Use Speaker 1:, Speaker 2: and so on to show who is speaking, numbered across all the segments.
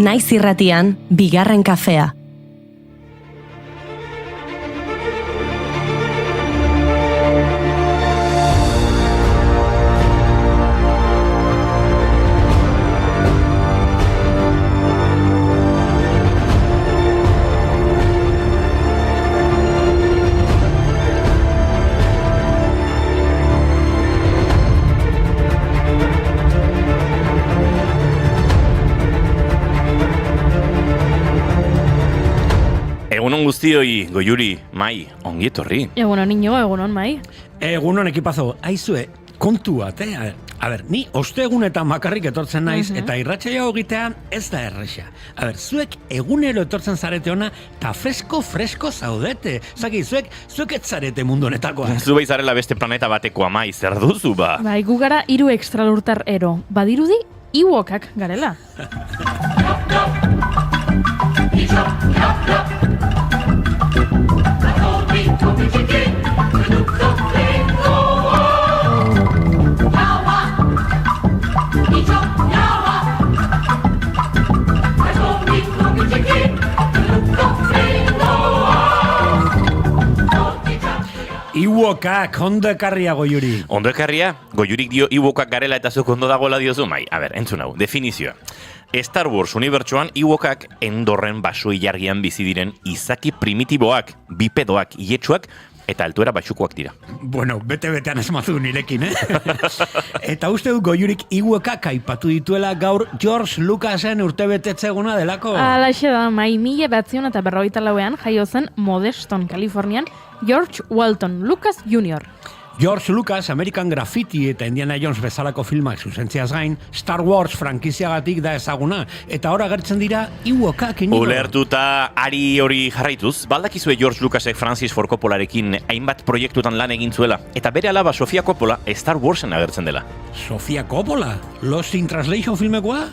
Speaker 1: Naiz irratian, bigarren kafea.
Speaker 2: Egunon guztioi, Goiuri, Mai, ongi etorri.
Speaker 3: Egunon Iñigo, egunon Mai.
Speaker 4: Egunon ekipazo, aizue, kontu bat, A ber, ni ostegunetan makarrik etortzen naiz, eta irratsaio egitea ez da erresa. A ber, zuek egunero etortzen zarete ona, eta fresko zaudete. Zaki, zuek ez zarete mundu honetakoa.
Speaker 2: Zu bai zarela beste planeta batekoa, Mai, zer duzu ba?
Speaker 3: Bai, gu gara 3 extralurtar ero. Badirudi, Ewokak garela.
Speaker 4: Ewokak, ondo ekarria, Goiuri.
Speaker 2: Ondo ekarria, Goiurik dio Ewokak garela eta zuk ondo dagoela diozu, Mai. A ber, entzun hau, definizioa. Star Wars unibertsoan Ewokak Endorren baso ilargian bizi diren izaki primitiboak, bipedoak, iletsuak eta altuera baxukoak dira.
Speaker 4: Bueno, bete-betean esmazu nirekin, Eta uste dut Goiurik Ewokak aipatu dituela gaur George Lucasen urtebetetze eguna delako.
Speaker 3: Alaxe da, Mai, 1954ean jaio zen Modeston, Kalifornian, George Walton Lucas Jr.
Speaker 4: George Lucas, American Graffiti eta Indiana Jones bezalako filmak zuzentziaz gain, Star Wars frankiziagatik da ezaguna, eta hor agertzen dira Ewokak inigo.
Speaker 2: Ulertuta ari hori jarraituz, baldakizue George Lucasek Francis Ford Coppolarekin hainbat proiektutan lan egin zuela, eta bere alaba Sofia Coppola Star Warsen agertzen dela.
Speaker 4: Sofia Coppola? Lost in Translation filmekoa?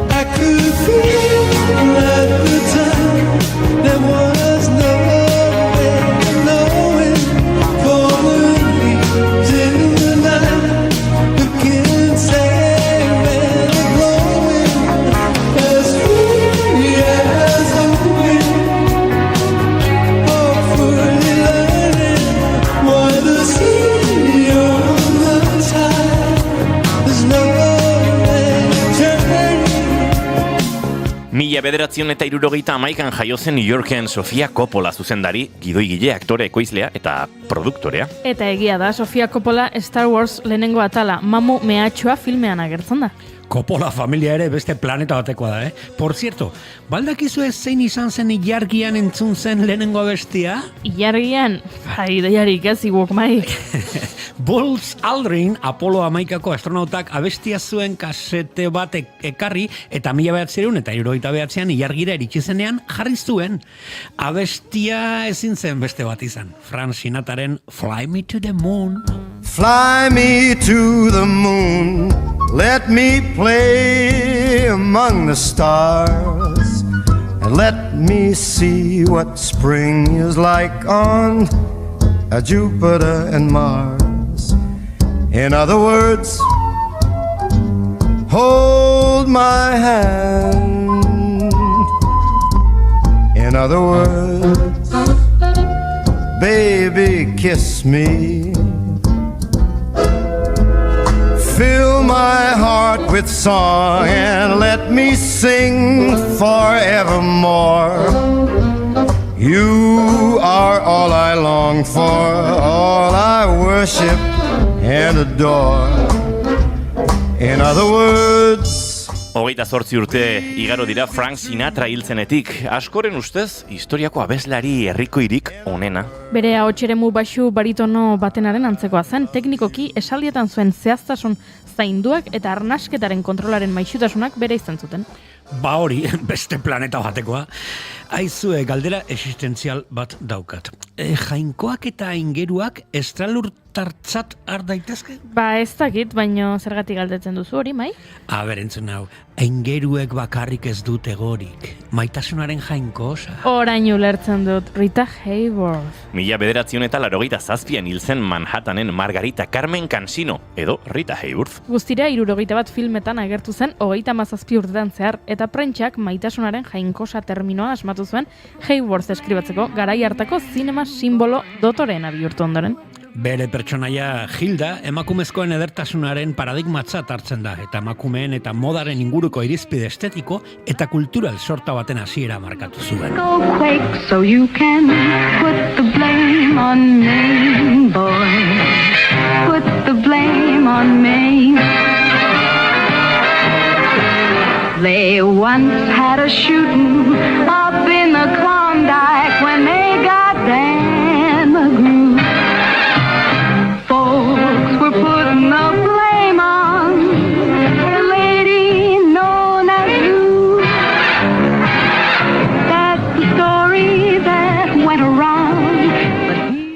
Speaker 5: I could feel at the time there was no way of knowing for the leaves in the night who can say where they're going as free as the wind, hopefully learning why the sea on the tide is no way turning.
Speaker 2: 1971an jaio zen New Yorken Sofia Coppola zuzendari, gidoigile, aktore, ekoizlea eta produktorea.
Speaker 3: Eta egia da, Sofia Coppola Star Wars lehenengo atala, Mamu mehatxua filmean agertzen da.
Speaker 4: Coppola familia ere beste planeta batekoa da, Por cierto, baldakizu ez zein izan zen ilargian entzun zen lehenengo abestia?
Speaker 3: Ilargian, bai, deiarik ez Ewok, Mai.
Speaker 4: Buzz Aldrin, Apollo 11ko astronautak abestia zuen kasete bat ekarri, eta 1979an ilargira iritsi zenean jarri zuen. Abestia ezin zen beste bat izan. Frank Sinatraren Fly Me to the Moon.
Speaker 5: Fly me to the moon, let me play among the stars, and let me see what spring is like on Jupiter and Mars. In other words, hold my hand. In other words, baby, kiss me. Fill my heart with song and let me sing forevermore. You are all I long for, all I worship and adore. In other words,
Speaker 2: 28 urte igaro dira Frank Sinatra hiltzenetik, askoren ustez historiako abeslari herrikoirik onena.
Speaker 3: Bere ahotseremu baxu baritono batenaren antzekoa zen, teknikoki esaldietan zuen zehaztasun zainduak eta arnasketaren kontrolaren maixutasunak bere izan zuten.
Speaker 4: Ba hori, beste planeta batekoa. Aizue, galdera existentzial bat daukat. Jainkoak eta ingeruak estralurtartzat har daitezke?
Speaker 3: Ba, ez dakit, baino zergatik galdetzen duzu hori, mai?
Speaker 4: Entzun hau, ingeruek bakarrik ez dute gorik. Maitasunaren jainko osa.
Speaker 3: Orain ulertzen dut, Rita Hayworth.
Speaker 2: 1987an hil zen Manhattanen Margarita Carmen Cansino, edo Rita Hayworth.
Speaker 3: Guztira 71 filmetan agertu zen 37 urtetan zehar, eta prentsak maitasunaren jainkosa terminoa asmatu zuen Hayworth eskribatzeko garai hartako zinema simbolo dotoreena bihurtu ondoren.
Speaker 4: Bere pertsonaia Hilda emakumezkoen edertasunaren paradigmatzat hartzen da, eta emakumeen eta modaren inguruko irizpide estetiko eta kultural sorta baten hasiera markatu zuen.
Speaker 6: Go quake so you can put the blame on me, boy. Put the blame on me. They once had a shooting up in the Klondike when they got Dan McGrew. Folks were putting the blame on the lady known as Lou. That's the story that went around.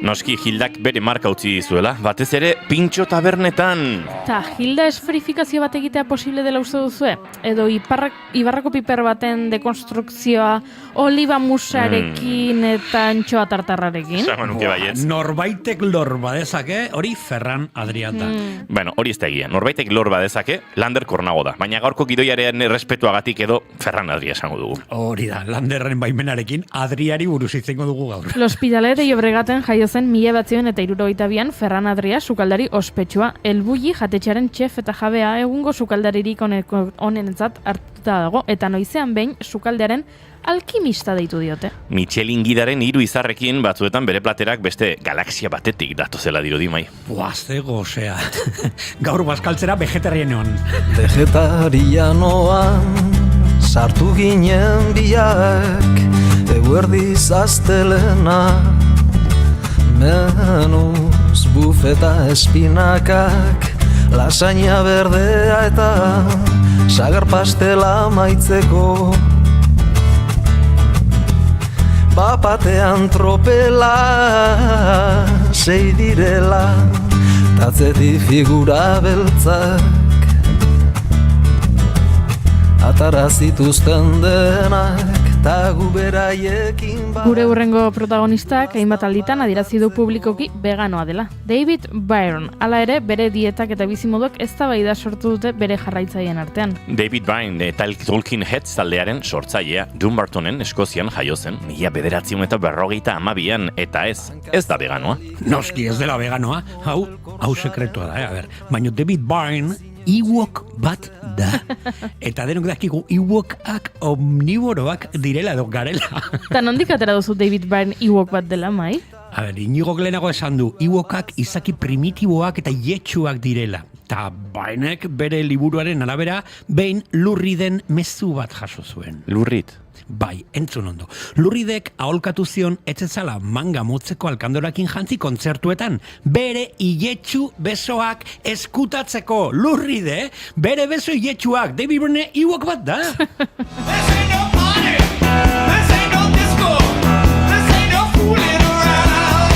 Speaker 2: Noski Hildak bere marka utzi dizuela, batez ere Pintxo tabernetan.
Speaker 3: Ta Hilda esferifikazio bat egitea posible dela uste duzue? Edo ibarrako piper baten dekonstrukzioa oliba musarekin eta antxoa tartarrarekin?
Speaker 2: Esango nuke baietz.
Speaker 4: Norbaitek lor badezake, hori Ferran Adrià da.
Speaker 2: Bueno, hori ez da egia. Norbaitek lor badezake, Lander Kornago da. Baina gaurko gidoiaren errespetuagatik edo Ferran Adrià esango dugu.
Speaker 4: Hori da, Landerren baimenarekin Adriari buruz hitzengo dugu gaur.
Speaker 3: L'Hospitalet de Llobregaten jaio zen 1972an Ferran Adrià sukaldari ospetsua. Elbulli jatetxearen txef eta jabea egungo sukaldaririk onentzat hartuta dago, eta noizean behin sukaldearen alkimista deitu diote.
Speaker 2: Michelin gidaren 3 izarrekin batzuetan bere platerak beste galaxia batetik datozela dirudi mai.
Speaker 4: Ze gozea. Gaur bazkaltzera vegetarianoan.
Speaker 7: Vegetarianoan sartu ginen biak, eguerdiz astelena, menuz bufeta espinakak, lasaina berdea eta sagar pastela maitzeko. Bapatean tropela, sei direla, tatzeti figura beltzak, atara zituzten denak, tagu beraiekin bat.
Speaker 3: Gure hurrengo protagonistak hainbat alditan adierazi du publikoki veganoa dela. David Byrne, hala ere bere dietak eta bizimodok eztabaida sortu dute bere jarraitzaileen artean.
Speaker 2: David Byrne eta Talking Heads taldearen sortzailea Dumbartonen Eskozian jaio zen 1952an eta ez da veganoa.
Speaker 4: Noski ez dela veganoa, hau sekretua da, baina David Byrne Ewok bat da. Eta denok dakigu Ewokak omniboroak direla edo garela.
Speaker 3: Ta nondik atera duzu David Byrne Ewok bat dela, mai?
Speaker 4: Inigo lehenago esan du, Ewokak izaki primitiboak eta jetxuak direla. Ta Byrnek bere liburuaren arabera behin Lurriden mezu bat jaso zuen.
Speaker 2: Lurrit?
Speaker 4: Bai, entzun ondo. Lurridek aholkatu zion etzetzala manga motzeko alkandorakin jantzi kontzertuetan. Bere iletxu besoak eskutatzeko. Lurride, bere beso iletxuak. David Byrne Ewok bat da.
Speaker 8: This ain't no party. This ain't no disco. This ain't no fooling around.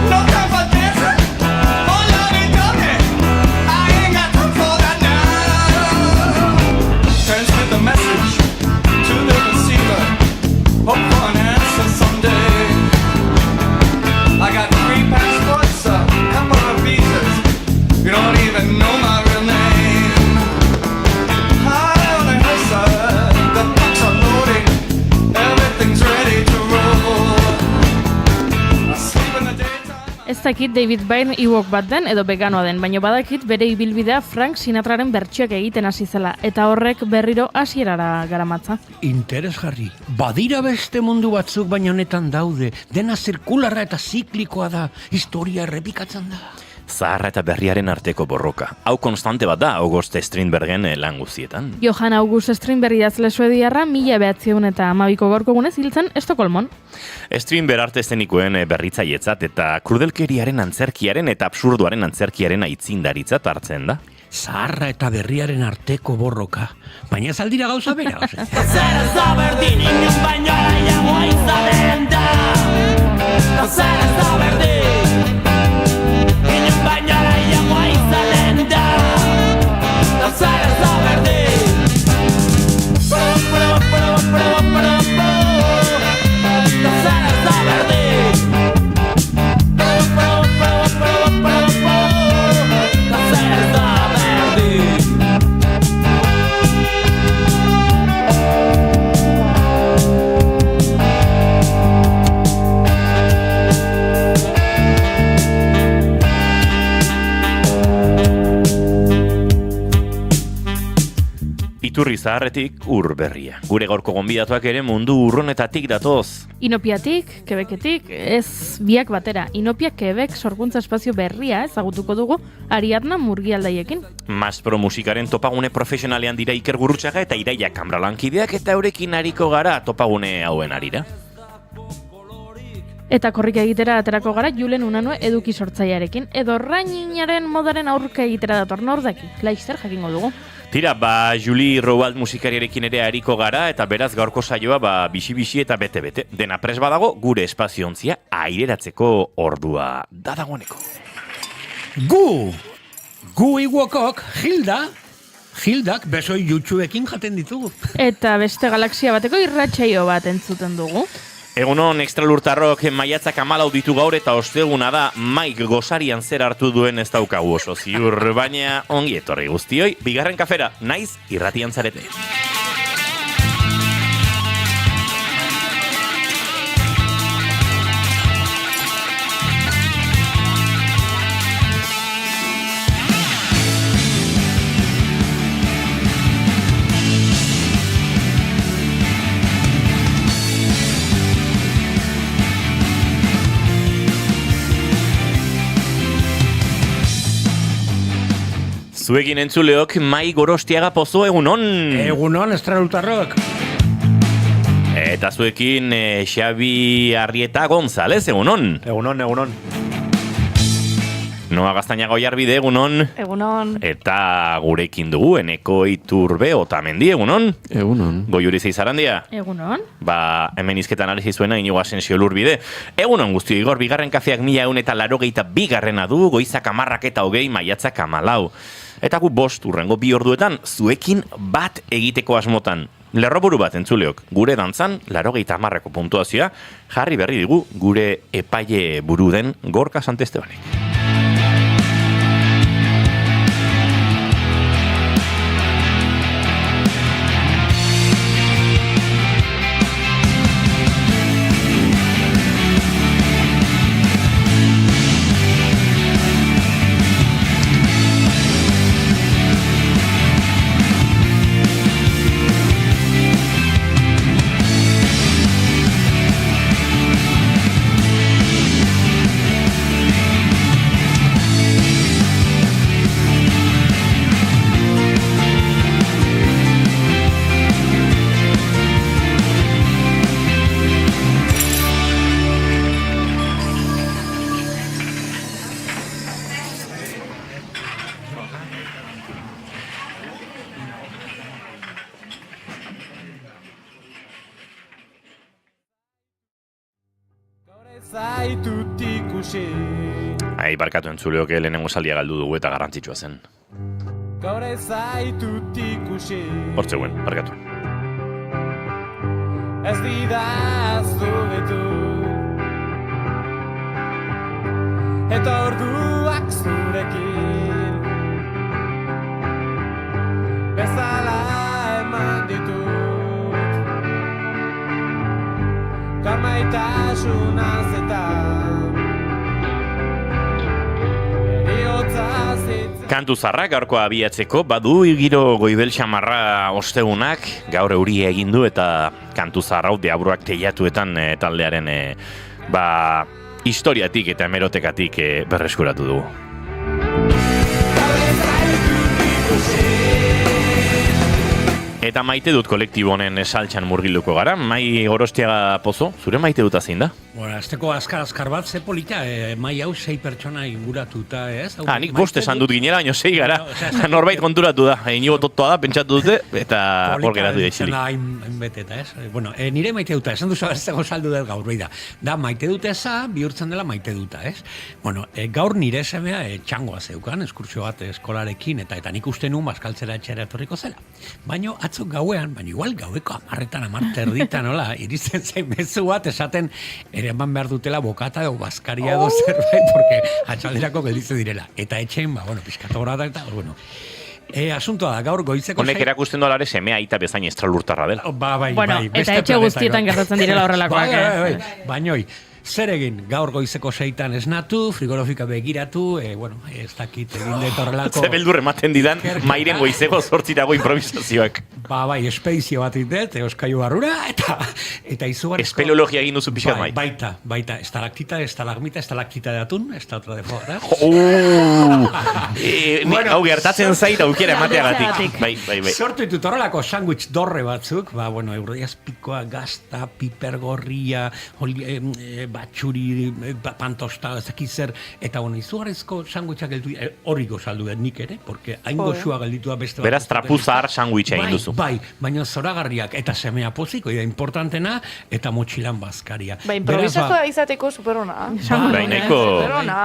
Speaker 8: No time for dancing. Oh, lovey-dovey. I ain't got time for that now. Transmit the message to the receiver. Hope for an answer someday. I got 3 passports, a couple of visas. You don't even know my real name. High on the hillside, the clocks are loading. Everything's ready to roll. I sleep in the daytime.
Speaker 3: Ez dakit David Byrne Ewok bat den edo veganoa den, baina badakit bere ibilbidea Frank Sinatraren bertsioak egiten hasi zela, eta horrek berriro hasierara garamatza.
Speaker 4: Interesgarri. Badira beste mundu batzuk baina honetan daude. Dena zirkularra eta ziklikoa da. Historia errepikatzen da.
Speaker 2: Zaharra eta berriaren arteko borroka. Hau konstante bat da August Strindbergen lan guztietan.
Speaker 3: Johann August Strindberg idazle suediarra 1912ko gaurko egunez hil zen Estokolmon.
Speaker 2: Strindberg arte eszenikoen berritzailetzat eta krudelkeriaren antzerkiaren eta absurduaren antzerkiaren aitzindaritzat hartzen da.
Speaker 4: zaharra eta berriaren arteko borroka. Baina ez aldira gauza bera, ose.
Speaker 8: Zara ez da berdin, inoiz baino araiagoa izaten da. Zara ez da berdin, inoiz baino araiagoa izaten da. Zara ez da berdin.
Speaker 2: Iturri zaharretik ur berria. Gure gaurko gonbidatuak ere mundu urronetatik datoz.
Speaker 3: Inopiatik, Quebeketik, ez biak batera. Inopia Quebec sorkuntza espazio berria ezagutuko dugu Ariadna Murgialdaiekin.
Speaker 2: Maspro musikaren topagune profesionalean dira Iker Gurrutxaga eta Iraia Kambralankideak eta eurekin ariko gara topagune hauen arira.
Speaker 3: Eta korrika egitera aterako gara Julen Unanue eduki sortzailearekin. Edo rainaren modaren aurka egitera dator nordaki. Laizzer jakingo dugu.
Speaker 2: Tira, Juli Rowald musikariarekin ere ariko gara eta beraz gaurko saioa bisi-bisi eta bete-bete. Dena pres badago gure espaziontzia aireratzeko ordua da dagoeneko.
Speaker 4: Gu Iguokok, Hildak besoi jutsuekin jaten ditugu.
Speaker 3: Eta beste galaxia bateko irratsaio bat entzuten dugu.
Speaker 2: Egunon, Extralurtarrok maiatzak 14 ditu gaur eta osteguna da Mike gosarian zer hartu duen ez daukagu oso ziur, baina ongi etorri guztioi, bigarren kafera, naiz irratian zarete. Zuekin entzuleok, Mai Gorostiaga Pozo, egunon!
Speaker 4: Egunon, Extralurtarrok!
Speaker 2: Eta zuekin Xabi Arrieta González, egunon!
Speaker 9: Egunon.
Speaker 2: Noa Gaztainaga Oiarbide, egunon!
Speaker 3: Egunon.
Speaker 2: Eta gurekin dugu, Eneko Iturbe Otamendi, egunon!
Speaker 9: Egunon.
Speaker 2: Goiuri Zeizarandia?
Speaker 3: Egunon.
Speaker 2: Hemen izketan analizi zuena Inigo Asensio Lurbide. Egunon guzti, Igor, bigarren kafeak 1182 du, goizak 10 eta 20, maiatzak 14. Eta gu 5 urrengo 2 orduetan, zuekin bat egiteko asmotan. Lerroburu bat entzuleok, gure dantzan, 80ko puntuazioa, jarri berri digu gure epaile buru den Gorka Santestebanek. Barkatu entzuleok lehenengo saldia galdu dugu eta garrantzitsua zen.
Speaker 8: Gaur ez zaitut ikusi.
Speaker 2: Hortzeuen, barkatu.
Speaker 8: Ez didaztu betu. Eta orduak zurekin. Bezala eman ditut. Karmaitasunaz eta
Speaker 2: Kantu zarrak gaurkoa abiatzeko, badu giro goibel xamarra ostegunak, gaur euria egin du eta kantu zarrau deabruak teiatuetan taldearen historiatik eta hemerotekatik berreskuratu dugu. Eta maite dut kolektibo honen saltxan murgiluko gara. Mai Gorostiaga Pozo, zure maite dut zein da?
Speaker 4: Bueno, azteko azkar bat, ze polita, mai hau 6 pertsona inguratuta, ez?
Speaker 2: Nik bost esan dut ginela, baina 6 gara. Norbait konturatu da, inigo totoa da, pentsatu dute, eta hor geratu da isilik.
Speaker 4: Hainbeteta, ez? Bueno, nire maite duta, esan duzu abesteko saldu dut gaur, behi da maite duteza, bihurtzen dela maite duta, ez? Bueno, gaur nire semea txangoa zeukan, eskursio bat eskolarekin, eta nik uste nuen bazkaltzera etxera etorriko zela. Baina atzo gauean, baina igual gaueko 10:00 erditan, nola, iristen zain mezu bat esaten ere eman behar dutela bokata edo bazkaria edo zerbait, porque atxalderako gelditzen direla. Eta etxein, bueno, pizkatogora da, eta, bueno, asuntoa da, gaur goizeko...
Speaker 2: Honek erakusten doalare semea aita bezain estralurtarra dela.
Speaker 4: Bai,
Speaker 3: eta etxe guztietan gertatzen direla horrelakoak.
Speaker 4: Bainoi, zer egin, gaur goizeko 6 esnatu, frigorofika begiratu, bueno, ez dakit egin dut horrelako...
Speaker 2: Ze beldur ematen didan, mairen goizeko 8 improvisazioak.
Speaker 4: Bai, espedizio bat indet, Euskaiu Barrura, eta izugarrizko...
Speaker 2: Espeleologia egin duzu pixat mai.
Speaker 4: Baita, estalaktita, estalaktita de atún, esta otra de foie,
Speaker 2: Hau gertatzen zait aukera emateagatik. Bai.
Speaker 4: Sortu ditut horrelako sandwich dorre batzuk, bueno, eurdiazpikoa, gazta, pipergorria, batxuri, pantosta, ezakizer, eta bueno, izugarrizko sandwichak gelditu, hori gozaldu dut nik ere, porque hain goxua gelditua beste bat.
Speaker 2: Beraz, trapuzar sandwicha egin duzu.
Speaker 4: Bai, baina zoragarriak, eta semea poziko, importantena, eta motxilan bazkaria.
Speaker 9: Improvisatua izateko superona.
Speaker 2: Bai, nahiko...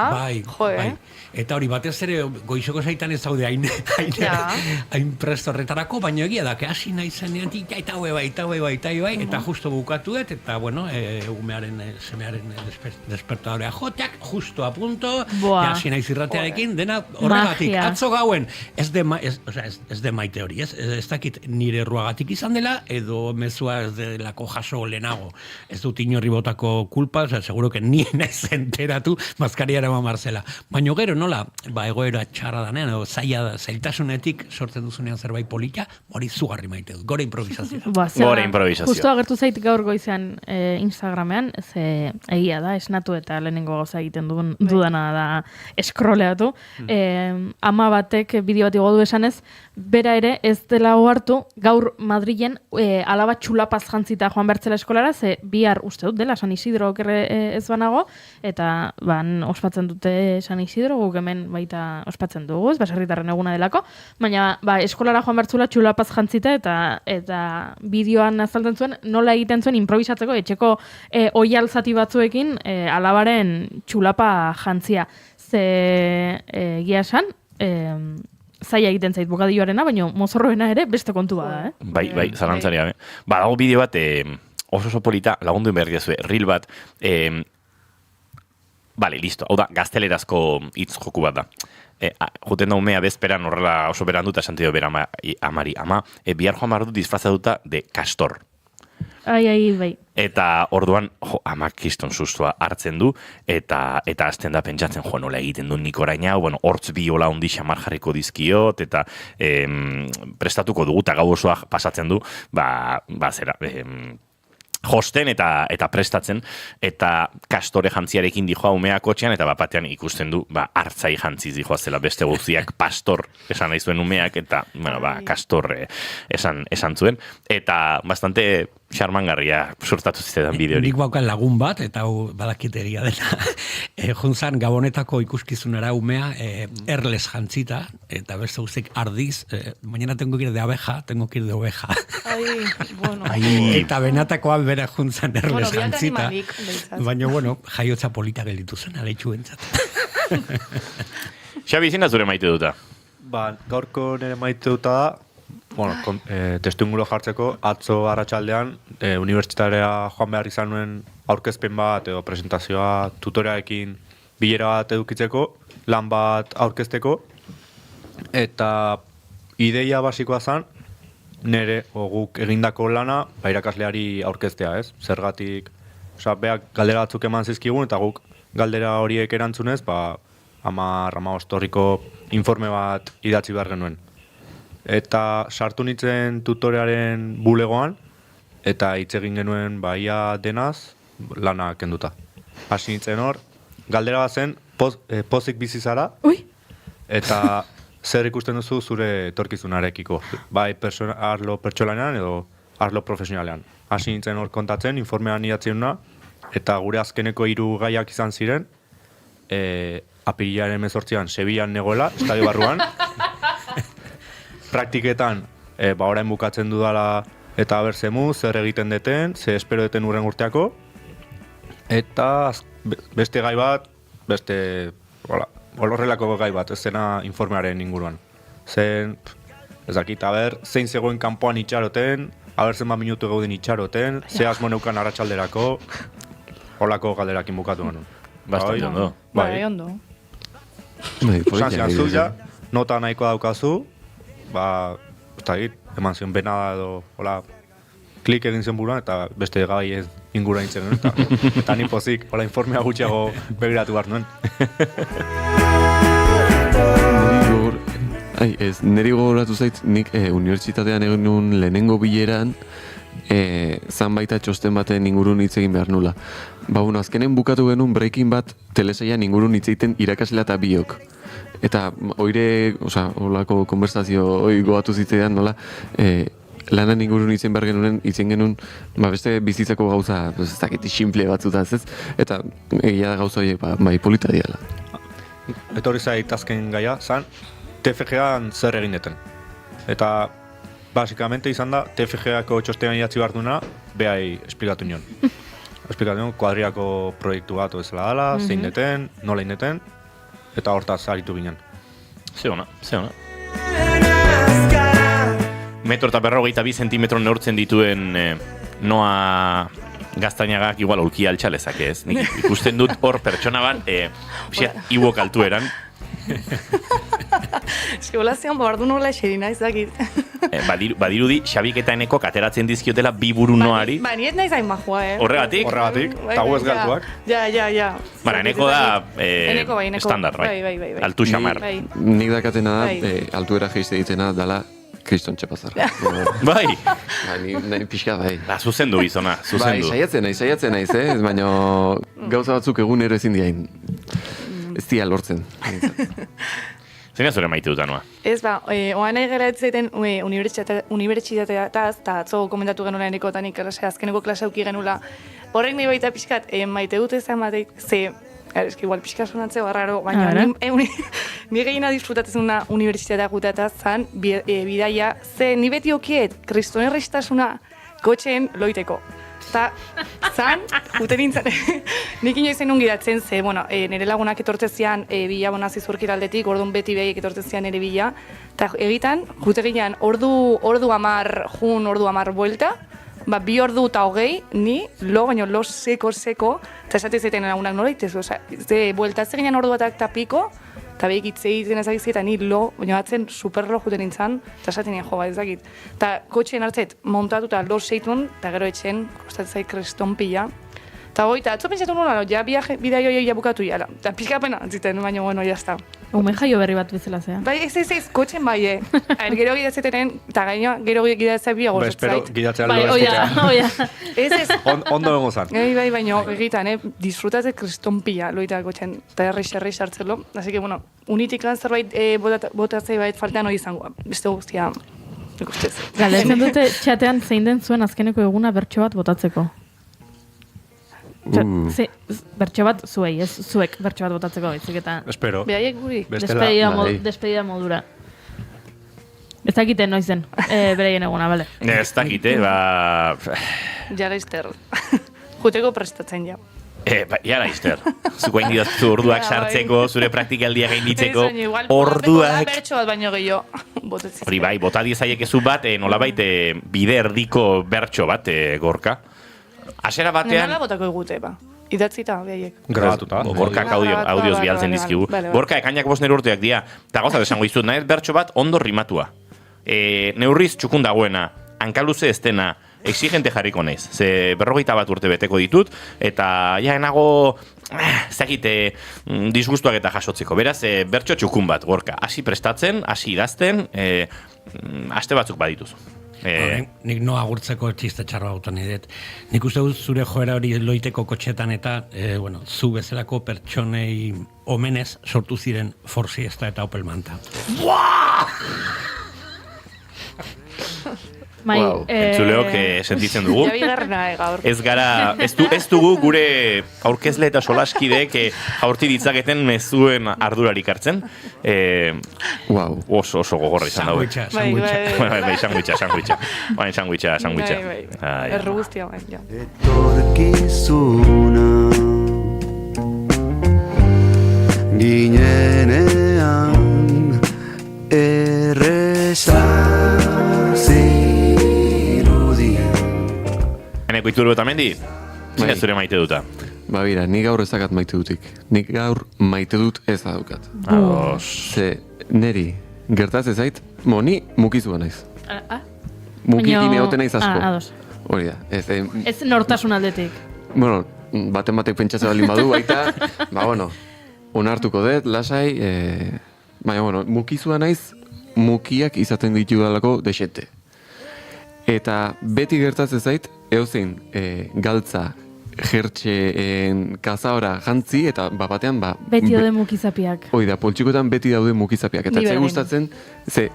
Speaker 4: Bai. Eta hori, batez ere, goizoko zaitan ez daude hain presto horretarako, baina egia da, hasi nahi zenean, eta bai, eta justo bukatuet, eta bueno, semearen despertadorea joteak, justo a punto, hasi nahi zirratearekin, dena horregatik, atzo gauen, ez de maite hori, ez dakit nire ruagatik izan dela, edo mezua ez delako jaso lehenago, ez dut inorri botako kulpa, seguro que nien ez enteratu, mazkariara Marcela. Baina gero, nola, egoera txarra danean, edo zailtasunetik sortzen duzunean zerbait polita, hori zugarri maite dut, gore improvisazioa.
Speaker 2: Gore improvisazioa.
Speaker 3: Justo agertu zait gaur goizean Instagramean, ze egia da, esnatu eta lehenengo gauza egiten dudana da eskroleatu. Ama batek bideo bat igo du esanez, bera ere ez dela ohartu gaur Madrilen alaba txulapaz jantzita joan bertzela eskolara, ze bihar uste dut dela San Isidro okerre ez banago, eta ospatzen dute San Isidro, guk hemen baita ospatzen dugu, baserritarren eguna delako, baina eskolara joan bertzula txulapaz jantzita, eta bideoan azaltzen zuen, nola egiten zuen improvisatzeko etxeko oial zati batzuekin alabaren txulapa jantzia. Ze egia esan, zaila egiten zait bokadioarena, baina mozorroena ere beste kontu bada,
Speaker 2: Bai, zalantzaria. Dago bideo bat, oso polita, lagundu behar diazue, reel bat, Bale, listo. Hau da, gaztelerazko hitz joku bat da. Juten da umea bezperan horrela oso beranduta esan dio bera amari. Bihar joan behar dut disfrazaduta de kastor.
Speaker 3: Bai.
Speaker 2: Eta orduan, amak kiston sustua hartzen du, eta azten da pentsatzen, nola egiten du nik orain hau, hortz biola ondi xamar jarriko dizkiot, eta prestatuko dugu, eta gau osoa pasatzen du, zera, josten eta prestatzen, eta kastore jantziarekin dijoa umea kotxean, eta batean ikusten du, hartzai jantziz dijoa zela beste guztiak pastor esan nahi zuen umeak, eta, kastor esan zuen, eta bastante xarmangarria sortatu zitetan bideo hori.
Speaker 4: Nik baukan lagun bat, eta hau badakitegia dela, juntzan Gabonetako ikuskizunera umea erles jantzita, eta beste guztik ardiz, mañana tengo que ir de abeja, tengo que ir de oveja. Eta benatakoa bera juntzan erles jantzita. Baina, jaiotza polita gelditu zen, aleitxu entzat.
Speaker 2: Xabi, zina zure maite duta?
Speaker 10: Gaurko nire maite duta da, testuingulo jartzeko, atzo arratsaldean unibertsitatea joan behar izan nuen aurkezpen bat edo presentazioa tutorearekin bilera bat edukitzeko, lan bat aurkezteko, eta ideia basikoa zen, nire guk egindako lana irakasleari aurkeztea, ez? Zergatik, beak galdera batzuk eman zizkigun, eta guk galdera horiek erantzunez, 10-15 horriko informe bat idatzi behar genuen. Eta sartu nintzen tutorearen bulegoan, eta hitz egin genuen ia denaz lana kenduta. Hasi nintzen hor, galdera bat zen, pozik bizi zara, eta zer ikusten duzu zure etorkizunarekiko, bai arlo pertsonalean edo arlo profesionalean. Hasi nintzen hor kontatzen, informean idatziena, eta gure azkeneko 3 gaiak izan ziren, apirilaren 18an Sevillan negoela, estadio barruan, praktiketan, orain bukatzen dudala eta berzemu, zer egiten deten, ze espero deten urren urteako, eta beste gai bat, beste, horrelako gai bat, ez zena informearen inguruan. Zen, ez dakit, zein zegoen kanpoan itxaroten, zenbat minutu gauden itxaroten, ze asmo neukan arratsalderako, holako galderakin bukatu genuen.
Speaker 2: Bastante ondo.
Speaker 9: Bai, ondo.
Speaker 10: Sanzian zu, ja, nota nahiko daukazu, ez dakit, eman zion benada edo, hola, klik egin zen buruan, eta beste gai ingura nintzen genuen, eta ni pozik, hola, informea gutxiago begiratu behar nuen.
Speaker 11: Neri gogoratu zait, nik unibertsitatean egin nuen lehenengo bileran, zan baita txosten baten ingurun hitz egin behar nula. Azkenen bukatu genuen Breaking Bad telesaian ingurun hitz egiten irakaslea eta biok. Eta holako konversazio goatu zitzaidan, nola, lanan ingurun hitzen behar genuen, hitzen genuen, beste bizitzako gauza, ez dakit, simple batzutaz, ez? Eta egia da gauza horiek, bai, polita diala.
Speaker 10: Etorri zait azken gaia, zan, TFG-an zer egin deten. Eta, basikamente izan da, TFG-ako txostean idatzi behar duna, behai esplikatu nion. Esplikatu nion, kuadriako proiektu bat bezala dela, zein deten, nola indeten, eta hortaz aritu ginen.
Speaker 2: Ze ona. Metro eta 52 zentimetro neurtzen dituen Noa Gaztainagak igual aulkia altxalezak ez. Nik ikusten dut hor pertsona bat, iwok altueran.
Speaker 9: Eski hola zion, bardu nola eserina izakit.
Speaker 2: Badirudi, Xabik eta Eneko kateratzen dizkiotela 2 buru noari.
Speaker 9: Niet nahi zain majua,
Speaker 2: Horregatik,
Speaker 10: eta gu ez galtuak.
Speaker 9: Ja.
Speaker 2: Eneko da estandar,
Speaker 9: bai.
Speaker 2: Altu xamar.
Speaker 11: Nik dakatena da, altuera geizte ditena dala Kriston Txepazarra.
Speaker 2: Bai.
Speaker 11: Nahi pixka, bai.
Speaker 2: Zuzendu bizona, zuzendu.
Speaker 11: Bai, saiatzen naiz, baina gauza batzuk egunero ezin diain. Ez dia lortzen.
Speaker 2: Zeina zure maite dut, Anoa?
Speaker 9: Ez oan nahi gara etzaiten unibertsitateataz, eta atzo komentatu genuen Eneko eta nik azkeneko klase auki genula. Horrek nahi baita pixkat, maite dut ezan bateit, eski igual pixka sonatzea barraro, baina ni gehiena disfrutatzen una unibertsitatea gutataz zan bidaia, ze ni beti okiet kristonerristasuna kotxeen loiteko. Eta zan, jute nintzen, nik inoizen ungidatzen ze, nire lagunak etortzezian bila zizurkira aldetik, orduan beti behiek etortzezian nire bila, eta egitan, jute ginean, ordu 10 ordu 10 buelta, 2 ordu eta 20, ni lo seko, eta esate zaiten lagunak nola itezu, ze buelta ze ginean ordu batak eta piko, eta behik itzeiten ezagizi eta ni baina batzen superlo juten nintzen, eta esaten nien jo, ezakit. Eta kotxeen hartzet montatuta lo seitun, eta gero etxen, kostatzen zaik kriston pila. Eta atzo pentsatu nuen, ja bidai hori bukatu jala. Eta pixkapena ziten, baina bueno, jazta.
Speaker 3: Ume jaio berri bat bezala zea.
Speaker 9: Bai, ez, kotxen bai, gero gidatzetenen, eta gero gidatzea biago
Speaker 10: espero, gidatzea
Speaker 3: bai, oia.
Speaker 9: Ez.
Speaker 10: Ondo bengo zan.
Speaker 9: Bai, baina egitan, disfrutatzen kriston pila, loita kotxen, eta herri sartzelo. Así que, unitikan zerbait botatzei bait faltean hori izango, beste guztia ikustez.
Speaker 3: Galdetzen dute txatean zein den zuen azkeneko eguna bertso bat botatzeko. Bertso bat zuei, ez zuek bertso bat botatzeko baizik eta...
Speaker 10: Espero.
Speaker 9: Behaiek guri.
Speaker 3: Despedida modura. Ez dakite noizen, bereien eguna, bale?
Speaker 2: Ez dakite,
Speaker 9: Jara izter. Juteko prestatzen ja.
Speaker 2: Jara izter. Zuko hain didaztu orduak sartzeko, zure praktikaldia gainditzeko, orduak...
Speaker 9: Bertso bat baino gehiago.
Speaker 2: Hori bai, bota diezaiek ezu bat, nolabait bide erdiko bertso bat, Gorka. Asera batean...
Speaker 9: Nola botako egute, idatzita, behaiek.
Speaker 10: Grabatuta.
Speaker 2: Gorkak audioz bialtzen dizkigu. Gorka, ekainak 5 urteak dira. Eta gauza desango izut, nahez bertso bat ondo rimatua. Neurriz txukun dagoena, hankaluze ez dena, exigente jarriko naiz. Ze 51 urte beteko ditut, eta enago... Zagite, disgustuak eta jasotzeko. Beraz, bertso txukun bat, Gorka. Hasi prestatzen, hasi idazten, aste batzuk badituzu.
Speaker 4: Nik no agurtzeko txiste txarra hautan edet. Nik uste dut zure joera hori loiteko kotxetan eta, zu bezalako pertsonei omenez sortu ziren Ford Fiesta eta Opel Manta.
Speaker 2: Entzuleok sentitzen dugu.
Speaker 9: gaur.
Speaker 2: Ez dugu gure aurkezle eta solaskideek jaurti ditzaketen mezuen ardurarik hartzen. Oso gogorra izan dago. Sandwicha.
Speaker 9: Erru guztia, ja.
Speaker 5: Etorkizuna ginenean erresa
Speaker 2: Eneko Iturbe eta Mendi, zine zure maite duta?
Speaker 11: Ba, bira, nik gaur ezakat maite dutik. Nik gaur maite dut ez adukat. Ze, neri, gertatzen zait, ni mukizua naiz. Mukikin egoten naiz asko.
Speaker 3: Ados.
Speaker 11: Hori da.
Speaker 3: Ez nortasun aldetik.
Speaker 11: Bueno, batek pentsatzen baldin badu, baita, onartuko dut, lasai, baina, mukizua naiz, mukiak izaten ditu dalako desente. Eta beti gertatzen zait, eozein galtza, jertxe, kazahora jantzi, eta batean,
Speaker 3: beti daude mukizapiak.
Speaker 11: Hoi da, poltsikoetan beti daude mukizapiak. Eta ze gustatzen, ze,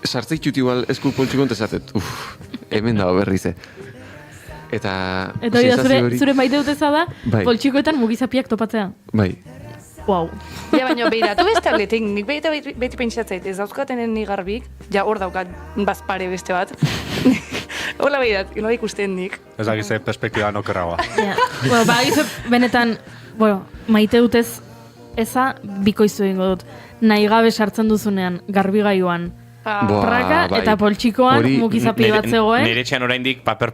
Speaker 11: sartzeik txuti igual esku poltsikon tesatet, hemen dago berri ze. Eta
Speaker 3: hori da, zure maite duteza da, poltsikoetan mukizapiak topatzea.
Speaker 11: Bai.
Speaker 9: Wow. Ja, baina behiratu beste aldetik, nik beti pentsatzait, ez dauzkatenen ni garbik, ja hor daukat bazpare beste bat. Hola behirat, nola ikusten nik.
Speaker 10: Ez dakize perspektiba nokerragoa.
Speaker 3: Benetan, maite dutez eza bikoizu egingo dut. Nahi gabe sartzen duzunean, garbigailuan, praka eta poltsikoan mukizapi bat zegoen.
Speaker 2: Nire txean oraindik paper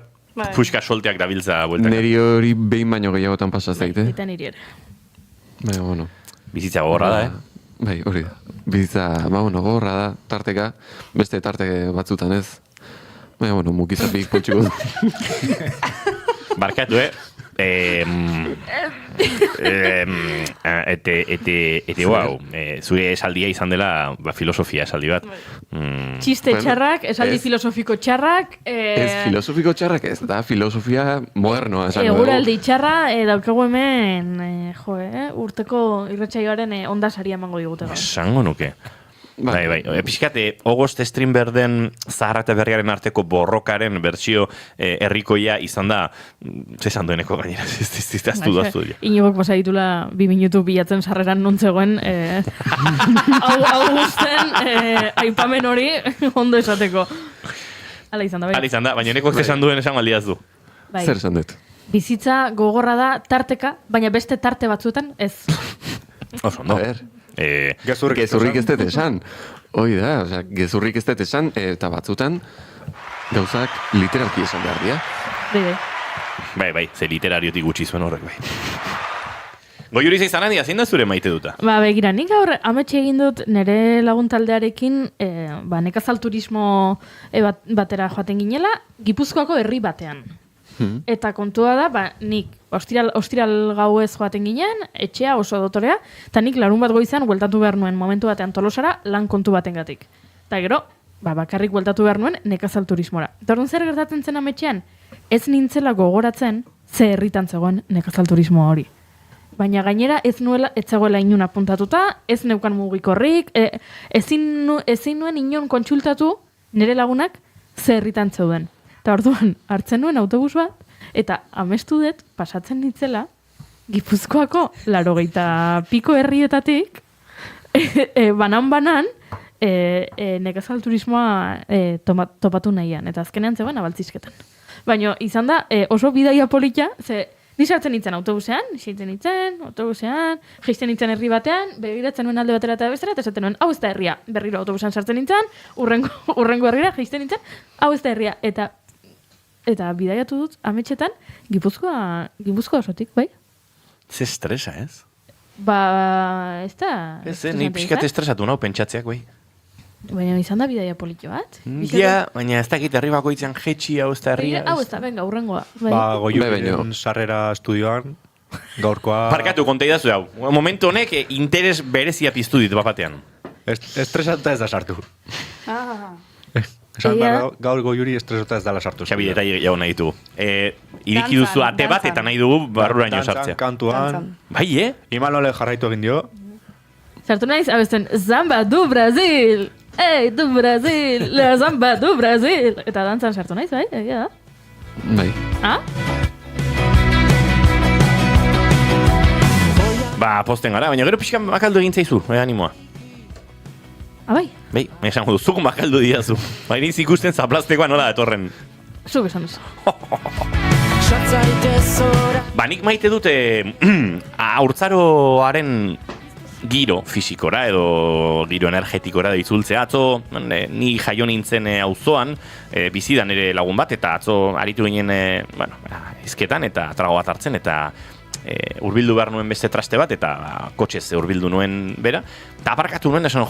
Speaker 2: puxka solteak dabiltza bueltaka.
Speaker 11: Neri hori behin baino gehiagotan pasa zaite.
Speaker 3: Eta niri ere.
Speaker 11: Baina,
Speaker 2: bizitza gogorra da,
Speaker 11: Bai, hori da. Bizitza, gogorra da, tarteka, beste tarte batzutan ez. Baina, mukizapik poltsiko du.
Speaker 2: Barkatu, zure esaldia izan dela filosofia esaldi bat.
Speaker 3: Txiste txarrak, esaldi filosofiko txarrak.
Speaker 11: Ez filosofiko txarrak ez, da filosofia modernoa.
Speaker 3: Eguraldi txarra, daukagu hemen, urteko irratsaioaren ondasaria emango digute.
Speaker 2: Esango nuke. Bai. Pixkate, August Strindbergen Zaharra eta Berriaren arteko borrokaren bertsio herrikoia izan da, zezan dueneko gainera, ez du.
Speaker 3: Inogok pasa ditula 2 minutu bilatzen sarreran nontzegoen Augusten aipamen hori ondo esateko. Hala izan da,
Speaker 2: baina neko zezan duen esan baldiaz du.
Speaker 11: Zer esan dut?
Speaker 3: Bizitza gogorra da tarteka, baina beste tarte batzuetan ez.
Speaker 2: Oso, no.
Speaker 11: Gezurrik ez dut esan. Hoi da, gezurrik ez dut esan, eta batzutan gauzak literalki esan behar dira.
Speaker 2: Bai, ze literariotik gutxi zuen horrek, bai. Goiuri izan handia, zein da zure maite duta?
Speaker 3: Begira, nik gaur ametxe egin dut nire laguntaldearekin nekazal turismo batera joaten ginela, Gipuzkoako herri batean. Eta kontua da, nik ostiral gauez joaten ginen, etxea oso dotorea, eta nik larun bat goizan bueltatu behar nuen momentu batean Tolosara lan kontu batengatik. Eta gero, bakarrik bueltatu behar nuen nekazal turismora. Eta orduan zer gertatzen zen ametxean, ez nintzela gogoratzen ze herritan zegoen nekazal turismoa hori. Baina gainera ez zegoela inun apuntatuta, ez neukan mugikorrik, ezin nuen inon kontsultatu nire lagunak ze herritan zeuden. Eta orduan, hartzen nuen autobus bat, eta amestu dut, pasatzen nitzela, Gipuzkoako 80 piko herrietatik, banan, nekazal turismoa topatu nahian, eta azkenean zegoen abaltzizketan. Baina izan da, oso bidaia polita, ze ni sartzen nintzen autobusean, jaisten nintzen herri batean, begiratzen nuen alde batera eta bestera, eta esaten nuen, hau ez da herria, berriro autobusean sartzen nintzen, urrengo herrira jaisten nintzen, hau ez da herria, eta bidaiatu dut, ametxetan, Gipuzkoa osotik, bai?
Speaker 2: Ze estresa, ez?
Speaker 3: Ez da...
Speaker 2: ni pixkat estresatu nahu pentsatzeak, bai.
Speaker 3: Baina izan da bidaia politxo bat?
Speaker 2: Ja, baina ez dakit herri bakoitzan jetxi, hau ez da herria.
Speaker 3: Hau ez da, venga, urrengoa.
Speaker 10: Goiuren sarrera estudioan, gaurkoa...
Speaker 2: Parkatu, konta idazu hau. Momentu honek, interes berezia piztu dit bapatean.
Speaker 10: Estresanta ez da sartu. Esan behar gaur goiuri estresota ez dela sartu.
Speaker 2: Xabi, eta jau nahi ditugu. Iriki duzu ate bat eta nahi dugu barruraino sartzea.
Speaker 10: Kantuan.
Speaker 2: Bai,
Speaker 10: Imanole jarraitu egin dio.
Speaker 3: Sartu naiz, abesten, Zamba du Brasil! Ei, du Brasil! La Zamba du Brasil! Eta dantzan sartu naiz, bai? Egia da?
Speaker 11: Bai.
Speaker 3: Ah?
Speaker 2: Ba, posten gara, baina gero pixkan makaldu egin zaizu, animoa.
Speaker 3: Bai.
Speaker 2: Bai, esan du, zuk makaldu diazu. Baina iz ikusten zaplaztekoa nola datorren.
Speaker 3: Zuk esan duzu.
Speaker 2: Ba, nik maite dute haurtzaroaren giro fisikora edo giro energetikora itzultzea. Atzo, ni jaio nintzen auzoan, bizidan ere lagun bat, eta atzo aritu ginen, izketan eta trago bat hartzen, eta hurbildu behar nuen beste traste bat, eta kotxez hurbildu nuen bera, eta aparkatu nuen, esan,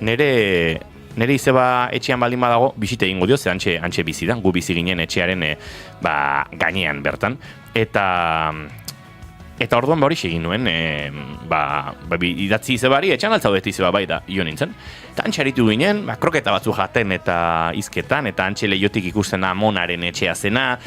Speaker 2: nere izeba etxean baldin badago, bisite egingo dio, ze antxe bizidan, gu bizi ginen etxearen gainean bertan, eta orduan hori egin nuen, idatzi izebari, etxean altzaudet izeba bai da, jo nintzen. Eta antxe aritu ginen, kroketa batzu jaten eta izketan, eta antxe lehiotik ikusten da Monaren etxea zena,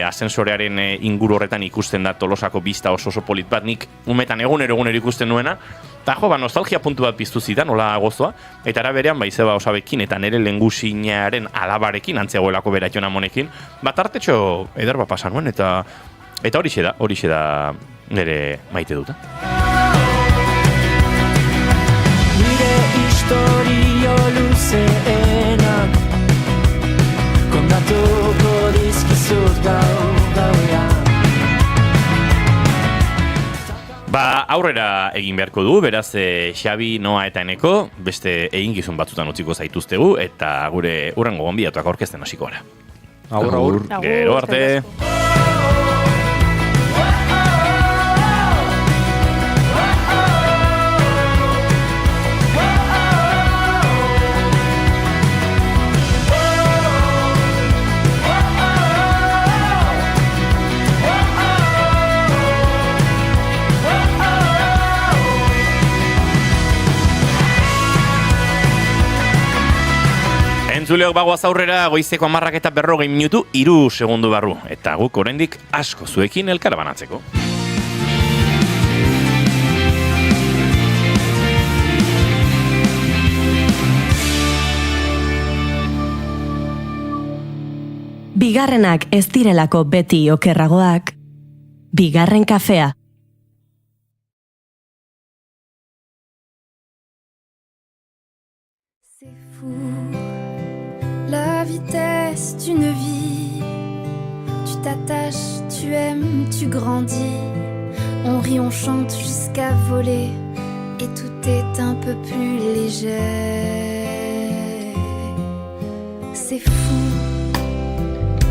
Speaker 2: asensorearen inguru horretan ikusten da Tolosako bista oso polit bat, nik umetan egunero ikusten nuena, eta nostalgia puntu bat piztu zidan, nola gozoa, eta ara berean izeba osabekin, eta nire lengusinaren alabarekin, antzegoelako beratxona monekin, tartetxo eder bat pasa nuen, eta horixe da nire maite duta.
Speaker 8: Nire historio luzeenak kontatuko dizkizut gauean.
Speaker 2: Ba, aurrera egin beharko du, beraz Xabi, Noa eta Eneko beste eginkizun batzutan utziko zaituztegu, eta gure hurrengo gonbidatuak aurkezten hasiko gara.
Speaker 10: Agur.
Speaker 2: Gero arte. Entzuleok bagoaz aurrera, goizeko 10:40 minutu, 3 segundu barru. Eta guk oraindik asko zuekin elkarbanatzeko.
Speaker 1: Bigarrenak ez direlako beti okerragoak, bigarren kafea.
Speaker 12: La vitesse d'une vie, tu t'attaches, tu aimes, tu grandis, on rit, on chante jusqu'à voler, et tout est un peu plus léger. C'est fou,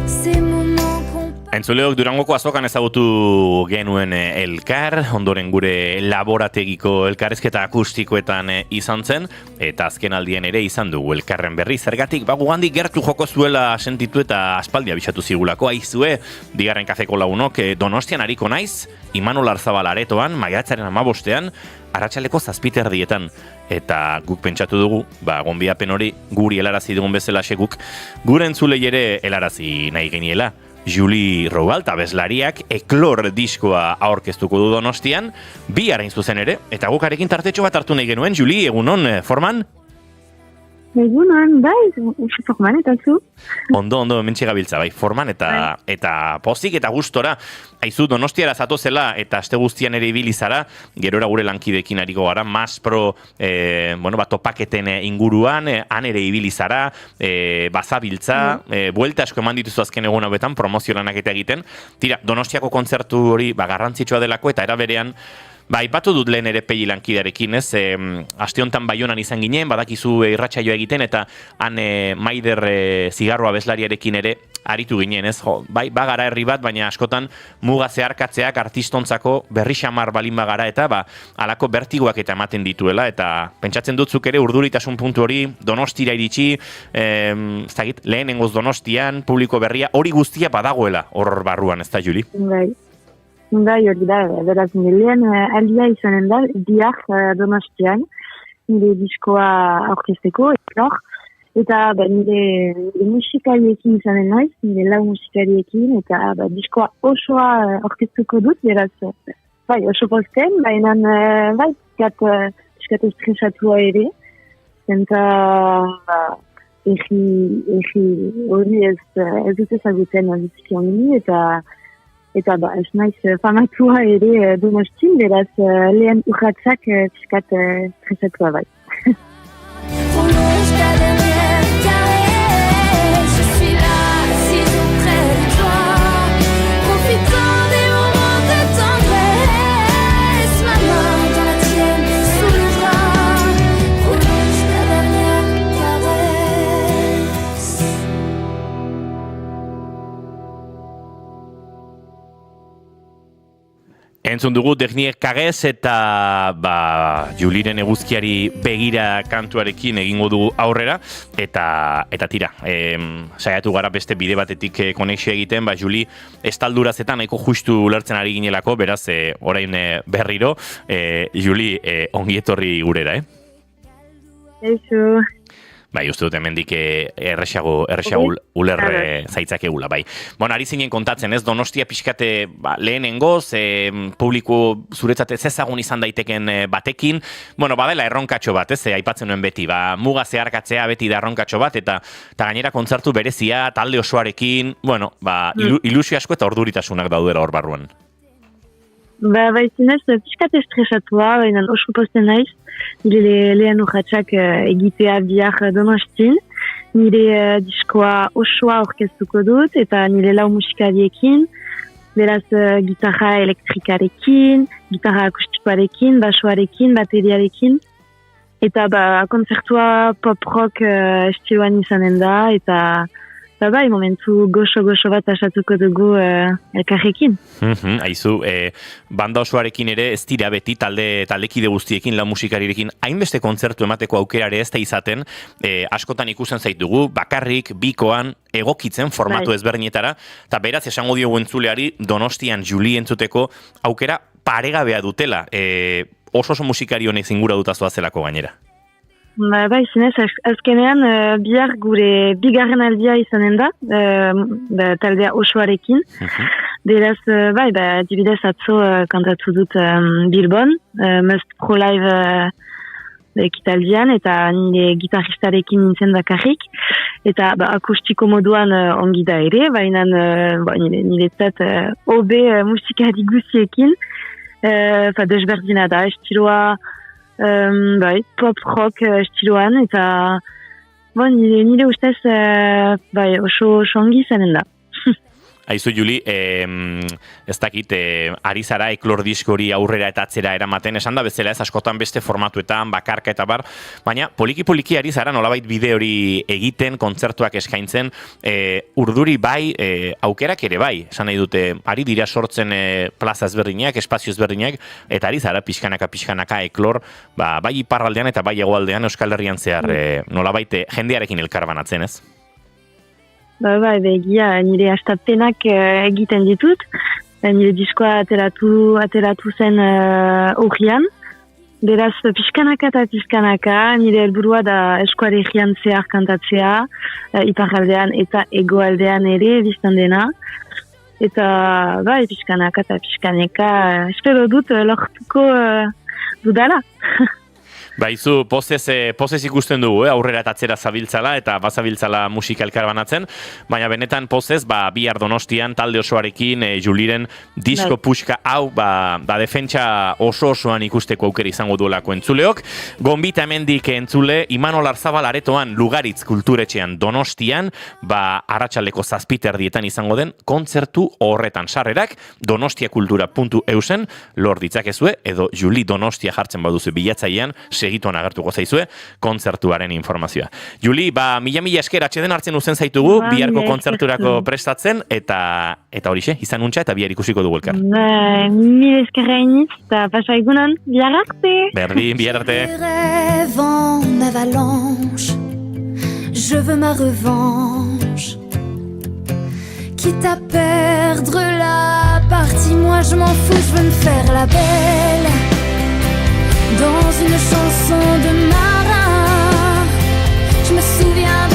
Speaker 12: ces moments qu'on...
Speaker 2: Entzuleok Durangoko azokan ezagutu genuen elkar, ondoren gure laborategiko elkarrezketa akustikoetan izan zen, eta azken aldien ere izan dugu elkarren berri. Zergatik, gugandik gertu joko zuela sentitu eta aspaldia bisatu zigulako, aizue, bigarren kafeko lagunok, Donostian hariko naiz, Imanol Arzabal aretoan, maiatzaren 15ean, arratsaleko 7:00 eta guk pentsatu dugu, gonbidapen hori guri helarazi dugun bezala guk gure entzulei ere helarazi nahi geniela. Julie Robalt abeslariak Eklor diskoa aurkeztuko du Donostian, bi arain zuzen ere, eta gukarekin tartetxo bat hartu nahi genuen. Julie, egunon, forman?
Speaker 13: Egunon, forman eta zu?
Speaker 2: Ondo, mentxe gabiltza, forman eta pozik eta gustora. Aizu, Donostiara zatozela eta aste guztian ere ibili zara, gerora gure lankidekin ariko gara, Maspro, topaketen inguruan, han ere ibili zara, bazabiltza, buelta asko eman dituzu azken egun hauetan, promozio lanak eta egiten. Tira, Donostiako kontzertu hori garrantzitsua delako, eta eraberean, aipatu dut lehen ere pegi lankidearekin, ez? Aste honetan Baionan izan ginen, badakizu irratsaioa egiten, eta han Maider zigarroa abeslariarekin ere aritu ginen, ez? Bagara herri bat, baina askotan muga zeharkatzeak artistontzako berri xamar balin bagara, eta alako bertigoak eta ematen dituela, eta pentsatzen dutzuk ere urduritasun puntu hori Donostira iritsi, lehenengoz Donostian, publiko berria, hori guztia badagoela hor barruan, ez da, Juli?
Speaker 13: Hori da, beraz lehen aldia izanen da, bihar Donostian, nire diskoa aurkezteko, Eta nire musikariekin izanen naiz, nire lau musikariekin, eta diskoa osoa orkestuko dut, beraz, oso posten, baina piskat estresatua ere, eta egi hori ez dut ezagutzen biziki ongi, eta ez naiz famatua ere Donostin, beraz lehen urratzak piskat estresatua bai.
Speaker 2: Entzun dugu Dernier Caresse eta Juliren eguzkiari begira kantuarekin egingo dugu aurrera eta tira, saiatu gara beste bide batetik konexio egiten, Juli estaldurazetan nahiko justu ulertzen ari ginelako, beraz orain berriro, Juli ongi etorri gurera,
Speaker 13: Eixo.
Speaker 2: Bai, uste dut hemendik erresago ulerre zaitzakegula, bai. Bueno, ari zinen kontatzen, ez, Donostia pixkate lehenengoz, publiko zuretzat ez ezagun izan daiteken batekin, bueno, badela erronkatxo bat, ez, aipatzen nuen beti, muga zeharkatzea beti da erronkatxo bat, eta gainera kontzertu berezia, talde osoarekin, bueno, ilusio asko eta orduritasunak daudera hor barruan.
Speaker 13: Baizinez, piskat estresatua, baina oso posten naiz, nire lehen urratxak egitea bihar Donostin, nire diskoa osoa orkestuko dut, eta nire lau musikariekin, beraz gitarra elektrikarekin, gitarra akustikoarekin, basoarekin, bateriarekin, eta kontzertua pop-rock estiloan izanen da, eta momentu goxo bat asatuko dugu elkarrekin.
Speaker 2: Aizu, banda osoarekin ere ez dira beti taldekide guztiekin, lau musikarirekin, hainbeste kontzertu emateko aukerare ez da izaten, askotan ikusten zaitugu, bakarrik, bikoan, egokitzen formatu ezberdinetara, eta beraz esango diogu entzuleari Donostian Juli entzuteko aukera paregabea dutela, oso musikari honek zingura dutazoa zelako gainera.
Speaker 13: Zinez, azkenean bihar gure bigarren aldia izanen da, taldea osoarekin. Beraz, dibidez atzo kantatu dut Bilbon, Must Pro Live ekitaldian, eta nire gitarristarekin nintzen bakarrik, eta akustiko moduan ongi da ere, baina nire zat obe musikari guztiekin, desberdina da, estiloa, pop-rock estiloan, eta nire ustez oso ongi zanen da.
Speaker 2: Aizu, Juli, ez dakit, ari zara eklor diskori aurrera eta atzera eramaten, esan da bezala ez askotan beste formatuetan, bakarka eta bar, baina poliki ari zara nolabait bide hori egiten, kontzertuak eskaintzen, urduri bai, aukerak ere bai, esan nahi dute, ari dira sortzen plaza ezberdinak, espazio ezberdinak, eta ari zara pixkanaka eklor, bai iparraldean eta bai hegoaldean Euskal Herrian zehar, nolabait jendearekin elkarbanatzen, ez?
Speaker 13: Begia, nire astapenak egiten ditut, nire diskoa ateratu zen horrian, beraz pixkanaka eta pixkanaka, nire helburua da eskuaregian zehar kantatzea, iparraldean eta egoaldean ere biztan dena, eta pixkanaka eta pixkaneka, espero dut lortuko dudala.
Speaker 2: Baizu, pozez ikusten dugu, aurrera eta atzera zabiltzala eta bazabiltzala musika elkarbanatzen, baina benetan pozez, bihar Donostian talde osoarekin Juliren disko puxka hau, defentsa osoan ikusteko aukera izango duelako entzuleok. Gonbita hemendik entzule, Imanol Arzabal aretoan Lugaritz kulturetxean Donostian, arratsaldeko 7:00 izango den kontzertu horretan sarrerak, donostiakultura.eusen lor ditzakezue, edo Juli Donostia jartzen baduzu bilatzailean, segituan agertuko zaizue kontzertuaren informazioa. Juli, mila esker atxeden hartzen uzen zaitugu, biharko kontzerturako prestatzen, eta horixe, izan untxa eta bihar ikusiko dugu elkar.
Speaker 13: Mila eskerra iniz, eta pasa egunan, bihar arte.
Speaker 2: Berdin, bihar arte.
Speaker 12: Rêve en avalanche, je veux ma revanche, quitte à perdre la partie, moi je m'en fous, je veux me faire la belle. Dans une chanson de marin, je me souviens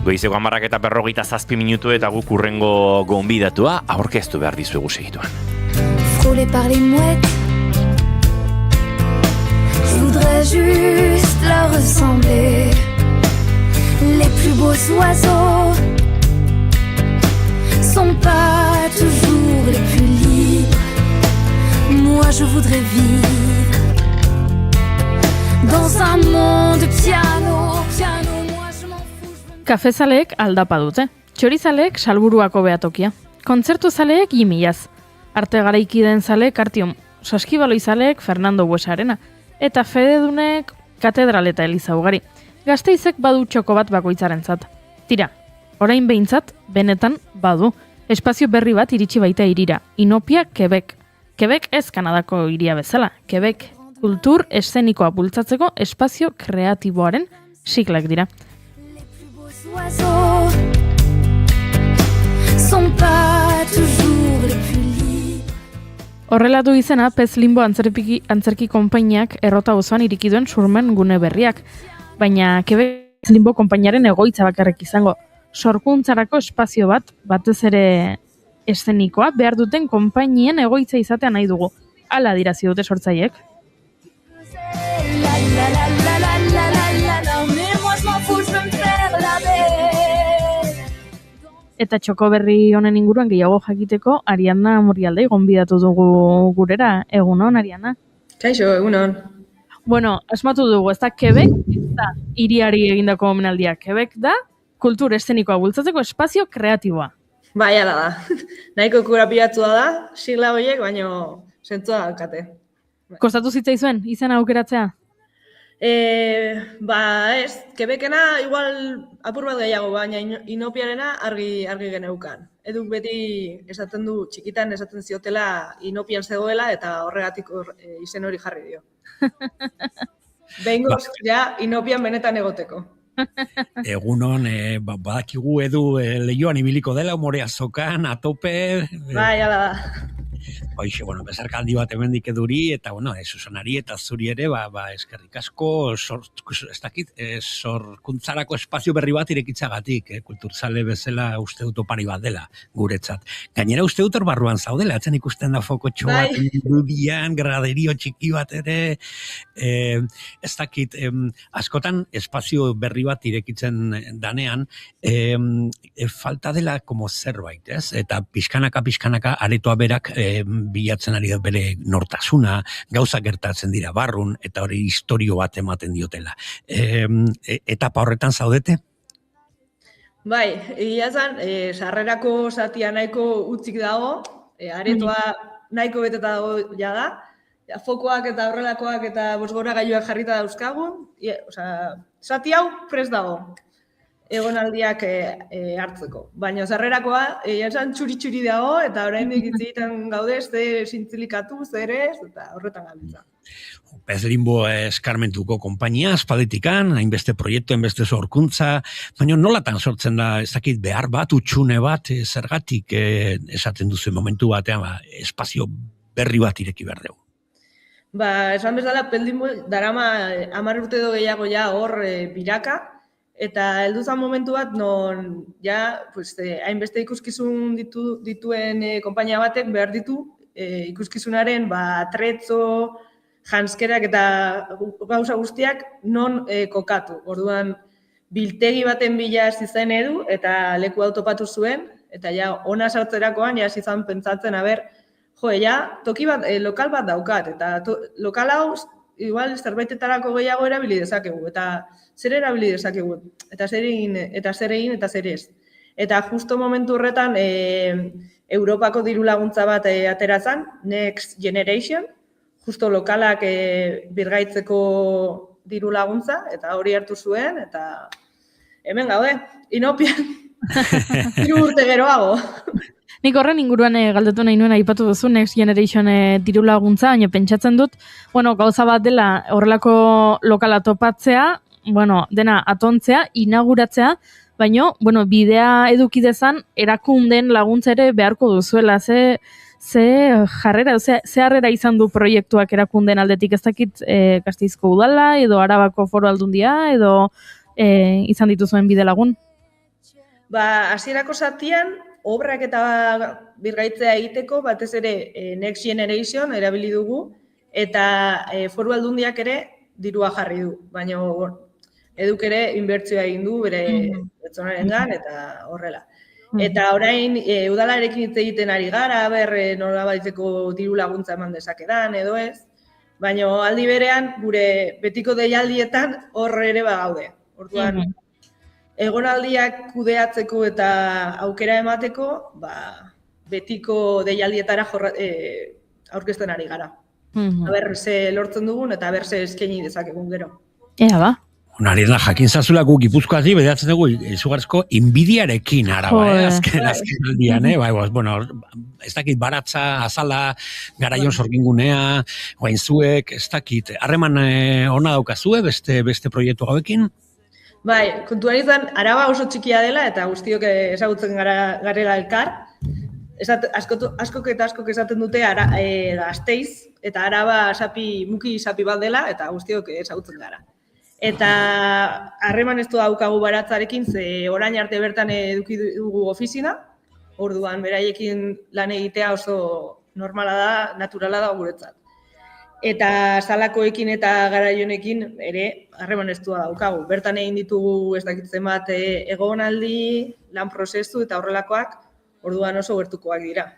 Speaker 2: Goizeko 10:40 eta guk urrengo gonbidatua aurkeztu behar dizuegu segituan.
Speaker 12: Frôlé par les mouettes, je voudrais juste leur ressembler. Les plus beaux oiseaux sont pas toujours les plus libres. Moi je voudrais vivre dans un monde piano, piano, moi je m'en fous.
Speaker 3: Kafezaleek aldapa dute. Txorizaleek salburuako behatokia. Kontzertuzaleek imilaz. Arte garaikideen zaleek Artium. Saskibaloizaleek Fernando Buesarena. Eta fededunek katedral eta eliza ugari. Gazteizek badu txoko bat bakoitzarentzat. Tira, orain behintzat, benetan badu. Espazio berri bat iritsi baita hirira. Inopia, Quebec. Quebec ez Kanadako hiria bezala. Quebec, kultur eszenikoa bultzatzeko espazio kreatiboaren siglak dira.
Speaker 12: Oiseaux sont pas toujours les plus libres.
Speaker 3: Horrela du izena Pez Limbo antzerki konpainiak errota osoan iriki duen surmen gune berriak. Baina Quebec Limbo konpainiaren egoitza bakarrik izango. Sorkuntzarako espazio bat, batez ere eszenikoa, behar duten konpainien egoitza izatea nahi dugu. Hala dirazi dute sortzaiek.
Speaker 12: La la la la la la la la la, mais moi je m'en fous, je veux me faire la belle.
Speaker 3: Eta txoko berri honen inguruan gehiago jakiteko Ariana Murialdei gonbidatu dugu gurera. Egunon, Ariana?
Speaker 14: Kaixo, egunon.
Speaker 3: Bueno, asmatu dugu, ez da Quebec, ez da hiriari egindako omenaldia. Quebec da kultur eszenikoa bultzatzeko espazio kreatiboa.
Speaker 14: Bai, ala da. Nahiko kurapiatua da, sigla horiek, baino zentzua daukate.
Speaker 3: Kostatu zitzaizuen, izena aukeratzea?
Speaker 14: Ba ez, Quebecena igual apur bat gehiago, baina inopiarena argi geneukan. Eduk beti esaten du, txikitan esaten ziotela inopian zegoela eta horregatik izen hori jarri dio. Behingoz, ja, inopian benetan egoteko.
Speaker 4: Egunon, badakigu Edu lehioan ibiliko dela, umorea zokan, atope.
Speaker 14: Bai, ala da.
Speaker 4: Hoxe, bueno, bezarka handi bat hemendik Eduri, eta, bueno, Susanari eta zuri ere, eskerrik asko, sorkuntzarako espazio berri bat irekitzagatik, kulturzale bezala uste dut opari bat dela, guretzat. Gainera uste dut hor barruan zaudela, atzen ikusten da fokotxo bat, irudian, graderio txiki bat ere, ez dakit, askotan espazio berri bat irekitzen danean, falta dela como zerbait, ez? Eta pixkanaka aretoa berak bilatzen ari da bere nortasuna, gauza gertatzen dira barrun, eta hori historio bat ematen diotela. Etapa horretan zaudete?
Speaker 14: Bai, egia zan, sarrerako zatia nahiko utzik dago, aretoa nahiko beteta dago jada, fokoak eta horrelakoak eta bosgora gailuak jarrita dauzkagun, zati hau prest dago. Egonaldiak hartzeko. Baina zarrerakoa, esan txuri-txuri dago, eta orain egiten gaude, ze zintzilikatu, zer ez, eta horretan gabiltza.
Speaker 4: Pez Limbo eskarmentuko konpainia, aspalditikan, hainbeste proiektu, hainbeste sorkuntza, baina nolatan sortzen da, ez dakit behar bat, utxune bat, zergatik esaten duzu momentu batean, espazio berri bat ireki behar dugu.
Speaker 14: Esan bezala, Pez Limbo darama 10 urte edo gehiago ja hor biraka, eta heldu zen momentu bat, non hainbeste ikuskizun dituen konpainia batek behar ditu ikuskizunaren atretzo, janskerak eta gauza guztiak non kokatu. Orduan, biltegi baten bila hasi zen Edu, eta leku autopatu zuen, eta ja ona sartzerakoan ja hasi zen pentsatzen, toki bat, lokal bat daukat, eta lokal hau igual zerbaitetarako gehiago erabili dezakegu, eta zer erabili dezakegu, eta zer egin, eta zer ez. Eta justo momentu horretan Europako diru laguntza bat aterazan, Next Generation, justo lokalak birgaitzeko diru laguntza, eta hori hartu zuen, eta hemen gaude, inopian, 3 urte geroago.
Speaker 3: Nik horren inguruan galdetu nahi nuen aipatu duzu Next Generation diru laguntza, baina pentsatzen dut, gauza bat dela horrelako lokala topatzea, dena atontzea, inauguratzea, baina, bidea edukidezan erakunden laguntza ere beharko duzuela, ze jarrera, ze harrera izan du proiektuak erakunden aldetik, ez dakit Gasteizko udala, edo Arabako Foru Aldundia, edo izan dituzuen bide lagun?
Speaker 14: hasierako zatian, obrak eta birgaitzea egiteko, batez ere Next Generation erabili dugu, eta Foru Aldundiak ere dirua jarri du, baina eduk ere inbertsioa egin du bere pertsonarengan eta horrela. Eta orain udalarekin hitz egiten ari gara, nolabaiteko diru laguntza eman dezakedan edo ez, baina aldi berean gure betiko deialdietan hor ere bagaude. Orduan, egonaldiak kudeatzeko eta aukera emateko, betiko deialdietara aurkezten ari gara. Aber ze lortzen dugun eta aber ze eskaini dezakegun gero.
Speaker 3: Ea ba.
Speaker 4: Ariadna, jakin zazulako Gipuzkoatik bederatzen dugu izugarrizko inbidiarekin araba, azken aldian, bueno, ez dakit baratza, azala, garaion sorgingunea, guain zuek, ez dakit, harreman ona daukazue beste proiektu gauekin?
Speaker 14: Bai, kontuan izan, Araba oso txikia dela eta guztiok ezagutzen garela elkar. Askok eta askok esaten dute Gasteiz eta Araba muki sapi bat dela eta guztiok ezagutzen gara. Eta harreman ez daukagu baratzarekin, ze orain arte bertan eduki dugu ofizina, orduan beraiekin lan egitea oso normala da, naturala da guretzat. Eta zalakoekin eta garaionekin ere harreman ez daukagu. Bertan egin ditugu ez dakitzen bat egonaldi, lan prozesu eta horrelakoak, orduan oso gertukoak dira.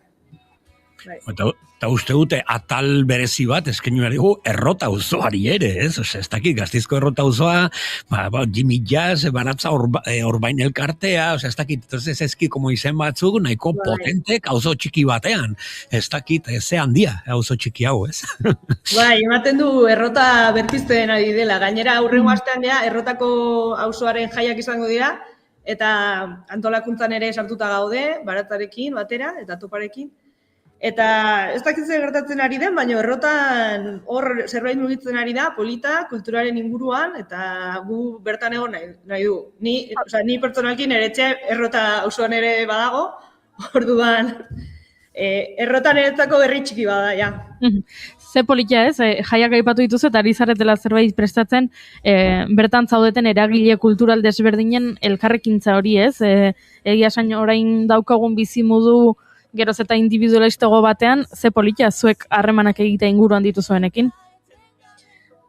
Speaker 4: Eta uste dute atal berezi bat eskaini behar dugu Errota auzoari ere, ez? Ez dakit, Gasteizko Errota auzoa, Jimmy Jazz, baratza orbain elkartea, ez dakit, ezki como izen batzuk, nahiko potentek auzo txiki batean. Ez dakit, ze handia auzo txiki hau, ez?
Speaker 14: Bai, ematen du Errota berpizten ari dela. Gainera aurrengo astean Errotako auzoaren jaiak izango dira, eta antolakuntzan ere sartuta gaude, baratzarekin batera eta toparekin. Eta ez dakit zer gertatzen ari den, baina Errotan hor zerbait mugitzen ari da, polita, kulturaren inguruan, eta gu bertan egon nahi du. Ni pertsonalkin eretxe Errota auzoan ere badago, orduan Errotan eretzako berri txiki bada, ja.
Speaker 3: Ze politia ez, jaiak aipatu dituzu eta ari zaretela zerbait prestatzen, bertan zaudeten eragile kultural desberdinen elkarrekintza hori ez, egia esan orain daukagun bizimudu geroz eta individualistago batean, ze politia zuek harremanak egitea inguruan dituzuenekin?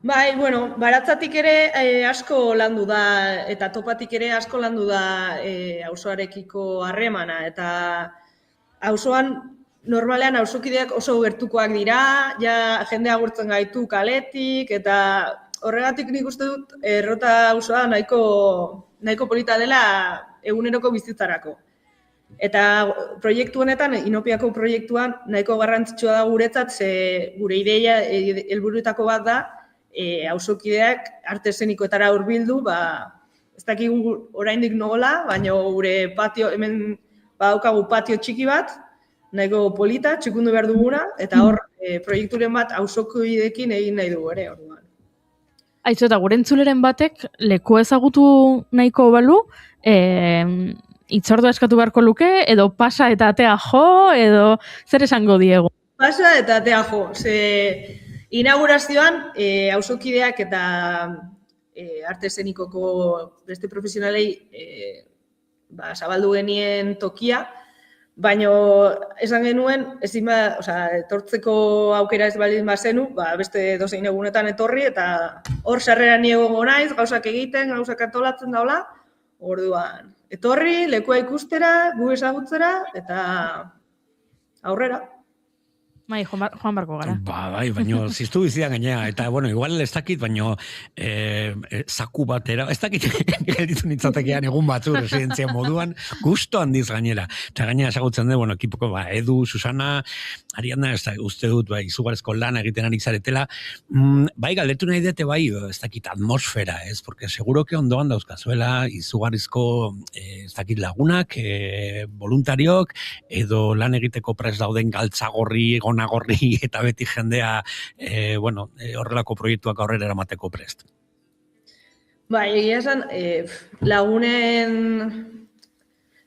Speaker 14: Bai, bueno, baratzatik ere asko landu da, eta topatik ere asko landu da auzoarekiko harremana, eta auzoan normalean auzokideak oso gertukoak dira, ja jende agurtzen gaitu kaletik, eta horregatik nik uste dut Errota auzoa nahiko polita dela eguneroko bizitzarako. Eta proiektu honetan, Inopiako proiektuan, nahiko garrantzitsua da guretzat, ze gure ideia helburuetako bat da, auzokideak arte eszenikoetara hurbildu, ez dakigu oraindik nogola, baina gure patio, hemen badaukagu patio txiki bat, nahiko polita, txikundu behar duguna, eta hor proiekturen bat auzokideekin egin nahi dugu ere, orduan.
Speaker 3: Aizu, eta gure entzuleren batek leku ezagutu nahiko balu, itzordua eskatu beharko luke, edo pasa eta atea jo, edo zer esango diegu?
Speaker 14: Pasa eta atea jo, ze inaugurazioan auzokideak eta arte eszenikoko beste profesionalei zabaldu genien tokia, baina esan genuen, etortzeko aukera ez baldin bazenu, beste dozein egunetan etorri, eta hor sarreran egongo naiz, gauzak egiten, gauzak antolatzen daula, orduan. Etorri, lekua ikustera, gu ezagutzera, eta aurrera.
Speaker 3: Bai, Juan Barko gara.
Speaker 4: Bai, baina ziztu bizidan gainea, eta, bueno, igual ez dakit, baina zaku batera, ez dakit gelditu nintzatekean egun batzuk residentzia moduan, gusto handiz gainera. Eta gainera esagutzen du, bueno, ekipoko, Edu, Susana, Ariadna, uste dut, izugarrizko lan egiten ari zaretela, bai, galdetu nahi dute, bai, ez dakit atmosfera, ez, porque seguro que ondoan dauzkazuela izugarrizko, ez dakit lagunak, voluntariok, edo lan egiteko prest dauden galtzagorri, gonagorri eta beti jendea horrelako proiektuak aurrera eramateko prest.
Speaker 14: Bai, egia esan,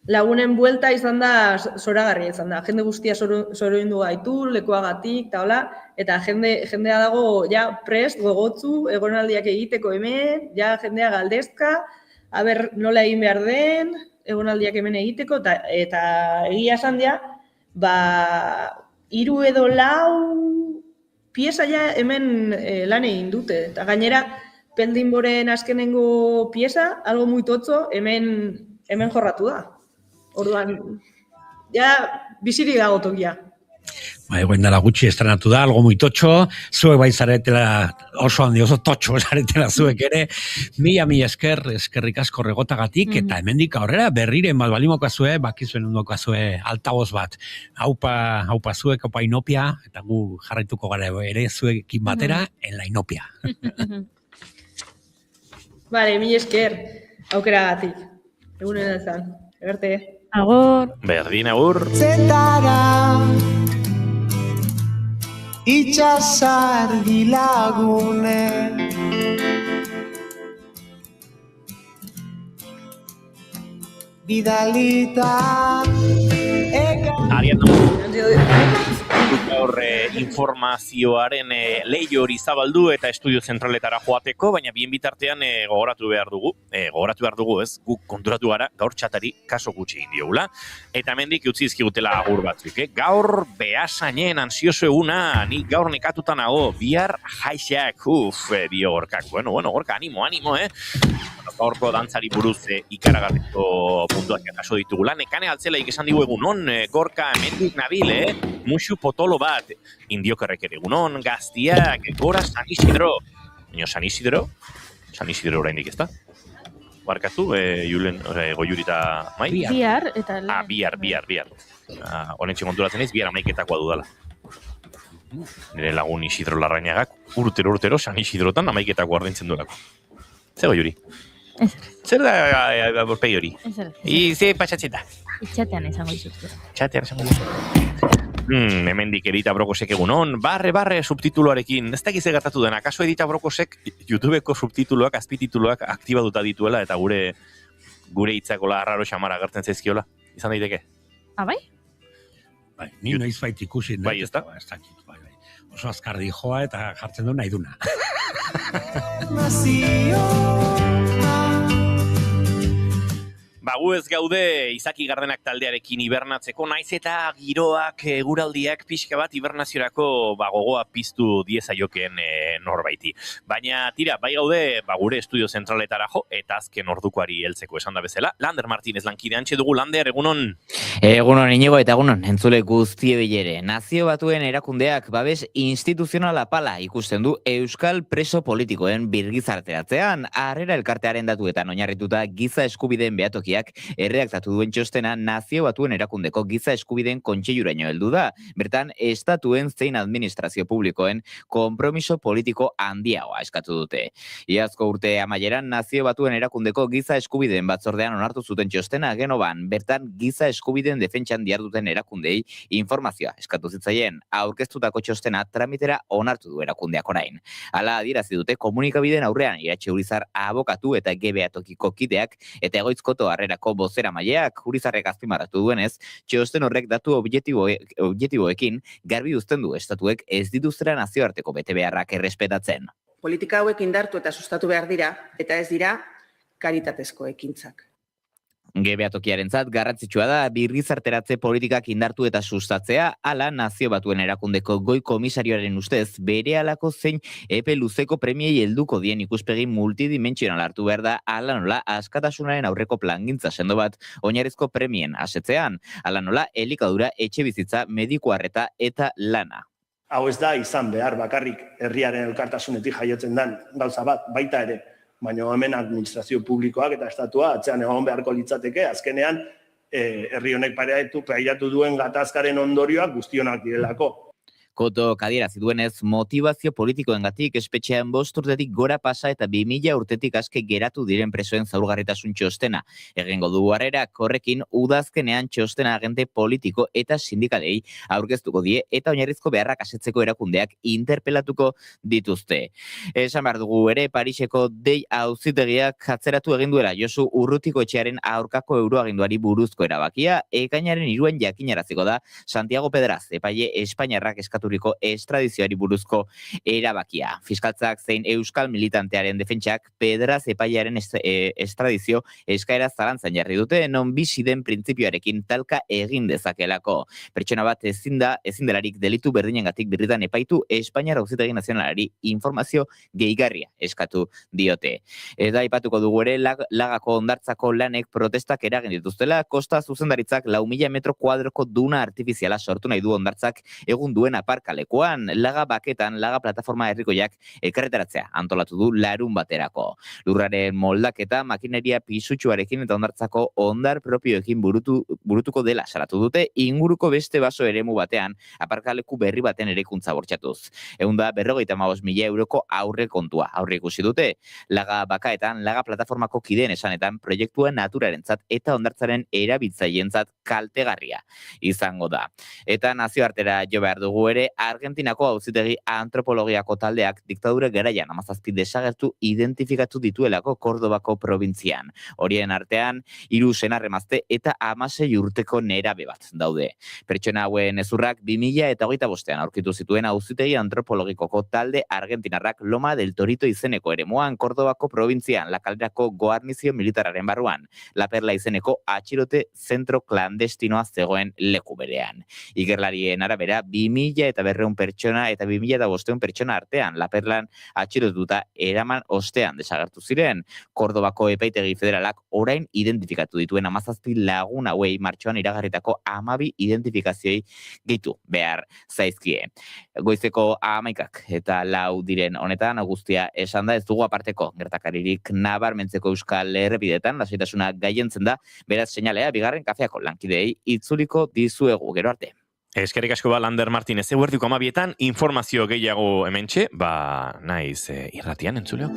Speaker 14: lagunen buelta izan da, zoragarria izan da. Jende guztia zoroindu gaitu, lekuagatik, eta jendea dago ja prest, gogotzu, egonaldiak egiteko hemen, ja jendea galdezka, aber nola egin behar den, egonaldiak hemen egiteko, eta egia esan dia, 3 edo 4 pieza ja hemen lan egin dute. Eta gainera, Peldinboren azkenengo pieza, algo muy totzo, hemen jorratu da. Orduan, ja, bizirik dago tokia.
Speaker 4: Guen dela gutxi estrenatu da, algo muy totxo, zuek bai zaretela oso handi, oso totxo zaretela zuek ere, mila eskerrik asko regotagatik, eta hemendik aurrera berriren bat balimokazue, bakizuen ondokazue altaboz bat. Haupa zuek, haupa inopia, eta gu jarraituko gara ere zuekin batera, en la inopia.
Speaker 14: Vale, mila esker, aukeragatik. Egunen ezan, egerte.
Speaker 3: Agur.
Speaker 2: Berdin, agur.
Speaker 8: Zetara itxasargi lagune bidalita
Speaker 2: Gaur informazioaren leio hori zabaldu eta estudio zentraletara joateko, baina bien bitartean gogoratu behar dugu, ez, guk konturatu gara gaur txatari kaso gutxi egin diogula, eta hemendik utzi dizkigutela agur batzuk, Gaur behasainen ansioso eguna, nik gaur nekatuta nago, bihar jaixak, dio Gorkak, bueno, Gorka, animo, gaurko dantzari buruz ikaragarriko puntuak jaso ditugula. Nekane Altzelaik esan digu egunon, Gorka hemendik nabil, musu potolo bat, indiokerrek ere egunon, gaztiak, gora San Isidro. Baina San Isidro oraindik ez da? Barkatu, Julen, Goiurita mai?
Speaker 3: Bihar, eta...
Speaker 2: Bihar. Honetxe konturatzen ez, bihar amaiketakoa dudala. Nire lagun Isidro Larrañagak urtero San Isidrotan amaiketakoa ordaintzen duelako. Zer Goiuri? Zer da borpegi hori? Ze patxatzen da?
Speaker 3: Txatean izango izuztu.
Speaker 2: Hemendik Edita Brokosek egunon, barre subtituloarekin, ez dakiz gertatu dena, kaso Edita Brokosek YouTubeko subtituloak, azpitituloak aktibatuta dituela, eta gure hitzakola arraro xamara gertzen zaizkiola, izan daiteke?
Speaker 3: Bai?
Speaker 4: Bai, ni noiz bait ikusi.
Speaker 2: Bai, ez da?
Speaker 4: Bai. Oso azkardi joa eta jartzen du nahi duna.
Speaker 2: Gu ez gaude Izaki Gardenak taldearekin hibernatzeko, naiz eta giroak, eguraldiak pixka bat hibernaziorako gogoa piztu diezaiokeen norbaiti. Baina tira, bai gaude gure estudio zentraletara jo, eta azken ordukoari heltzeko esan da bezala. Lander Martínez lankide antxe dugu. Lander, egunon?
Speaker 15: Egunon, Inigo, eta egunon, entzule guztie bilere. Nazio Batuen erakundeak babes instituzionala pala ikusten du Euskal preso politikoen birgizarteratzean, harrera elkartearen datuetan oinarrituta giza eskubideen behatokiak erredaktatu duen txostena Nazio Batuen erakundeko giza eskubideen kontseiluraino heldu da. Bertan, estatuen zein administrazio publikoen konpromiso politiko handiagoa eskatu dute. Iazko urte amaieran Nazio Batuen erakundeko giza eskubideen batzordean onartu zuten txostena Genovan, bertan giza eskubideen defentsan diharduten erakundei informazioa eskatu zitzaien. Aurkeztutako txostena tramitera onartu du erakundeak orain. Hala adierazi dute komunikabideen aurrean Iratxe Urizar abokatu eta GBA-tokiko kideak eta Egoitzkoto harrerako bozera maileak Urizarrek azpimarratu duenez, txosten horrek datu objektiboekin garbi uzten du estatuek ez dituztera nazioarteko betebeharrak errespetatzen.
Speaker 16: Politika hauek indartu eta sustatu behar dira, eta ez dira karitatezko ekintzak.
Speaker 15: GBA-tokiarentzat garrantzitsua da birgizarteratze politikak indartu eta sustatzea, hala Nazio Batuen erakundeko goi komisarioaren ustez berehalako zein epe luzeko premiei helduko dien ikuspegi multidimentsional hartu behar da, hala nola askatasunaren aurreko plangintza sendo bat oinarrizko premien asetzean, hala nola elikadura, etxebizitza, mediku arreta eta lana.
Speaker 17: Hau ez da izan behar bakarrik herriaren elkartasunetik jaiotzen den gauza bat, baita ere, baina hemen administrazio publikoak eta estatua atzean egon beharko litzateke, azkenean herri honek pairatu duen gatazkaren ondorioak guztionak direlako.
Speaker 15: Koto adierazi duenez, motivazio politikoengatik espetxean 5 urtetik gora pasa eta 2000 urtetik aske geratu diren presoen zaurgarritasun txostena. Egingo dugu harrerak horrekin udazkenean txostena agente politiko eta sindikalei aurkeztuko die eta oinarrizko beharrak asetzeko erakundeak interpelatuko dituzte. Esan behar dugu ere Pariseko dei auzitegiak atzeratu egin duela Josu Urrutiko etxearen aurkako euroaginduari buruzko erabakia, ekainaren 3 jakinaraziko da Santiago Pedraz epaile Espainiarrak eskatu harturiko estradizioari buruzko erabakia. Fiskaltzak zein euskal militantearen defentsak Pedraz epailearen estradizio eskaera zalantzan jarri dute, non bizi den printzipioarekin talka egin dezakelako. Pertsona bat ezin delarik delitu berdinengatik birritan epaitu Espainiar Auzitegi Nazionalari informazio gehigarria eskatu diote. Eta aipatuko dugu ere Lagako hondartzako lanek protestak eragin dituztela, kosta zuzendaritzak 4.000 metro kuadroko duna artifiziala sortu nahi du hondartzak egun duen aparkalekuan. Laga baketan, Laga plataforma herrikoiak elkarretaratzea antolatu du larun baterako. Lurraren moldaketa makineria pisutsuarekin eta hondartzako hondar propioekin burutuko dela salatu dute, inguruko beste baso eremu batean aparkaleku berri baten eraikuntza bortxatuz. 155.000 euroko aurre kontua aurre ikusi dute. Laga bakaetan, Laga plataformako kideen esanetan proiektua naturarentzat eta hondartzaren erabiltzailentzat kaltegarria izango da. Eta nazioartera jo behar dugu ere, Argentinako auzitegi antropologiako taldeak diktadura garaian 17 desagertu identifikatu dituelako Kordobako probintzian. Horien artean, 3 senar-emazte eta 16 urteko nerabe bat daude. Pertsona hauen ezurrak 2025an aurkitu zituen auzitegi antropologikoko talde argentinarrak Loma del Torito izeneko eremuan Kordobako probintzian La Calderako guarnizio militararen barruan, La Perla izeneko atxilote zentro klandestinoa zegoen leku berean. Ikerlarien arabera, 2.200 pertsona eta 2.500 pertsona artean La Perlan atxilotuta eraman ostean desagertu ziren. Kordobako epaitegi federalak orain identifikatu dituen 17 lagun hauei martxoan iragarritako 12 identifikazioei gehitu behar zaizkie. Goizeko 11 eta 4 diren honetan guztia esan da, ez dugu aparteko gertakaririk nabarmentzeko euskal errepidetan, lasaitasuna gaientzen da, beraz seinalea bigarren kafeako lankideei itzuliko dizuegu, gero arte.
Speaker 2: Eskerrik asko Lander Martinez, eguerdiko 12etan informazio gehiago hementxe, naiz irratian entzuleok.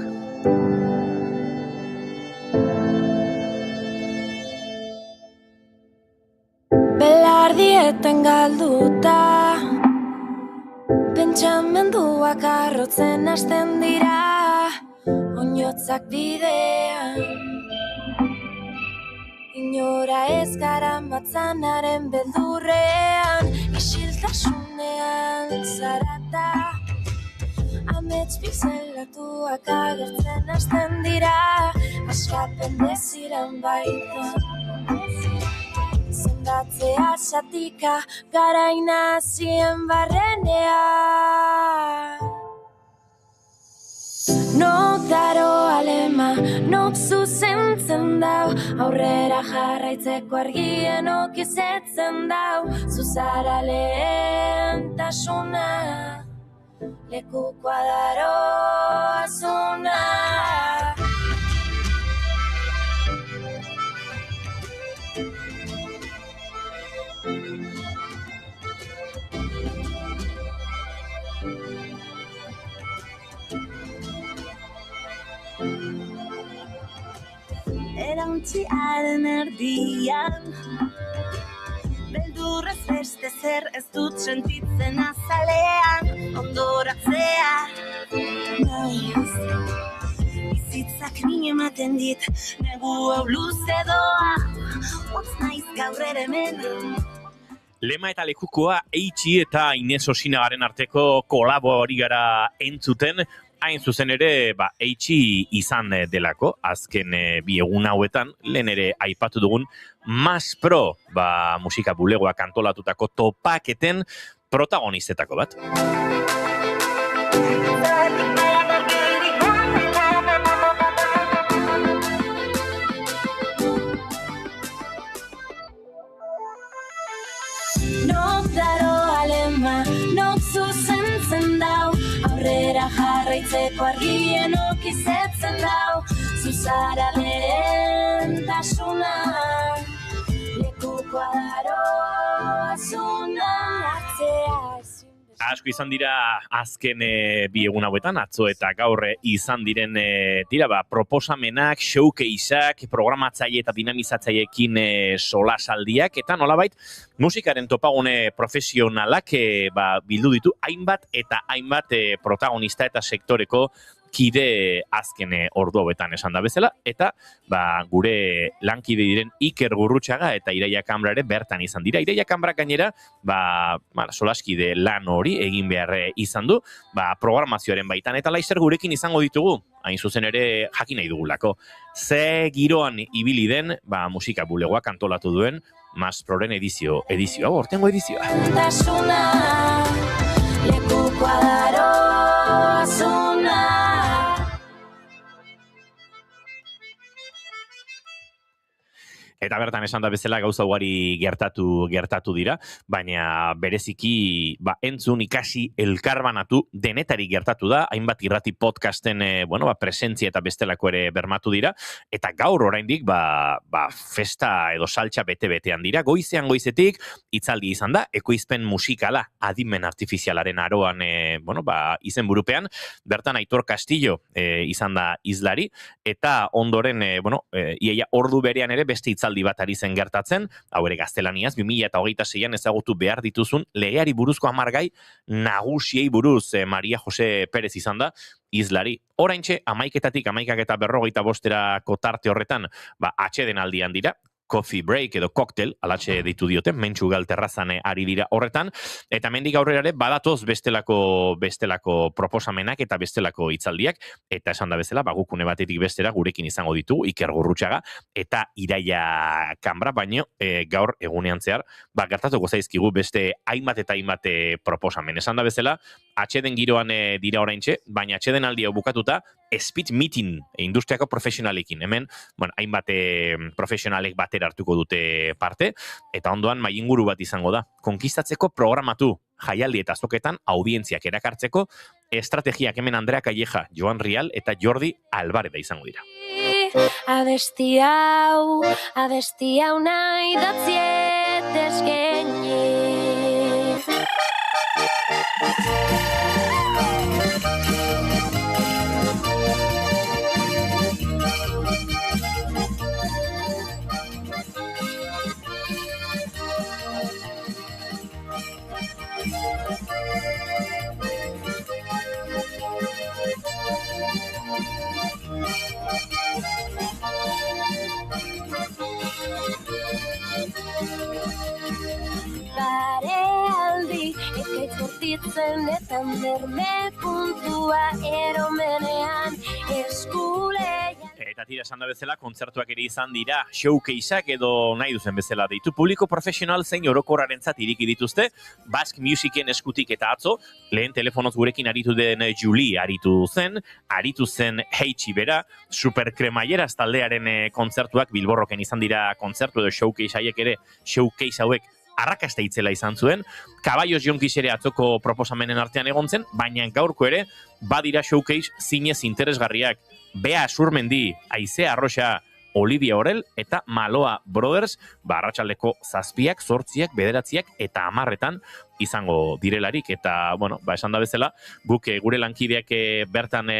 Speaker 12: Belardietan galduta, pentsamenduak arrotzen hasten dira, oinotzak bidean. Inora ez gara matzanaren beldurrean, isiltasunean zarata. Amets pixelatuak agertzen hasten dira, askapen deziren baita. Zendatzea xatika, garaina zien barrenean. Nok daro alema, nok zuzentzen dau, aurrera jarraitzeko argien okizetzen dau, zuzara lehentasuna, lekukoa daro azuna. Erantziaren erdian, beldurrez beste zer ez dut sentitzen azalean, ondoratzea naiz. Bizitzak min ematen dit, negu hau luze doa, hotz naiz gaur ere hemen.
Speaker 2: Lema eta lekukoa Eitzi eta Inez Osinagaren arteko kolabo hori gara entzuten, hain zuzen ere, Eitzi izan delako, azken bi egun hauetan, lehen ere aipatu dugun, Mas Pro, musika bulegoak antolatutako topaketen protagonistetako bat.
Speaker 12: Nok daro alema, nok zuzentzen dau, aurrera jarraitzeko argien okizetzen dau, zuzara lehentasuna, lekukoa daro azuna, hartzea.
Speaker 2: Asko izan dira azken bi egun hauetan, atzo eta gaur izan diren proposamenak, showcaseak, programatzaile eta dinamizatzaileekin solasaldiak, eta nolabait musikaren topagune profesionalak bildu ditu hainbat eta hainbat protagonista eta sektoreko kide azken ordu hauetan esan da bezala, eta gure lankide diren Iker Gurrutxaga eta Iraia Kambra ere bertan izan dira. Iraia Kambra gainera, solaskide lan hori egin behar izan du, programazioaren baitan, eta laizzer gurekin izango ditugu, hain zuzen ere jakin nahi dugulako. Ze giroan ibili den, musika bulegoak antolatu duen, Masproren edizioa, ortengo edizioa. Eta bertan esan da bezala gauza ugari gertatu dira, baina bereziki entzun ikasi elkarbanatu denetari gertatu da, hainbat irrati podcasten presentzia eta bestelako ere bermatu dira, eta gaur oraindik festa edo saltxa bete-betean dira, goizetik hitzaldi izan da, ekoizpen musikala adimen artifizialaren aroan izen burupean, bertan Aitor Castillo izan da hizlari, eta ondoren iaia ordu berean ere beste hitzaldi bat ari zen gertatzen, hau ere gaztelaniaz, 2026an ezagutu behar dituzun legeari buruzko 10 gai nagusiei buruz Maria Jose Pérez izan da, hizlari. Oraintxe, 11:00 11:45 tarte horretan, atxeden aldian dira, coffee break edo cocktail, alatxe ditu dioten, Mentxugal terrazan ari dira horretan, eta mendik aurrera ere badatoz bestelako proposamenak eta bestelako hitzaldiak, eta esan da bezala, gukune batetik bestera gurekin izango ditugu, Iker Gurrutxaga eta Iraia Kambra, baino gaur egunean zehar, gertatuko zaizkigu beste hainbat eta hainbat proposamen. Esan da bezala, atxeden giroan dira oraintxe, baina atxeden aldia bukatuta, speed meeting industriako profesionalekin. Hemen, hainbat profesionalek batera hartuko dute parte, eta ondoan mainguru bat izango da. Konkistatzeko programatu jaialdi eta azoketan audientziak erakartzeko estrategiak hemen Andrea Calleja, Joan Rial eta Jordi Albareda izango dira.
Speaker 18: Abesti hau nahi datziet eskaini. Barealdi, ekaitz bortitzen eta berme puntua eromenean eskulean.
Speaker 2: Eta tira esan da bezala, kontzertuak ere izan dira, showcaseak edo nahi duzen bezala deitu. Publiko profesional zein orokorrarentzat iriki dituzte, Basque Musicen eskutik eta atzo, lehen telefonoz gurekin aritu den Julie aritu zen Heitsi bera, Super Cremayeras taldearen kontzertuak Bilborroken izan dira kontzertu edo showcase haiek ere, showcase hauek arrakasta itzela izan zuen, Caballos Jonkiz ere atzoko proposamenen artean egon zen, baina gaurko ere, badira showcase zinez interesgarriak, Bea Surmendi, Aizea Arroxa, Olivia Orel eta Maloa Brothers, arratsaldeko 7, 8, 9 eta 10 izango direlarik, eta, esan da bezala, guk gure lankideak bertan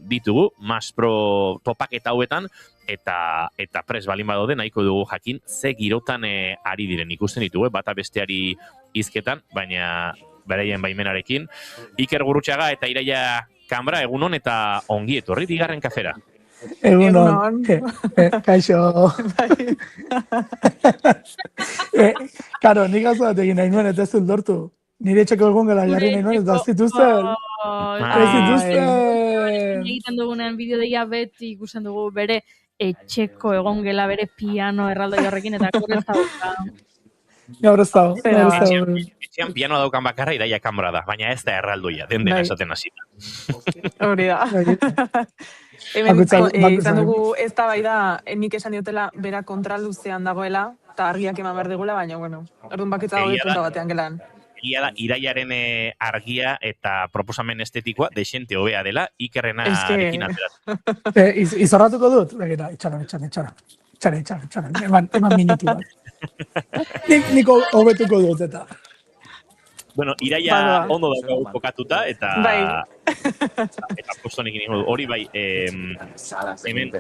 Speaker 2: ditugu, Maspro topaketa hauetan, eta pres balin badaude nahiko dugu jakin ze girotan ari diren ikusten ditugu, bata besteari hizketan, baina beraien baimenarekin. Iker Gurrutxaga eta Iraia Kambra, egunon eta ongi etorri bigarren kafera.
Speaker 19: Egunon. Kaixo. Karo, nik gauza bat egin nahi nuen, eta ez dut lortu. Nire etxeko egon gela jarri nahi nuen, eta ez zituzten.
Speaker 3: Egiten dugunean bideodeia beti ikusten dugu bere etxeko egon gela bere piano erraldoi horrekin, eta gaur ez dauka.
Speaker 19: Gaur ez dago.
Speaker 2: Etxean pianoa daukan bakarra Iraia Kambra da, baina ez da erraldoia, den dena esaten hasi da.
Speaker 20: Hori da. Hemen izan dugu ez da bai da, nik esan diotela bera kontraluzean dagoela, eta argiak eman behar digula, baina, orduan bakitza dago punta batean gelan.
Speaker 2: Egia da, Iraiaren argia eta proposamen estetikoa desente hobea dela, Ikerrena arekin ateratu.
Speaker 19: Izorratuko dut? Begira, itxaron. Eman minutu bat. Nik hobetuko dut, eta...
Speaker 2: Bueno, Iraia ondo daukagu kokatuta, eta postonekin hori bai, hemen,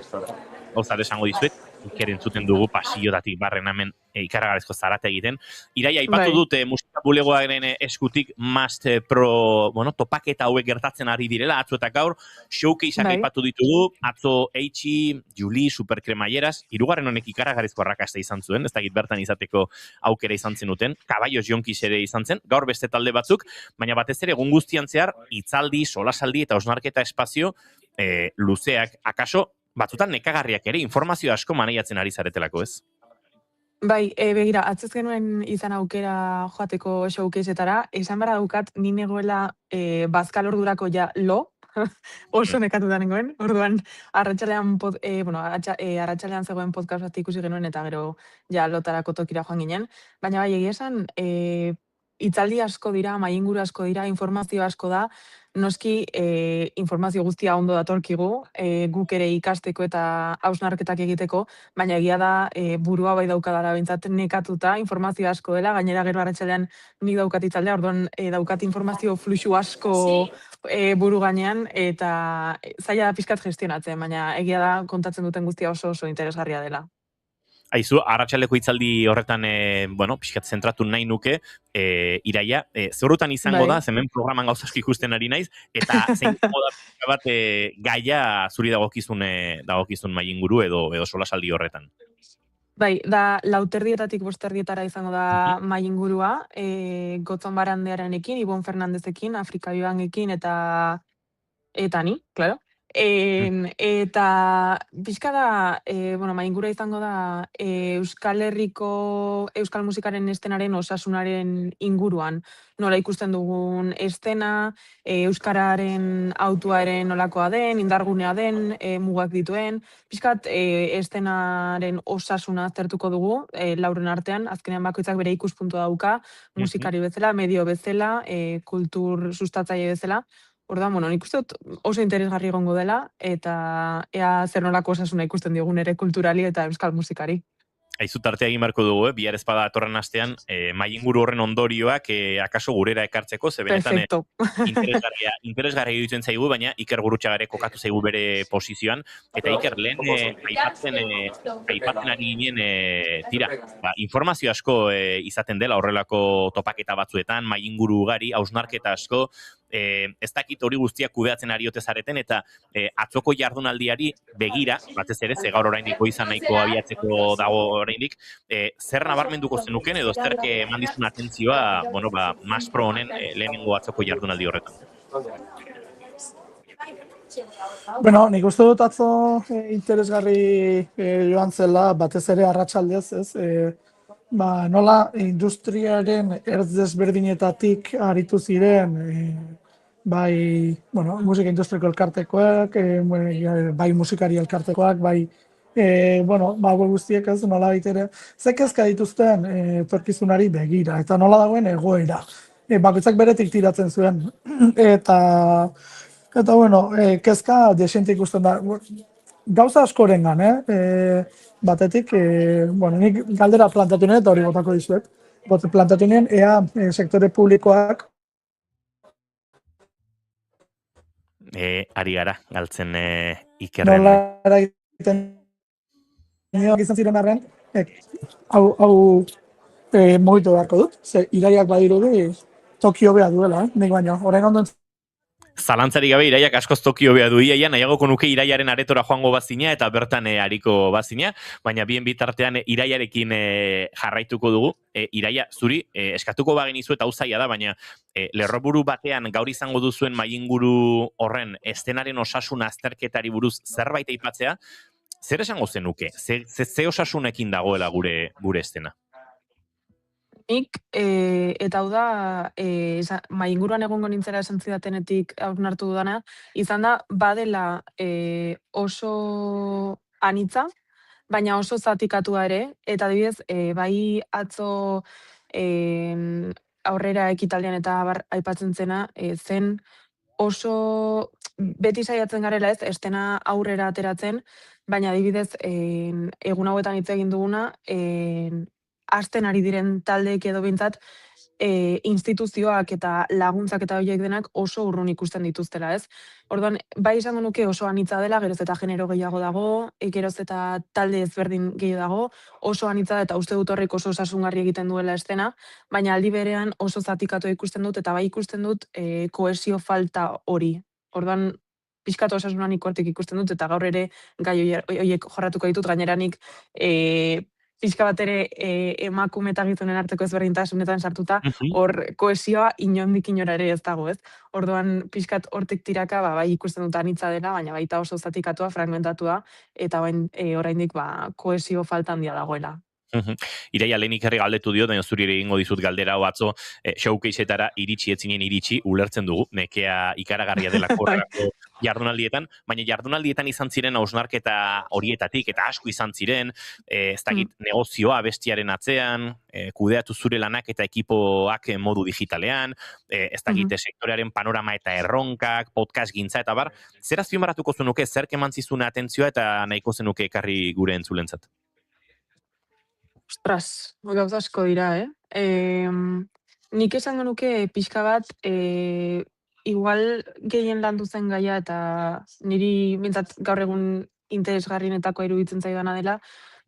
Speaker 2: gauzat esango dizuet, Iker entzuten dugu pasiotatik barren hemen ikaragarrizko zarata egiten. Iraia, aipatu dut musika bulegoaren eskutik Must Pro, topaketa hauek gertatzen ari direla, atzo eta gaur, showcaseak aipatu ditugu, atzo Eitxi, Juli, Superkremaieras, hirugarren honek ikaragarrizko arrakasta izan zuen, ez dakit bertan izateko aukera izan zenuten, Caballos Jonkiz ere izan zen, gaur beste talde batzuk, baina batez ere egun guztian zehar, hitzaldi, solasaldi eta osnarketa espazio luzeak, akaso, batzutan nekagarriak ere, informazio asko maneiatzen ari zaretelako, ez?
Speaker 20: Bai, begira, atzez genuen izan aukera joateko showcaseetara, esan behar daukat, ni negoela bazkal ordurako ja oso nekatuta nengoen, orduan arratsalean arratsalean zegoen podcast bat ikusi genuen eta gero ja lotarako tokira joan ginen, baina bai, egia esan, hitzaldi asko dira, mainguru asko dira, informazio asko da, noski informazio guztia ondo datorkigu, guk ere ikasteko eta hausnarketak egiteko, baina egia da burua bai daukadara bintzat nekatuta, informazio asko dela, gainera gero arratsalean nik daukat hitzaldea, orduan daukat informazio fluxu asko buru gainean, eta zaila da pixkat gestionatzen, baina egia da kontatzen duten guztia oso interesgarria dela.
Speaker 2: Aizu, arratsaleko hitzaldi horretan, pixkat zentratu nahi nuke, Iraia, zeurutan izango da, hemen programan gauza asko ikusten ari naiz, eta zein izango da bat gaia zuri dagokizun mailinguru edo solasaldi horretan.
Speaker 20: Bai, da 4:00 5:00 izango da mailingurua, Gotzon Barandearenekin, Ibon Fernandezekin, Afrika Bibangekin eta ni, claro. Eta pixka da, maingura izango da Euskal Herriko euskal musikaren estenaren osasunaren inguruan. Nola ikusten dugun estena, euskararen autuaren nolakoa den, indargunea den, mugak dituen. Pixkat estenaren osasuna aztertuko dugu, lauren artean, azkenean bakoitzak bere ikuspuntua dauka, musikari bezala, medio bezala, kultur sustatzaile bezala. Orduan, nik uste dut oso interesgarri egongo dela, eta ea zer nolako osasuna ikusten diogun ere kulturali eta euskal musikari.
Speaker 2: Aizu tartea egin marko dugu, bihar ezpada atorren astean, mailinguru horren ondorioak akaso gurera ekartzeko, ze benetan interesgarria iruditzen zaigu, baina Iker Gurutxagare kokatu zaigu bere posizioan, eta Iker lehen aipatzen ari ginen, informazio asko izaten dela horrelako topaketa batzuetan, mailinguru ugari, hausnarketa asko, ez dakit hori guztiak kudeatzen ari ote zareten, eta atzoko jardunaldiari begira, batez ere, ze gaur oraindik izan nahiko abiatzeko dago oraindik, zer nabarmenduko zenuken edo zerk eman dizun atentzioa, Mas Pro honen lehenengo atzoko jardunaldi horretan.
Speaker 19: Nik uste dut atzo interesgarri joan zela, batez ere arratsaldez, ez? Nola industriaren ertz desberdinetatik aritu ziren, bai, musika industriako elkartekoak, bai musikari elkartekoak, bai, guztiek ez, nola baitere, ze kezka dituzten etorkizunari begira, eta nola dagoen egoera. Bakoitzak beretik tiratzen zuen, eta kezka desiente ikusten da. Gauza askorengan, batetik, nik galdera plantatu nien, eta hori botako dizuet. Plantatu nien, ea sektore publikoak
Speaker 2: ari gara, galtzen Ikerren.
Speaker 19: Nola eragiten izan ziren arren, hau mugitu beharko dut, ze iraiak badirudi Tokio bea duela, nik baino, orain ondo
Speaker 2: Zalantzari gabe Iraiak askoz Tokio bea du iaia, nahiagoko nuke Iraiaren aretora joango bazina eta bertan ariko bazina, baina bien bitartean Iraiarekin jarraituko dugu. Iraia, zuri, eskatuko bagenizu eta zaila da, baina lerroburu batean gaur izango duzuen mailinguru horren estenaren osasun azterketari buruz zerbait aipatzea, zer esango zenuke? Ze osasunekin dagoela gure estena?
Speaker 20: Nik, eta hau da, mailiguruan egongo nintzera esan zidatenetik hausnartu dudana, izan da, badela oso anitza, baina oso zatikatua ere, eta adibidez, bai atzo aurrera ekitaldean eta aipatzen zena, zen oso beti saiatzen garela ez, estena aurrera ateratzen, baina adibidez, egun hauetan hitz egin duguna, hasten ari diren taldeek edo bintzat, instituzioak eta laguntzak eta horiek denak oso urrun ikusten dituztela, ez? Orduan, bai esango nuke oso anitza dela, geroz eta genero gehiago dago, geroz eta talde ezberdin gehiago dago, oso anitza da eta uste dut horrek oso osasungarri egiten duela estena, baina aldi berean oso zatikatu ikusten dut, eta bai ikusten dut kohesio falta hori. Orduan, pixkat osasunan ikuartik ikusten dut, eta gaur ere gai horiek jorratuko ditut, gaineranik pixka bat ere emakume eta gizonen arteko ezberdintasunetan sartuta, hor kohesioa inondik inora ere ez dago, ez? Orduan, pixkat hortik tiraka, bai ikusten dut anitza dela, baina baita oso zatikatua, fragmentatua, eta oraindik kohesio falta handia dagoela.
Speaker 2: Iraia lehenik herri galdetu dio, baina zuri ere egingo dizut galdera atzo showcaseetara iritsi etzinen iritsi, ulertzen dugu, nekea ikaragarria dela korrelako jardunaldietan, baina jardunaldietan izan ziren hausnarketa horietatik, eta asko izan ziren, ez dakit negozioa bestiaren atzean, kudeatu zure lanak eta ekipoak modu digitalean, ez dakit sektorearen panorama eta erronkak, podcast gintza eta bar, zer azpimarratuko zenuke, zerk eman zizune atentzioa eta nahiko zenuke ekarri gure entzulentzat?
Speaker 20: Ostras, gauza asko dira, nik esango nuke pixka bat, igual gehien landu zen gaia eta niri mintzat gaur egun interesgarrienetako iruditzen zaidana dela,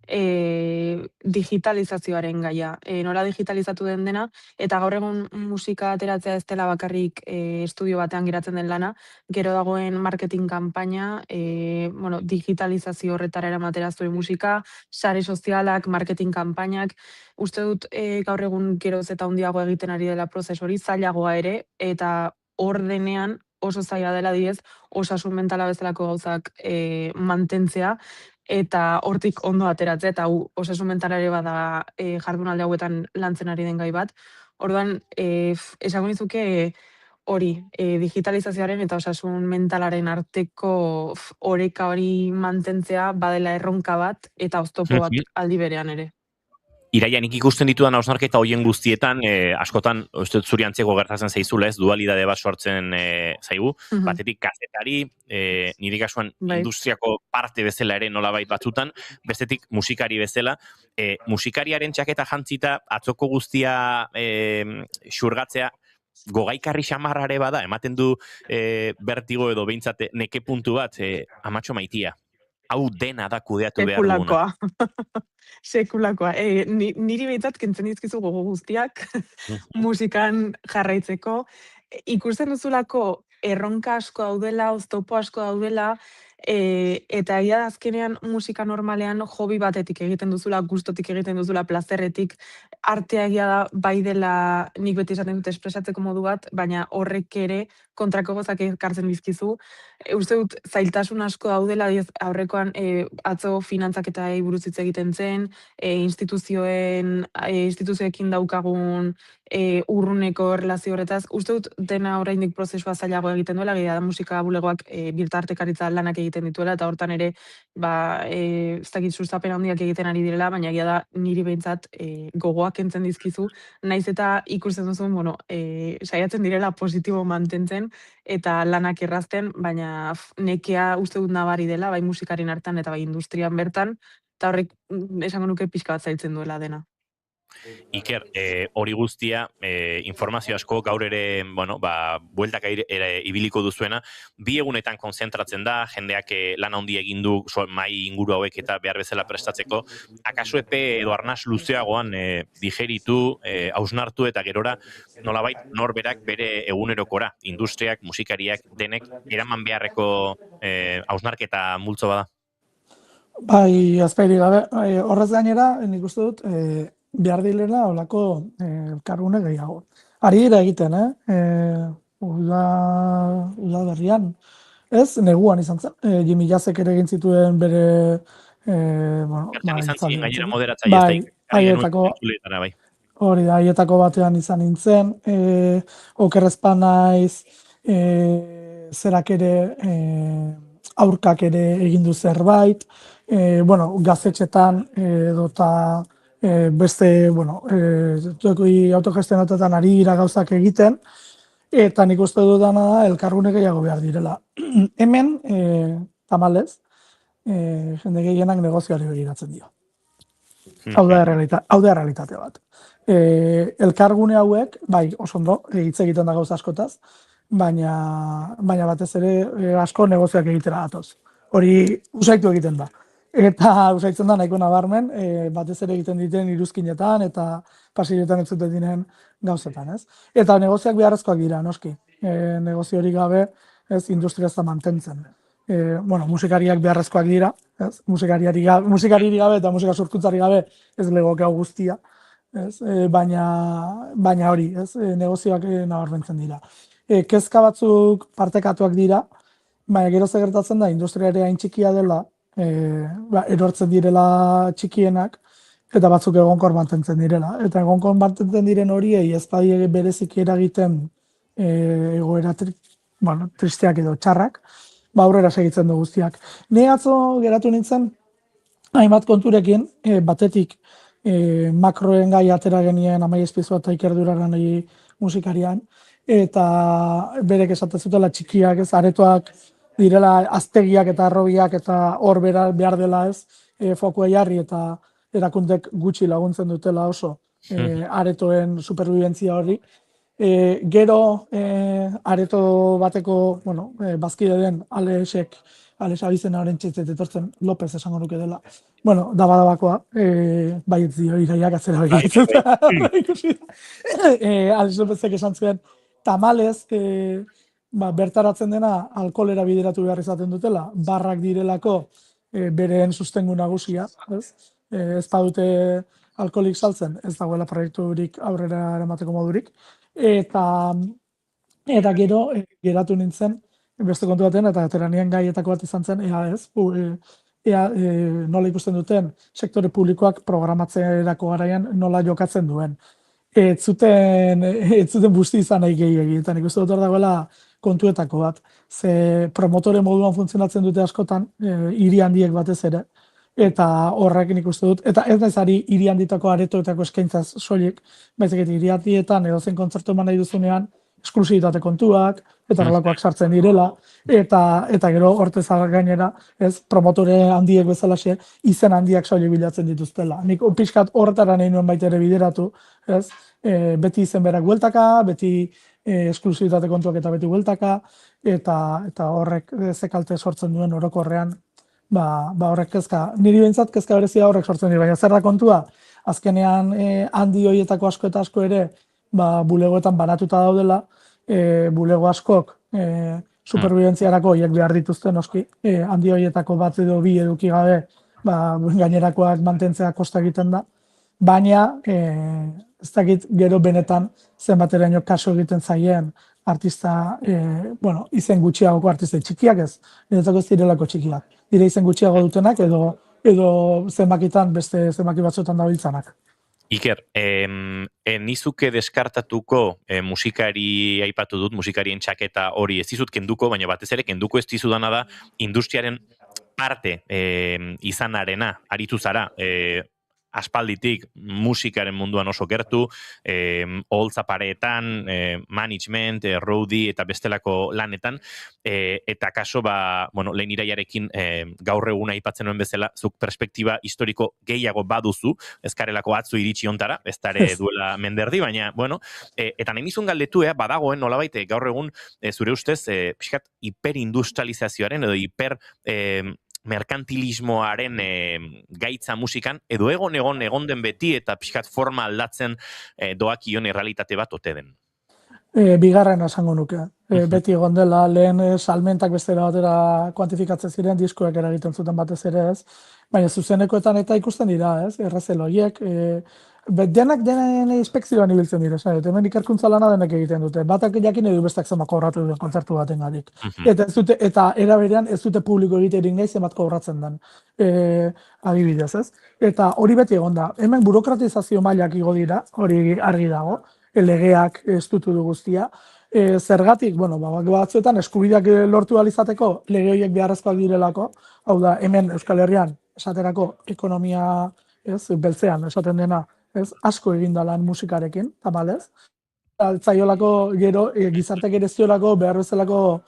Speaker 20: digitalizazioaren gaia. Nola digitalizatu den dena, eta gaur egun musika ateratzea ez dela bakarrik estudio batean geratzen den lana, gero dagoen marketing kanpaina, digitalizazio horretara eramatera zuen musika, sare sozialak, marketing kanpainak, uste dut gaur egun geroz eta handiago egiten ari dela prozesu hori, zailagoa ere, eta hor denean oso zaila dela diez, osasun mentala bezalako gauzak mantentzea, eta hortik ondo ateratzea, eta osasun mentala ere bada jardunaldi hauetan lantzen ari den gai bat. Orduan, esango nizuke hori, digitalizazioaren eta osasun mentalaren arteko oreka hori mantentzea badela erronka bat, eta oztopo bat aldi berean ere.
Speaker 2: Iraia, nik ikusten ditudan hausnarketa hoien guztietan, askotan, zuri antzeko gertatzen zaizula, ez, dualidade bat sortzen zaigu, batetik kazetari, nire kasuan industriako parte bezala ere nolabait batzutan, bestetik musikari bezala, musikariaren txaketa jantzita, atzoko guztia xurgatzea, gogaikarri xamarrare bada, ematen du bertigo edo behintzat neke puntu bat, amatxo maitia. Hau dena da kudeatu behar duguna.
Speaker 20: Sekulakoa. Niri behintzat kentzen dizkizu gogo guztiak musikan jarraitzeko. Ikusten duzulako erronka asko daudela, oztopo asko daudela, eta egia da azkenean musika normalean hobi batetik egiten duzula, gustotik egiten duzula, plazerretik, artea egia da bai dela nik beti esaten dut espresatzeko modu bat, baina horrek ere kontrako gozak ekartzen dizkizu. Uste dut zailtasun asko daudela, aurrekoan atzo finantzak eta buruz hitz egiten zen, instituzioekin daukagun urruneko erlazio horretaz. Uste dut dena oraindik prozesua zailago egiten duela, gehiago da musika bulegoak bitartekaritza lanak egiten dituela, eta hortan ere, ez dakit sustapen handiak egiten ari direla, baina egia da niri behintzat gogoak entzen dizkizu, naiz eta ikusten duzun, saiatzen direla positibo mantentzen, eta lanak errazten, baina nekea uste dut nabari dela, bai musikaren hartan eta bai industrian bertan, eta horrek esango nuke pixka bat zailtzen duela dena.
Speaker 2: Iker, hori guztia, informazio asko gaur ere, bueltak ibiliko duzuena, bi egunetan konzentratzen da, jendeak lan handi egin du mai inguru hauek eta behar bezala prestatzeko, akaso epe edo arnaz luzeagoan digeritu, hausnartu eta gerora, nolabait norberak bere egunerokora, industriak, musikariak, denek, eraman beharreko hausnarketa multzo bada?
Speaker 19: Bai, azpairi gabe, horrez gainera, nik uste dut, behar dilera olako elkargune gehiago. Ari dira egiten, uda berrian. Ez, neguan izan zen. Jimmy Jazzek ere egin zituen bere...
Speaker 2: izan ziren, gainera moderatzaia
Speaker 19: bai. Hori da, haietako batean izan nintzen. Okerrezpa naiz, zerak ere, aurkak ere egin du zerbait. Gaztetxetan edota beste, autogestionatetan ari dira gauzak egiten, eta nik uste dudana da elkargune gehiago behar direla. Hemen, tamalez, jende gehienak negozioari begiratzen dio. Hau da errealitate bat. Elkargune hauek, bai, oso ondo, hitz egiten da gauza askotaz, baina batez ere asko negozioak egitera datoz. Hori usaitu egiten da. Eta usaitzen da nahiko nabarmen, batez ere egiten diten iruzkinetan eta pasilloetan entzuten diren gauzetan, ez? Eta negozioak beharrezkoak dira, noski. Negozio hori gabe, ez, industria ez da mantentzen. Musikariak beharrezkoak dira, ez? Musikari gabe eta musika sorkuntzari gabe ez legoke hau guztia, ez? Baina hori, ez? Negozioak nabarmentzen dira. Kezka batzuk partekatuak dira, baina gero zer gertatzen da, industria ere hain txikia dela, erortzen direla txikienak, eta batzuk egonkor mantentzen direla. Eta egonkor mantentzen diren horiei ez badie berezik eragiten egoera tristeak edo txarrak, aurrera segitzen du guztiak. Ne atzo geratu nintzen, hainbat konturekin, batetik makroen gai atera genien Amaia Espizua eta Iker Duraganei musikarian, eta berek esaten zutela txikiak, ez, aretoak direla aztegiak eta arrobiak eta hor behar dela, ez, fokua jarri eta erakundek gutxi laguntzen dutela oso aretoen superbibentzia hori. Gero areto bateko, bazkide den Alex Abizenaren txetzet etortzen, López esango nuke dela. Da badabakoa, baietz dio, iraiak atzera begitzen. Alex Lópezek esan zuen, tamalez, bertaratzen dena alkoholera bideratu behar izaten dutela, barrak direlako bereen sustengu nagusia, ez badute alkoholik saltzen, ez dagoela proiekturik aurrera eramateko modurik, eta gero geratu nintzen beste kontu baten, eta ateranien gaietako bat izan zen, nola ikusten duten sektore publikoak programatzerako garaian nola jokatzen duen. Ez zuten busti izan nahi gehiegi, eta nik uste dut hor dagoela kontuetako bat. Ze promotore moduan funtzionatzen dute askotan, hiri handiek batez ere, eta horrek nik uste dut, eta ez naiz ari hiri handitako aretoetako eskaintzaz soilik, baizik eta hiri handietan edozein kontzertu eman nahi duzunean, esklusibitate kontuak, eta nolakoak sartzen direla, eta gero hortez gainera, ez, promotore handiek bezalaxe, izen handiak soilik bilatzen dituztela. Nik pixkat horretara nahi nuen baita ere bideratu, ez, beti izen berak bueltaka, beti esklusibitate kontuak eta beti bueltaka, eta horrek zekalte sortzen duen orokorrean, horrek kezka, niri behintzat kezka berezia horrek sortzen dira, baina zer da kontua, azkenean handi horietako asko eta asko ere, bulegoetan banatuta daudela, bulego askok superbibentziarako horiek behar dituzte noski, handi horietako bat edo bi eduki gabe, gainerakoak mantentzea kosta egiten da, baina ez dakit gero benetan zenbateraino kaso egiten zaien artista, izen gutxiagoko artista txikiak ez, niretzako ez direlako txikiak, dire izen gutxiago dutenak edo zenbakitan beste zenbaki batzuetan dabiltzanak.
Speaker 2: Iker, nizuke deskartatuko musikari aipatu dut, musikarien txaketa hori ez dizut kenduko, baina batez ere kenduko ez dizudana da industriaren parte izanarena, aritu zara, aspalditik musikaren munduan oso gertu, oholtza pareetan, management, roadie eta bestelako lanetan, eta kaso, lehen iraiarekin gaur egun aipatzen nuen bezala, zuk perspektiba historiko gehiago baduzu, ezkarelako atzu iritsi ontara, ez dare duela menderdi, baina, eta nahi nizun galdetu, badagoen nolabait gaur egun, zure ustez, pixkat hiperindustrializazioaren edo merkantilismoaren gaitza musikan, edo egon den beti eta pixkat forma aldatzen doakion errealitate bat ote den?
Speaker 19: Bigarren esango nuke. Beti egon dela, lehen salmentak bestera batera kuantifikatzen ziren, diskoek eragiten zuten batez ere ez, baina zuzenekoetan eta ikusten dira, ez, errezel horiek, denak denen inspekzioan ibiltzen dira, hemen ikerkuntza lana denek egiten dute, batak jakin edu bestak zenbat kobratu duten kontzertu baten gadik. Eta era berean ez dute publiko egiterik nahi zenbat kobratzen den, adibidez, ez? Eta hori beti egon da, hemen burokratizazio mailak igo dira, hori argi dago, legeak estutu du guztia, zergatik, batzuetan eskubideak lortu alizateko lege horiek beharrezkoak direlako, hau da, hemen Euskal Herrian esaterako ekonomia beltzean esaten dena, asko egin da lan musikarekin, tamalez. Zaiolako gero gizartek ere ziolako behar bezalako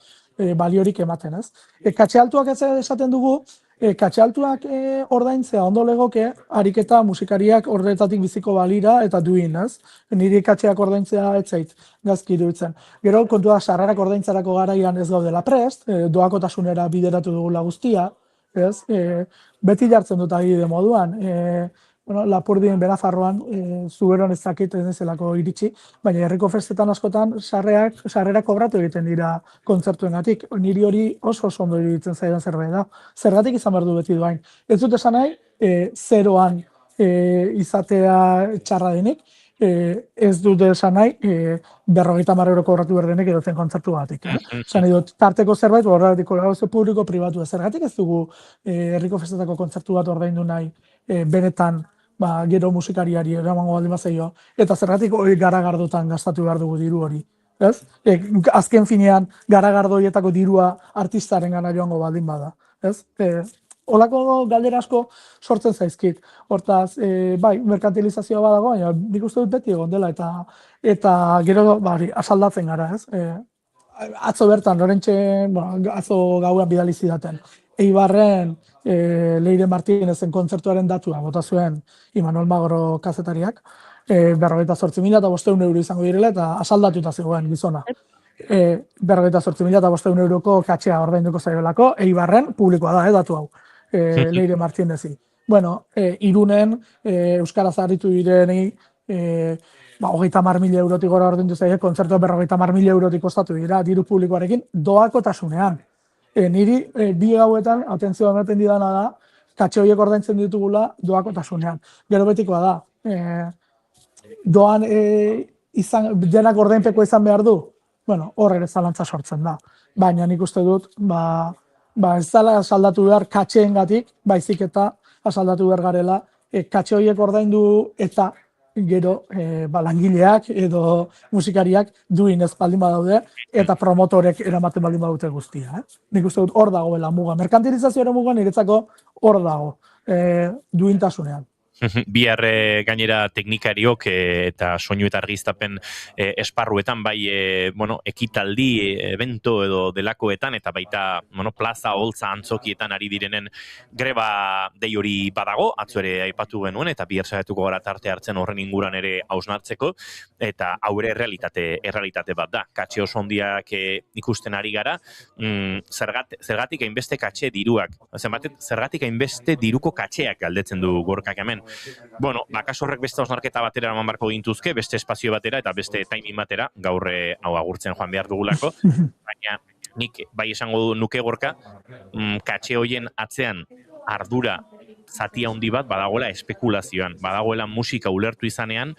Speaker 19: baliorik ematen, ez? Katxe altuak ez esaten dugu, Katxe altuak ordaintzea ondo legoke, ariketa musikariak horretatik biziko balira eta duin, ez? Niri katxeak ordaintzea ez zait gazki iruditzen. Gero kontua sarrerak ordaintzarako garaian ez gaudela prest, doakotasunera bideratu dugula guztia, ez? Beti jartzen dut adibide moduan, Lapurdien Benafarroan zuberon ez dakit ez zelako iritsi, baina herriko festetan askotan sarrerak kobratu egiten dira kontzertuengatik. Niri hori oso ondo iruditzen zaidan zerbait da. Zergatik izan behar du beti doain. Ez dut esan nahi, zeroan izatea txarra denik, ez dut esan nahi, 50 euro kobratu behar denik edotzen kontzertu batik. Esan dut, tarteko zerbait, horretik publiko pribatu. Zergatik ez dugu herriko festetako kontzertu bat ordaindu nahi benetan gero musikariari eramango baldin bazaio, eta zergatik garagardotan gastatu behar dugu diru hori. Ez? Azken finean, garagardoietako dirua artistaren gana joango baldin bada. Ez? Olako galdera asko sortzen zaizkit. Hortaz, bai, merkantilizazioa badago, baina nik uste dut beti egon dela, eta gero asaldatzen gara, ez? Atzo bertan, atzo gauan bidali zidaten. Eibarren Leire Martínez kontzertuaren datua bota zuen Imanol Magro kazetariak, 48.500 euro izango direla eta asaldatuta zegoen gizona. 48.500 euroko katxea ordainduko zaioelako, Eibarren publikoa da, datu hau, Leire Martínezi. Bueno, Irunen euskaraz harritu direnei 30.000 eurotik gora ordaindu zaie, kontzertua 50.000 eurotik kostatu dira, diru publikoarekin doakotasunean. Niri bi gauetan, atentzioa ematen didana da, katxe horiek ordaintzen ditugula doakotasunean. Gero betikoa da, doan denak ordainpeko izan behar du, bueno, hor ere zalantza sortzen da. Baina nik uste dut, ez dela asaldatu behar katxeengatik, baizik eta asaldatu behar garela, katxe horiek ordaindu eta gero langileak edo musikariak duin ez baldin badaude eta promotorek eramaten baldin badute guztia. Nik uste dut hor dagoela muga. Merkantilizazioaren muga niretzako hor dago, duintasunean.
Speaker 2: Bihar gainera teknikariok eta soinu eta argiztapen esparruetan, bai ekitaldi, evento edo delakoetan, eta baita plaza, holtza, antzokietan ari direnen greba dei hori badago, atzo ere aipatu genuen, eta bihar saiatuko gara tarte hartzen horren inguran ere hausnartzeko, eta haure errealitate bat da. Katxe oso ondiak ikusten ari gara, zergatik hainbeste katxe diruak, zergatik hainbeste diruko katxeak galdetzen du Gorkak hemen. Bueno, kasu horrek beste hausnarketa batera eman barko gintuzke, beste espazio batera eta beste timing batera, gaur hau agurtzen joan behar dugulako, baina nik bai esango nuke Gorka, katxe hoien atzean ardura zati handi bat badagoela espekulazioan, badagoela musika ulertu izanean,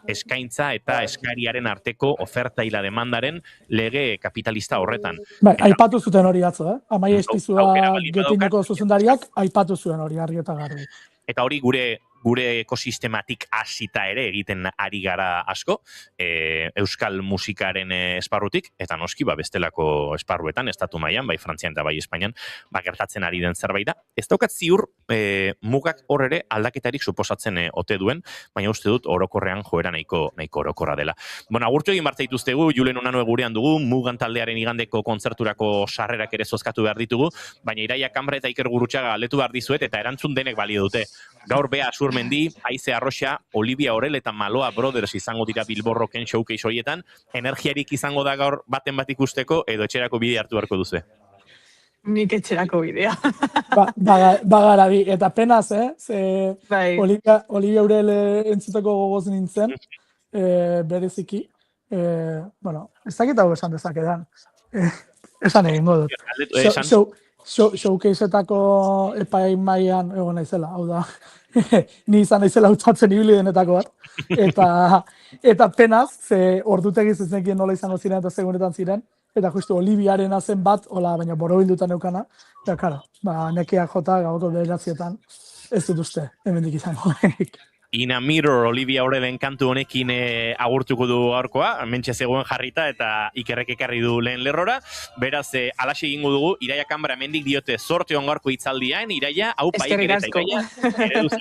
Speaker 2: eskaintza eta eskariaren arteko oferta ila demandaren lege kapitalista horretan.
Speaker 19: Aipatu zuten hori atzo, Amaia Estizua Getineko zuzendariak aipatu zuen hori argi eta garbi.
Speaker 2: Eta hori gure ekosistematik hasita ere egiten ari gara asko, euskal musikaren esparrutik, eta noski bestelako esparruetan, estatu mailan, bai Frantzian eta bai Espainian, gertatzen ari den zerbait da. Ez daukat ziur mugak hor ere aldaketarik suposatzen ote duen, baina uste dut orokorrean joera nahiko orokorra dela. Bueno, agurtu egin bartzaituztegu, Julen Unanue gurean dugu, Mugan taldearen igandeko kontzerturako sarrerak ere zozkatu behar ditugu, baina Iraia Kambra eta Iker Gurutxaga galdetu behar dizuet, eta erantzun denek balio dute. Gaur Bea Azurmendi, Aize Arroxa, Olivia Orel eta Maloa Brothers izango dira Bilborroken showcase horietan. Energiarik izango da gaur baten bat ikusteko edo etxerako bide hartu beharko duzu?
Speaker 20: Nik etxerako bidea.
Speaker 19: Bagara bi, eta penaz, Olivia Orel entzuteko gogoz nintzen, bereziki. Bueno, ez dakit hau esan dezakedan. Esan egingo dut. Showcase-etako epaimaian egon naizela, hau da, ni izan naizela utzatzen ibili denetako bat, eta penaz, ze ordutegiz ez nekien nola izango ziren eta segunetan ziren, eta justu Oliviaren zen bat, baina borobildutan eukana, eta karo, nekeak jota gauko bederatzietan, ez dut uste, hemendik izango.
Speaker 2: In a Mirror, Olivia Orelen kantu honekin agurtuko du gaurkoa, mentxe zegoen jarrita eta Ikerrek ekarri du lehen lerrora. Beraz, alaxe egingo dugu, Iraia Kambra mendik diote zorte on gaurko hitzaldian, Iraia, hau paik ere eta Iraia.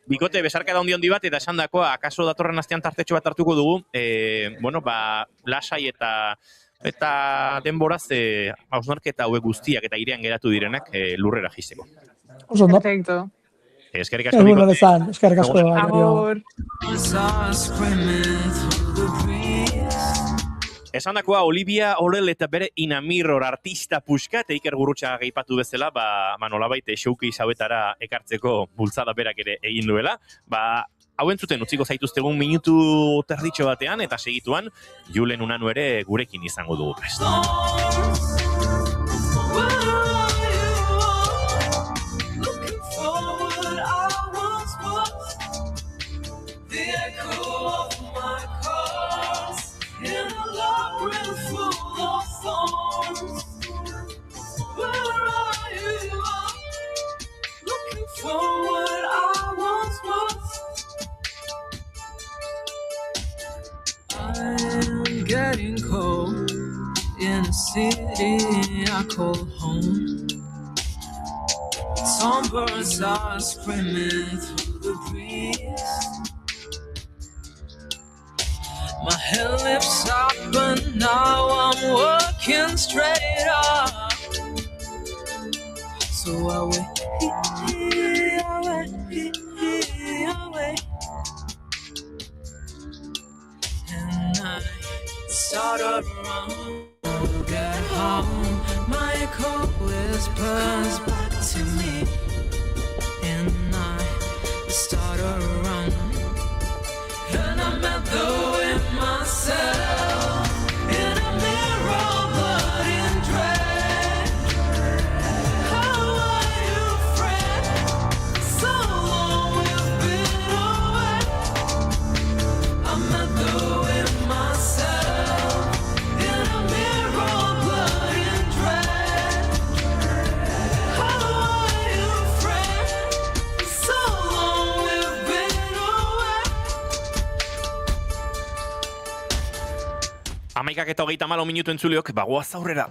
Speaker 2: Bikote, besarka da ondi bat, eta esan dakoa, akaso datorren astean tartetxo bat hartuko dugu, lasai eta eta denboraz hausnarketa hauek guztiak eta irean geratu direnak lurrera jisteko.
Speaker 19: Oso ondo.
Speaker 20: Perfecto.
Speaker 2: Eskerrik asko.
Speaker 19: Egun horrezan, eskerrik asko.
Speaker 20: Agur.
Speaker 2: Esandakoa Olivia Orel eta bere Inamirror artista puxka eta Iker Gurrutxaga geipatu bezala, nolabait showcase hauetara ekartzeko bultzada berak ere egin duela, hau entzuten utziko zaituztegun minutu terditxo batean eta segituan Julen Unanu ere gurekin izango dugu prest.
Speaker 7: I'm getting cold in a city I call home. Some birds are screaming through the breeze. My head lifts up and now I'm walking straight up. So I wait, and I start around, get home. My echo whispers back to me, and I start around, and I'm at the with myself in a mirror, blood and dread. How are you, friend? So long we've been away. I'm at the with myself in a mirror, blood and dread. How are you, friend? So long we've been away.
Speaker 2: 11:34 minutu entzuliok, bagoaz aurrera.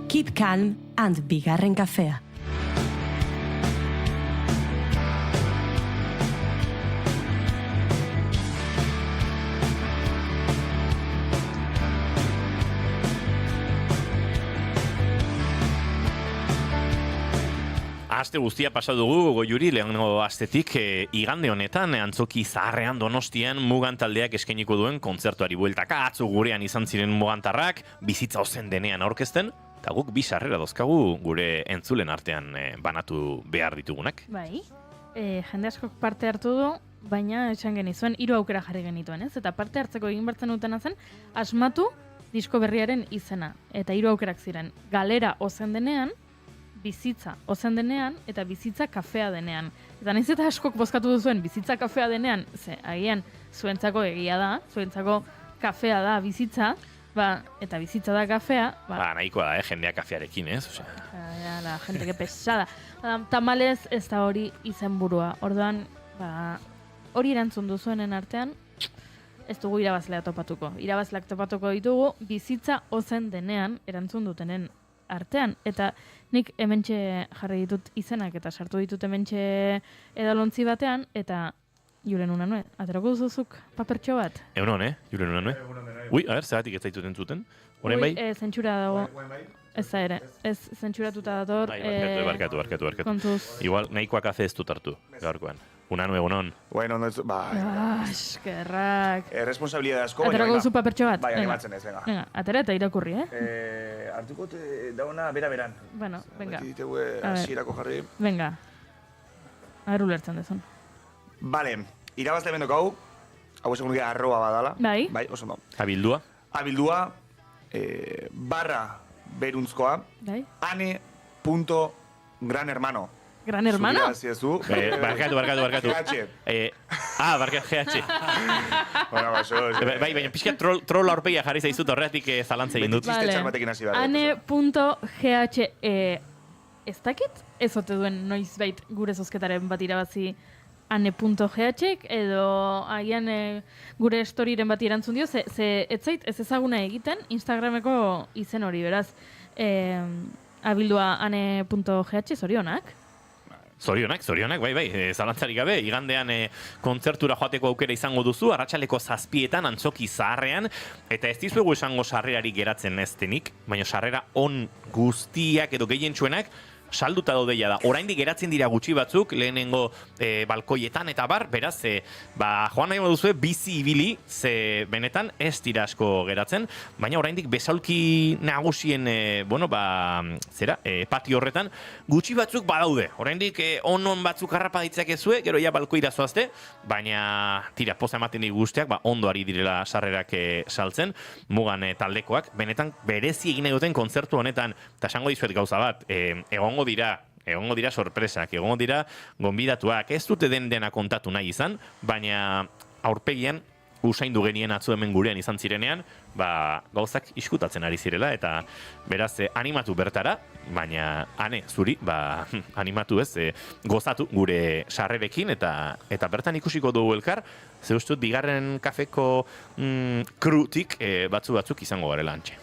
Speaker 1: Keep calm and bigarren kafea.
Speaker 2: Aste guztia pasa dugu Goiuri lehenengo astetik igande honetan antzoki zaharrean Donostian Mugan taldeak eskainiko duen kontzertuari bueltaka. Atzo gurean izan ziren mugantarrak bizitza ozen denean aurkezten, eta guk bi sarrera dozkagu gure entzulen artean banatu behar ditugunak.
Speaker 3: Bai, jende askok parte hartu du, baina esan genizuen 3 aukera jarri genituen, ez? Eta parte hartzeko egin bertzen dutena zen, asmatu disko berriaren izena. Eta 3 aukerak ziren, galera ozen denean, bizitza ozen denean, eta bizitza kafea denean. Eta nahiz eta askok bozkatu duzuen bizitza kafea denean, agian zuentzako egia da, zuentzako kafea da bizitza, eta bizitza da kafea.
Speaker 2: Nahikoa da, jendea kafearekin, ez?
Speaker 3: La gente que pesada. Tamalez ez da hori izenburua. Orduan, hori erantzun duzuenen artean, ez dugu irabazleak topatuko. Irabazleak topatuko ditugu bizitza ozen denean erantzun dutenen artean. Eta nik hementxe jarri ditut izenak eta sartu ditut hementxe edalontzi batean, eta Julen Unanue, aterako duzuzuk papertxo bat?
Speaker 2: Egunon, Julen Unanue? Ui, a ber, zeratik ez zaitut entzuten? Horen bai?
Speaker 3: Zentsura dago. Ez da ere, ez zentzuratuta dator.
Speaker 2: Barkatu.
Speaker 3: Kontuz.
Speaker 2: Igual, nahikoa kafe ez dut hartu, gaurkoan. Unanue, egunon.
Speaker 21: Bueno, no,
Speaker 3: eskerrak.
Speaker 21: Responsabilidad asko, baina
Speaker 3: aterako duzu papertxo bat?
Speaker 21: Bai, animatzen ez, venga.
Speaker 3: Venga, atera eta irakurri,
Speaker 21: Hartuko dauna bera-beran.
Speaker 3: Bueno, venga.
Speaker 21: Beti tegue hasierako jarri.
Speaker 3: Venga. Aher ulertzen dezun.
Speaker 21: Vale, irabazle bendoko hau esan gunuke arroba badala.
Speaker 3: Bai.
Speaker 21: Bai, oso no.
Speaker 2: Abildua.
Speaker 21: Abildua, barra beruntzkoa,
Speaker 3: bai.
Speaker 21: ane.granhermano.
Speaker 3: Gran hermano?
Speaker 21: Zubira
Speaker 2: Barkatu.
Speaker 21: GH.
Speaker 2: Barkatu GH.
Speaker 21: Bueno,
Speaker 2: baina pixka troll aurpegia jarri zaizut horretik zalantza egin dut.
Speaker 3: Ane.gh ez dakit? Ez ote duen noizbait gure zozketaren bat irabazi ane.gh edo agian gure storiren bat erantzun dio, ze ez ezaguna egiten Instagrameko izen hori, beraz. Abildua ane.gh zorionak?
Speaker 2: Zorionak, bai, zalantzarik gabe, igandean kontzertura joateko aukera izango duzu, arratsaleko 7etan antzoki zaharrean, eta ez dizuegu esango sarrerari geratzen ez denik, baina sarrera on guztiak edo gehientsuenak, salduta daudeia da. Oraindik geratzen dira gutxi batzuk, lehenengo balkoietan eta bar, beraz, joan nahi baduzue bizi ibili, ze benetan ez dira asko geratzen, baina oraindik besaulki nagusien, patio horretan, gutxi batzuk badaude. Oraindik on batzuk harrapa ditzakezue, gero ja balkoira zoazte, baina tira, poza ematen dik guztiak, ondo ari direla sarrerak saltzen, mugan taldekoak, benetan berezi egin duten kontzertu honetan, eta esango dizuet gauza bat, egongo dira sorpresak, egongo dira gonbidatuak, ez dute dena kontatu nahi izan, baina aurpegian usaindu genien atzu hemen gurean izan zirenean, gauzak iskutatzen ari zirela, eta beraz animatu bertara, baina zuri, animatu ez, gozatu gure sarrerekin, eta bertan ikusiko dugu elkar, ze ustut bigarren kafeko krutik batzuk izango garela antxe.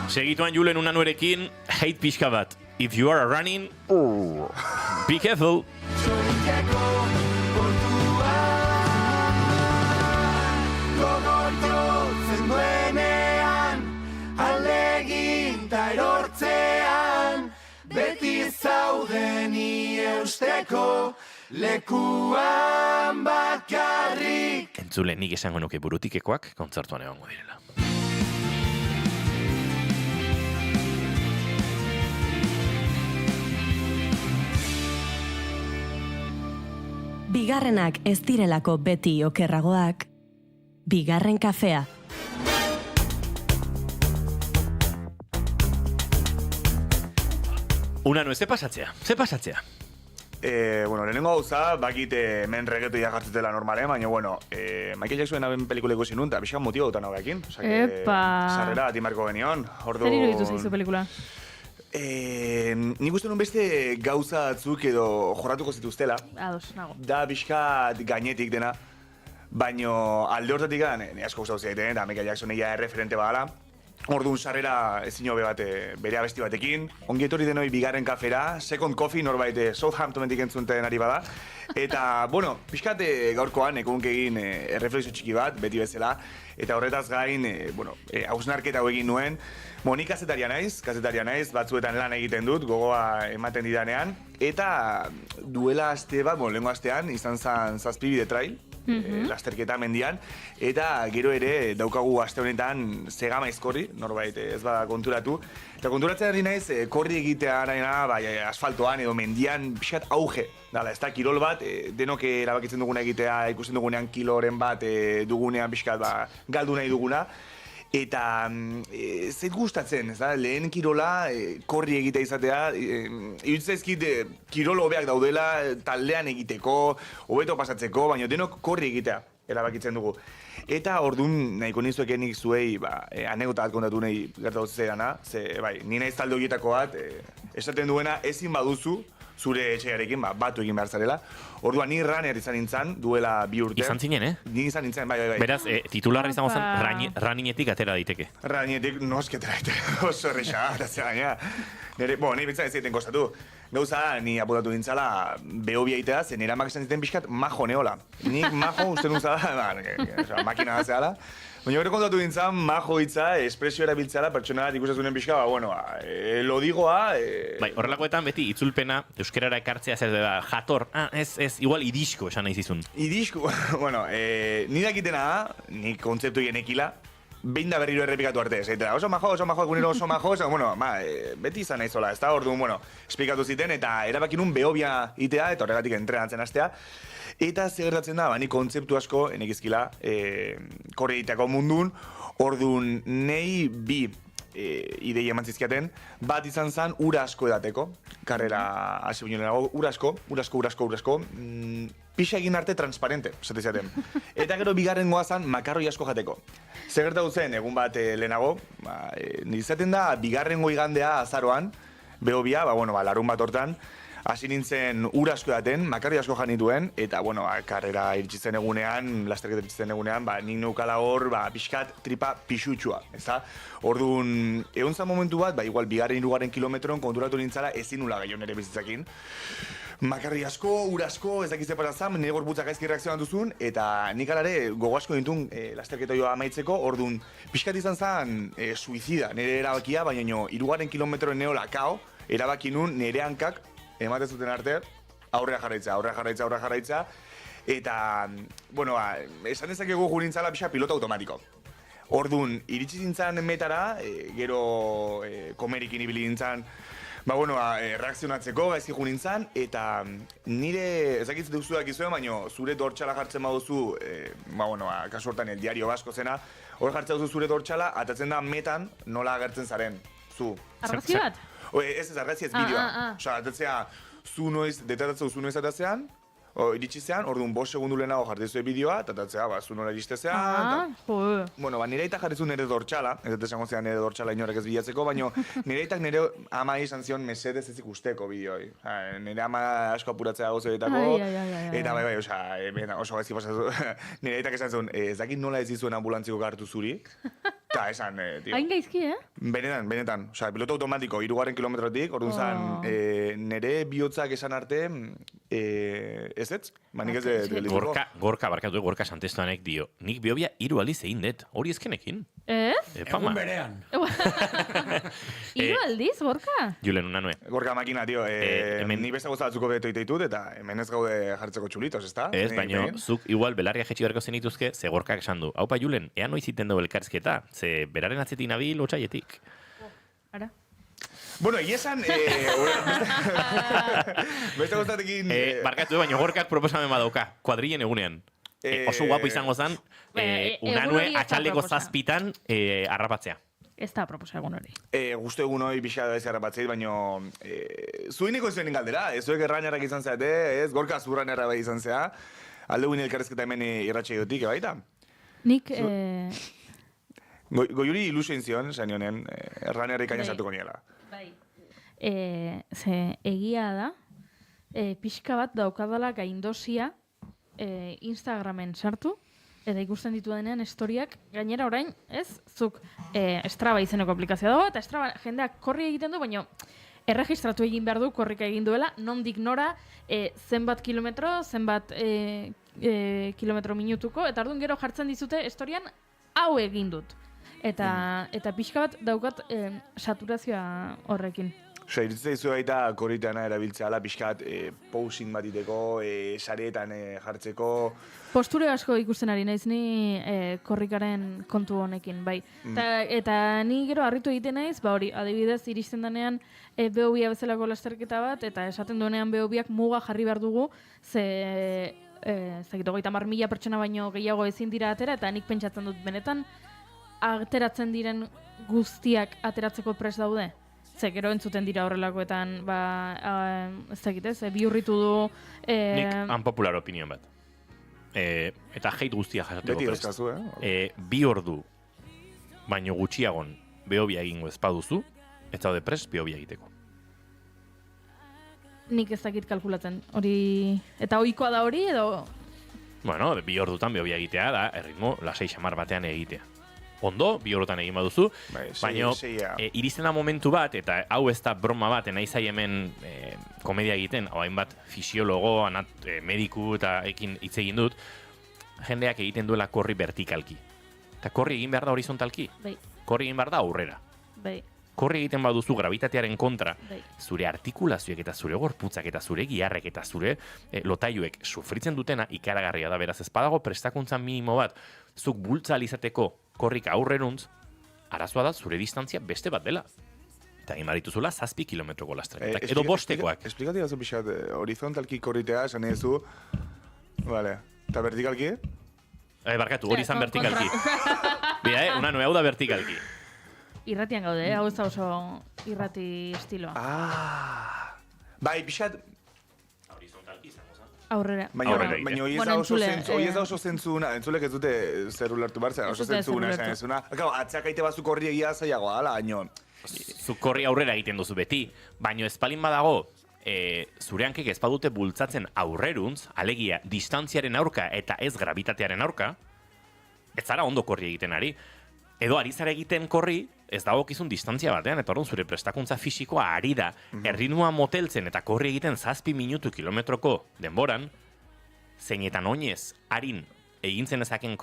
Speaker 2: Segituan Julen Unanuerekin, hate pixka bat. If you are running, be careful.
Speaker 8: Gogortzen duenean, alegin ta erortzean, beti zauden eusteko lekuan bakarrik.
Speaker 2: Entzule, nik esango nuke burutikekoak kontzertuan egongo direla.
Speaker 1: Bigarrenak ez direlako beti okerragoak, bigarren kafea.
Speaker 2: Unanu, ze pasatzea?
Speaker 21: Lehenengo gauza, bakit hemen reggaetoia jartzetela normale, baina, Michael Jacksonen haben pelikula ikusi nun, eta pixkan motibo dutan hau ekin.
Speaker 3: Epa!
Speaker 21: Sarrera bat imarko genion.
Speaker 3: Zer iruditu zaizu pelikula?
Speaker 21: Nik uste nun beste gauza batzuk edo jorratuko zituztela.
Speaker 3: Ados, nago.
Speaker 21: Da pixkat gainetik dena. Baina alde hortatik ni asko gustatu zaiten, eta Michael Jackson egia referente badala. Orduan sarrera ezin hobe bat bere abesti batekin. Ongi etorri denoi bigarren kafera, Second Coffee norbait Southamptonetik entzunten ari bada. Eta, pixkat gaurkoan egun egin erreflexio txiki bat, beti bezala. Eta horretaz gain, hausnarketa hau egin nuen. Nik kazetaria naiz, batzuetan lan egiten dut, gogoa ematen didanean. Eta duela aste bat, lehengo astean, izan zen 7 bide trail. Lasterketa mendian, eta gero ere daukagu aste honetan zegama izkorri, norbait ez bada konturatu. Eta konturatzen ari naiz, korri egitea asfaltoan edo mendian pixkat auge. Dala, ez da kirol bat, denok erabakitzen duguna egitea, ikusten dugunean kiloren bat dugunean pixkat galdu nahi duguna. Eta zait gustatzen, lehen kirola korri egitea izatea, iruditzen zaizkit kirol hobeak daudela taldean egiteko, hobeto pasatzeko, baina denok korri egitea erabakitzen dugu. Eta orduan nahiko nizuekenik zuei anekdota bat kontatu nahi gertatu zerana, ni naiz talde horietako bat, esaten duena ezin baduzu zure etxearekin batu egin behar zarela. Orduan ni runner izan nintzen, duela 2 urte.
Speaker 2: Izan zinen,
Speaker 21: Ni izan nintzen, bai.
Speaker 2: Beraz, titularra izango zen, runningetik atera daiteke.
Speaker 21: Runningetik noski atera daiteke, oso erresa, eta gaina. Nire bintzen ez egiten kostatu. Gauza, ni apuratu dintzala behobia itea, zen eramak esan ziten pixkat majo neola. Nik majo uste duntzala, makina da zehala. Baina gero kontatu dintzen, majo hitza, espresio erabiltzala, pertsona ikusazunen pixka, lodigoa...
Speaker 2: Bai, horrelakoetan beti itzulpena euskerara ekartzea zer da, jator, igual idisko esan nahi zizun.
Speaker 21: Idisko, ni dakitena da, ni kontzeptu genekila, behin da berriro errepikatu arte, zeitera, oso majo, egunero oso majo, beti izan nahi zola, ez da, orduan, esplikatu ziten, eta erabakinun behobia itea, eta horregatik entrenatzen hastea. Eta zer gertatzen da, ni kontzeptu asko, enekizkila, korri egiteako mundun, orduan, nei bi ideia eman zizkiaten, bat izan zen ura asko edateko, karrera hasi bino lehenago, ura asko, pixa egin arte transparente, esate zaten. Eta gero bigarrengoa zen makarroi asko jateko. Zer gertatu zen, egun bat lehenago, nizaten da bigarrengo igandea azaroan, behobia, larun bat hortan, hasi nintzen ura asko edaten, makarri asko janituen, eta, karrera iritsitzen egunean, lasterketa iritsitzen egunean, nik neukala hor, pixkat tripa pixutxua, ezta? Orduan, egon zan momentu bat, igual bigarren hirugarren kilometron konturatu nintzala ezin nula gehiago nire bizitzakin. Makarri asko, ura asko, ez dakizte pasazan, nire gorputzak gaizki reakzionan duzun, eta nik alare gogo asko dintun lasterketa joa amaitzeko, orduan, pixkat izan zen suizida, nire erabakia, baina hirugarren kilometroen neola kao, erabaki nun nire hankak ematen zuten arte, aurrea jarraitza, eta, esan dezakegu jurintzala pixa pilota automatiko. Orduan, iritsi zintzen metara, gero komerikin ibili zintzen, reakzionatzeko, gaizki jurintzen, eta nire, ezakitzen duzuak izuen, baina zure dortxala jartzen baduzu, kasu hortan el diario basko zena, hor jartzen duzu zure dortxala, atatzen da metan nola agertzen zaren, zu.
Speaker 3: Argazki bat?
Speaker 21: Ez argazki ez bideoa. Osa, atatzea, detatatzeu zu noiz atatzean, iritsi zean, orduan 5 segundu lehenago jartizue bideoa, eta atatzea, zu nola iriste zean. Nire aitak jarrizu nire dortxala, ez dut esango zean nire dortxala inorek ez bilatzeko, baina nire aitak nire ama izan zion mesedez ez ikusteko bideoi. Nire ama asko apuratzea gozoetako, eta oso gaizki pasatu. Nire aitak esan zion, ez dakit nola ez dizuen ambulantziko gartu zuri, eta esan, tio.
Speaker 3: Hain gaizki,
Speaker 21: Benetan. Osa, piloto automatiko, 3 kilometrotik, orduan zan, nire bihotzak esan arte, ez? Manik ez de
Speaker 2: Gorka santestuanek dio, nik behobia 3 aldiz egin dut, hori ezkenekin.
Speaker 3: Ez?
Speaker 4: Egun berean.
Speaker 3: 3 aldiz, Gorka?
Speaker 2: Julen, una nue.
Speaker 21: Gorka makina, tio, ni beste gozat batzuko beto iteitut, eta hemen ez gaude jartzeko txulitos, ezta?
Speaker 2: Ez, baina, zuk igual belarria jetxi berko zenituzke, ze Gorkak esan du. Haupa, Julen, ea noiz iten dugu elkarrizketa, ze beraren atzetin abil otxaietik.
Speaker 3: Ara.
Speaker 21: Esan, beste goztatekin...
Speaker 2: Barkatu, baina Gorkak proposamen badauka, kuadrillen egunean. Oso guapo izango zen, unanue atxaldeko 7 harrapatzea.
Speaker 3: Ez da proposa egun hori.
Speaker 21: Gusto egun hori pixka ez harrapatzeit, baina zuineko zuen galdera, zuek errainarrak izan zeate, ez, Gorka zurrainarra bai izan zea, alde guin elkarrezketa hemen irratxeiotik, baita?
Speaker 3: Nik...
Speaker 21: Goiuri ilusien zion, zain honen, errainarra ikaina sartuko niela.
Speaker 3: Bai. Egia da, pixka bat daukadala gaindosia Instagramen sartu, eta ikusten ditu denean historiak, gainera orain, ez, zuk Strava izeneko aplikazioa dago, eta Strava jendeak korri egiten du, baina erregistratu egin behar du korrika egin duela, nondik nora, zenbat kilometro, zenbat kilometro minutuko, eta orduan gero jartzen dizute historian hau egin dut. Eta pixka bat daukat saturazioa horrekin.
Speaker 21: Osa, iritzea izu baita korritana erabiltzea pixkat posing bat iteko, sareetan jartzeko...
Speaker 3: Posture asko ikusten ari naiz ni korrikaren kontu honekin, bai. Eta ni gero harritu egiten naiz, hori, adibidez, iristen denean behobia bezalako lasterketa bat, eta esaten duenean behobiak muga jarri behar dugu, ze 30.000 pertsona baino gehiago ezin dira atera, eta nik pentsatzen dut benetan, ateratzen diren guztiak ateratzeko pres daude. Ze, gero entzuten dira horrelakoetan, ez dakit ez, bihurritu du...
Speaker 2: Nik unpopular opinion bat. Eta hate guztia jasateko prest.
Speaker 21: Beti
Speaker 2: 2 ordu, baino gutxiagon behobia egingo ezpaduzu, ez daude prest behobia egiteko.
Speaker 3: Nik ez dakit kalkulatzen, hori... Eta ohikoa da hori, edo...
Speaker 2: 2 ordutan behobia egitea da, erritmo lasei xamar batean egitea. Ondo, 2 ordutan egin baduzu, baina iristen da momentu bat, eta hau ez da broma bat, nahi zai hemen komedia egiten, hau hainbat fisiologo, mediku eta ekin hitz egin dut, jendeak egiten duela korri vertikalki. Eta korri egin behar da horizontalki.
Speaker 3: Bai.
Speaker 2: Korri egin behar da aurrera.
Speaker 3: Bai.
Speaker 2: Korri egiten baduzu gravitatearen kontra, zure artikulazioek eta zure gorputzak eta zure giharrek eta zure lotailuek sufritzen dutena ikaragarria da, beraz ez badago prestakuntza minimo bat, zuk bultza alizateko korrika aurreruntz, arazoa da zure distantzia beste bat dela. Eta egin barituzula 7 kilometroko lasterketak, edo bostekoak.
Speaker 21: Esplikati gazu pixat, horizontalki korritea, esan ezu, vale, eta vertikalki?
Speaker 2: Barkatu, hori izan vertikalki. Bia, una hau da vertikalki.
Speaker 3: Irratian gaude, hau ez da oso irrati estiloa.
Speaker 21: Bai, pixat...
Speaker 3: Aurrera.
Speaker 21: Baina hori ez da oso zentzuna, entzulek ez dute zer ulertu bartzen, oso zentzuna esan ezuna. Claro, atzeak aite bazuk horri egia zaiagoa, ala, baino...
Speaker 2: Zuk horri aurrera egiten duzu beti, baino espalin badago, zure hankek ez badute bultzatzen aurreruntz, alegia distantziaren aurka eta ez gravitatearen aurka, ez zara ondo korri egiten ari. Edo ari zara egiten korri, ez dagokizun distantzia batean, eta orduan zure prestakuntza fisikoa ari da, erritmoa moteltzen eta korri egiten 7 minutu kilometroko denboran, zeinetan oinez, harin egintzen ezaken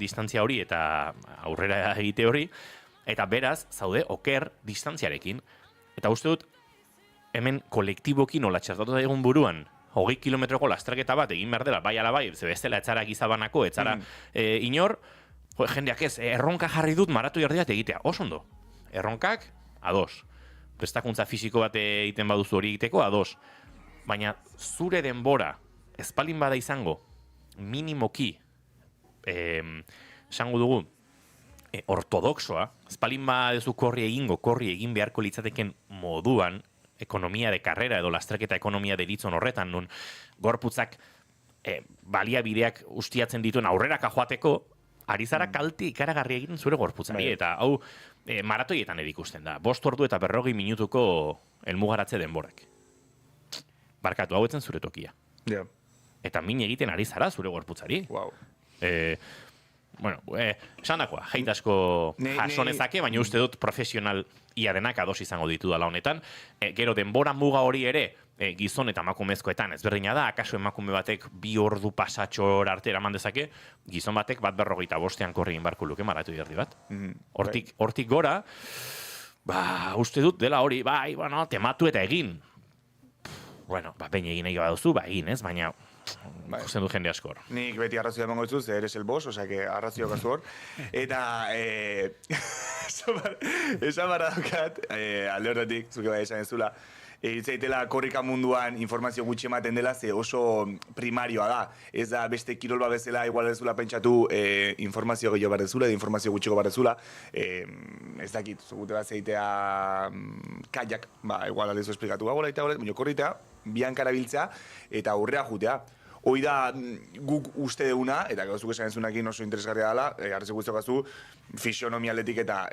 Speaker 2: distantzia hori eta aurrera egite hori, eta beraz, zaude, oker distantziarekin. Eta uste dut, hemen kolektiboki nola txertatu da egun buruan, 20 kilometroko lastraketa bat egin behar dela, bai ala bai, ze bestela etzara gizabanako, etzara inor, jendeak ez, erronka jarri dut maratu jardiat egitea, oso ondo. Erronkak, ados. Prestakuntza fisiko bat egiten baduzu hori egiteko, ados. Baina zure denbora, espalin bada izango, minimoki, esango dugu, ortodoxoa, espalin badezu korri egin beharko litzateken moduan, ekonomia de karrera edo lastraketa ekonomia deritzon horretan, nun gorputzak baliabideak ustiatzen dituen aurreraka joateko, ari zara kalte ikaragarri egiten zure gorputzari, eta hau maratoietan edikusten da. 5 ordu eta 40 minutuko helmugaratze denborak. Barkatu, hau etzen zure tokia. Eta min egiten ari zara zure gorputzari. Bueno, esandakoa, jait asko jasonezake, baina uste dut profesional ia denak ados izango ditu dala honetan. Gero denbora muga hori ere, gizon eta emakumezkoetan ezberdina da, akaso emakume batek 2 ordu pasatxor arte eraman dezake, gizon batek 1:45 korri egin barko luke maratu jardi bat. Hortik gora, uste dut dela hori, tematu eta egin. Bueno, behin egin egin baduzu, egin ez, baina ikusten du jende askor.
Speaker 21: Nik beti arrazioa emango dituz, eres el boss, osea, que arrazio kasu hor. Eta, esan barra daukat, alde horretik, zuke bai esan ez zula, itzaitela korrika munduan informazio gutxi ematen dela, ze oso primarioa da. Ez da beste kirol bat bezala, igual ez zula pentsatu informazio gehiago bat dezula, edo informazio gutxiko bat dezula. Ez dakit, zugute bat zeitea kaiak, igual aldezu esplikatu gagola eta baina korritea, biankara biltzea eta aurrea jutea. Hoi da guk uste deuna, eta gauzuk esan entzunakin oso interesgarria dela, arrezek guztiokazu, fisionomia atletik eta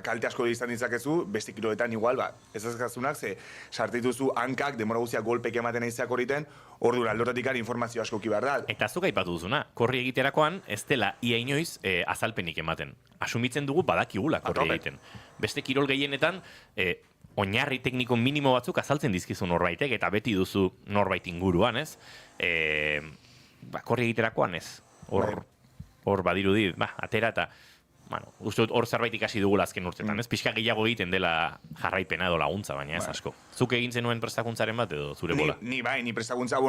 Speaker 21: kalte asko izan ditzakezu, beste kiloetan igual, ez azkazunak, ze sartituzu hankak, demora guztiak golpek ematen aizeak horiten, orduan aldortatik informazio asko behar da.
Speaker 2: Eta zuk aipatu duzuna, korri egiterakoan ez dela ia inoiz azalpenik ematen. Asumitzen dugu badakigula korri egiten. Beste kirol gehienetan, oinarri tekniko minimo batzuk azaltzen dizkizu norbaitek, eta beti duzu norbait inguruan, ez? Korri egiterakoan ez. Hor badirudi, atera eta, uste dut hor zerbait ikasi dugula azken urtetan, ez? Pixka gehiago egiten dela jarraipena edo laguntza, baina ez asko. Zuk egin zenuen prestakuntzaren bat edo zure bola?
Speaker 21: Ni prestakuntza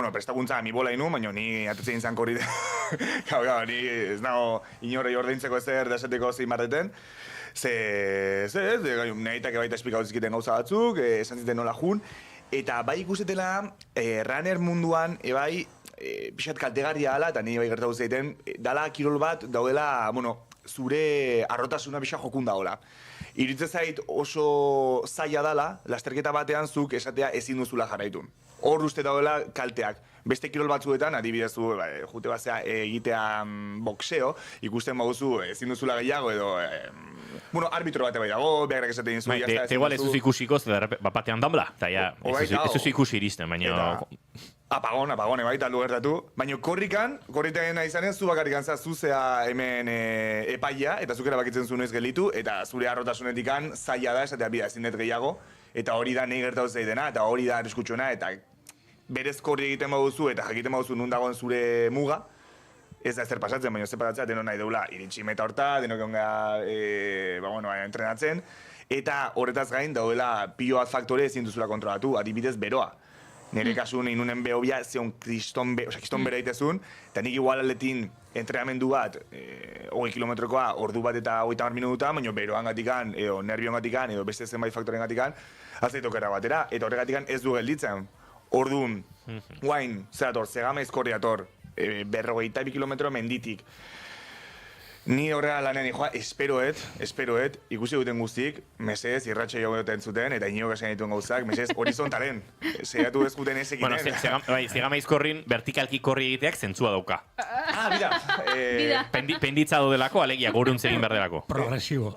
Speaker 21: mi bola inu, baina ni atetzen zan korri. Ni ez nago inorei ordeintzeko ezer desateko zein marreten. Nahitak baita esplikau zizkiten gauza batzuk, esan ziten nola jun, eta bai ikusetela runner munduan, pixat kaltegarria ala, eta ni bai gertatu zeiten, dala kirol bat daudela, zure arrotasuna pixat jokun dagoela. Iritze zait oso zaila dala, lasterketa batean zuk esatea ezin duzula jarraitu. Hor uste daudela kalteak. Beste kirol batzuetan, adibidezu, jute bazea egitea boxeo, ikusten baduzu ezin duzula gehiago edo... arbitro bate bai dago, beharrak esaten zu...
Speaker 2: Igual ez duzu ikusiko, batean danbla, eta ez duzu ikusi iristen, baina...
Speaker 21: Apagón, baita aldu gertatu. Baina korrikan izanen, zu bakarrikan zuzea hemen epaia, eta zukera bakitzen zu noiz gelitu, eta zure arrotasunetikan zaila da, esatea bida ezin dut gehiago, eta hori da nahi gertatu zeidena, eta hori da arriskutsuena, eta berez korri egiten baduzu, eta jakiten baduzu nun dagoen zure muga, ez da ezer pasatzen, baina zer pasatzea denok nahi deula iritsi meta horta, denok onga entrenatzen, eta horretaz gain daudela pilo bat faktore ezin duzula kontrolatu, adibidez beroa. Nire kasu nahi nunen behobia, zeon kriston bera itezun, eta nik igual atletin entrenamendu bat, 20 kilometrokoa, ordu bat eta 30 minututa, baina beroan gatikan, edo nervioan gatikan, edo beste zenbait faktoren gatikan, azaitokera batera, eta horregatikan ez du gelditzen. Orduan, guain, zerator, zegama ezkorriator, 52 kilometro menditik. Ni horrela lanean joa, esperoet, ikusi duten guztik, mesez, irratxe jo duten zuten, eta inok esan dituen gauzak, mesez, horizontalen. Zeratu ez guten ez egiten.
Speaker 2: Bueno, Zegama korrin, vertikalki korri egiteak zentzua dauka.
Speaker 21: Bida.
Speaker 2: Penditza delako, alegia, goruntz egin behar delako.
Speaker 4: Progresibo.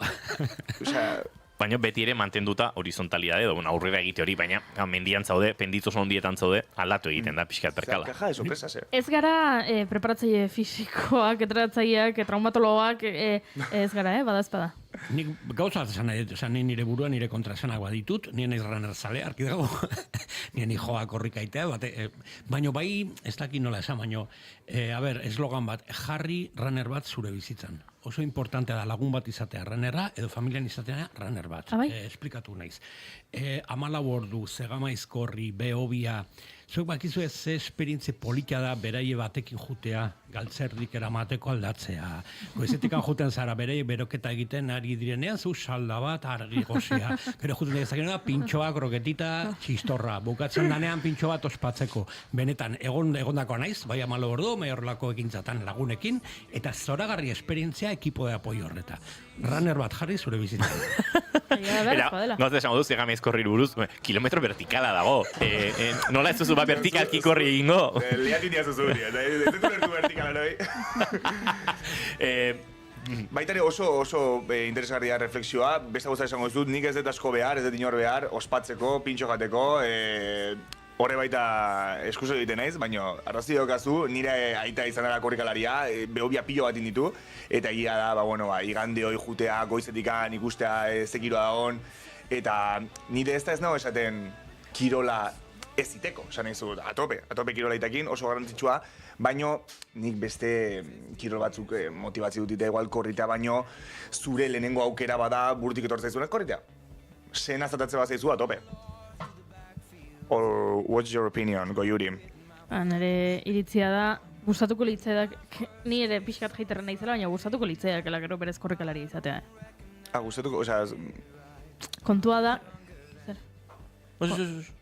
Speaker 2: Baina beti ere mantenduta horizontalidade, aurrera egite hori, baina mendian zaude, penditzo ondietan zaude, aldatu egiten da pixkat perkala.
Speaker 21: Kaja de sorpresas,
Speaker 3: Ez gara preparatzaile fisikoak, entrenatzaileak, traumatologoak, ez gara, badazpada.
Speaker 4: Nik gauza bat esan nahi dut, ni nire burua nire kontraesanak baditut, nire naiz runner zale, arki dago, nire joa korrikaitea, baina bai, ez dakit nola esan, baina, eslogan bat, jarri runner bat zure bizitzan. Oso importantea da lagun bat izatea runnerra, edo familian izatea runner bat. Esplikatu naiz. 14 ordu, Zegamaiz korri, behobia, zuek bakizu ez ze esperientze polita da beraie batekin jutea, galtzerdik eramateko aldatzea. Goizetikan juten zara beraie beroketa egiten ari direnean, zu salda bat, argi gozia. Gero juten ezakenera, pintxoa, kroketita, txistorra. Bukatzen danean pintxo bat ospatzeko. Benetan, egondakoa naiz, bai 14 ordu, bai horrelako ekintzatan lagunekin, eta zoragarri esperientzia ekipo de apoio horreta. Runner bat jarri zure bizitzen.
Speaker 2: Gauza esan moduz, Zegamaiz korri buruz, kilometro vertikala dago. Nola ez duzu bat vertikalki korri egingo?
Speaker 21: Lehatin zuzu, ez dut lertu vertikala noi. Baitare oso interesgarria reflexioa, beste gauza esango dut, nik ez dut asko behar, ez dut inor behar, ospatzeko, pintxo jateko, horre baita eskuso egiten naiz, baina arrazi daukazu, nire aita izan dara korrikalaria, behobia pilo bat inditu, eta egia da, igande hoi jutea, goizetikan ikustea zekiroa dagoen, eta nire ez da ez nago esaten kirola ez iteko, esan nahi zut, atope kirola itakin, oso garrantzitsua, baino nik beste kirol batzuk motibatzi dut igual korritea, baino zure lehenengo aukera bada burutik etortzaizunak korritea. Sena zatatze bat zaizu atope. Or what's your opinion, Goiuri?
Speaker 3: Nire iritzia da, gustatuko litzaidak, ni ere pixkat jaiterren naizela, baina gustatuko litzaidak gero berez korrikalari izatea.
Speaker 21: Gustatuko, osea...
Speaker 3: Kontua da...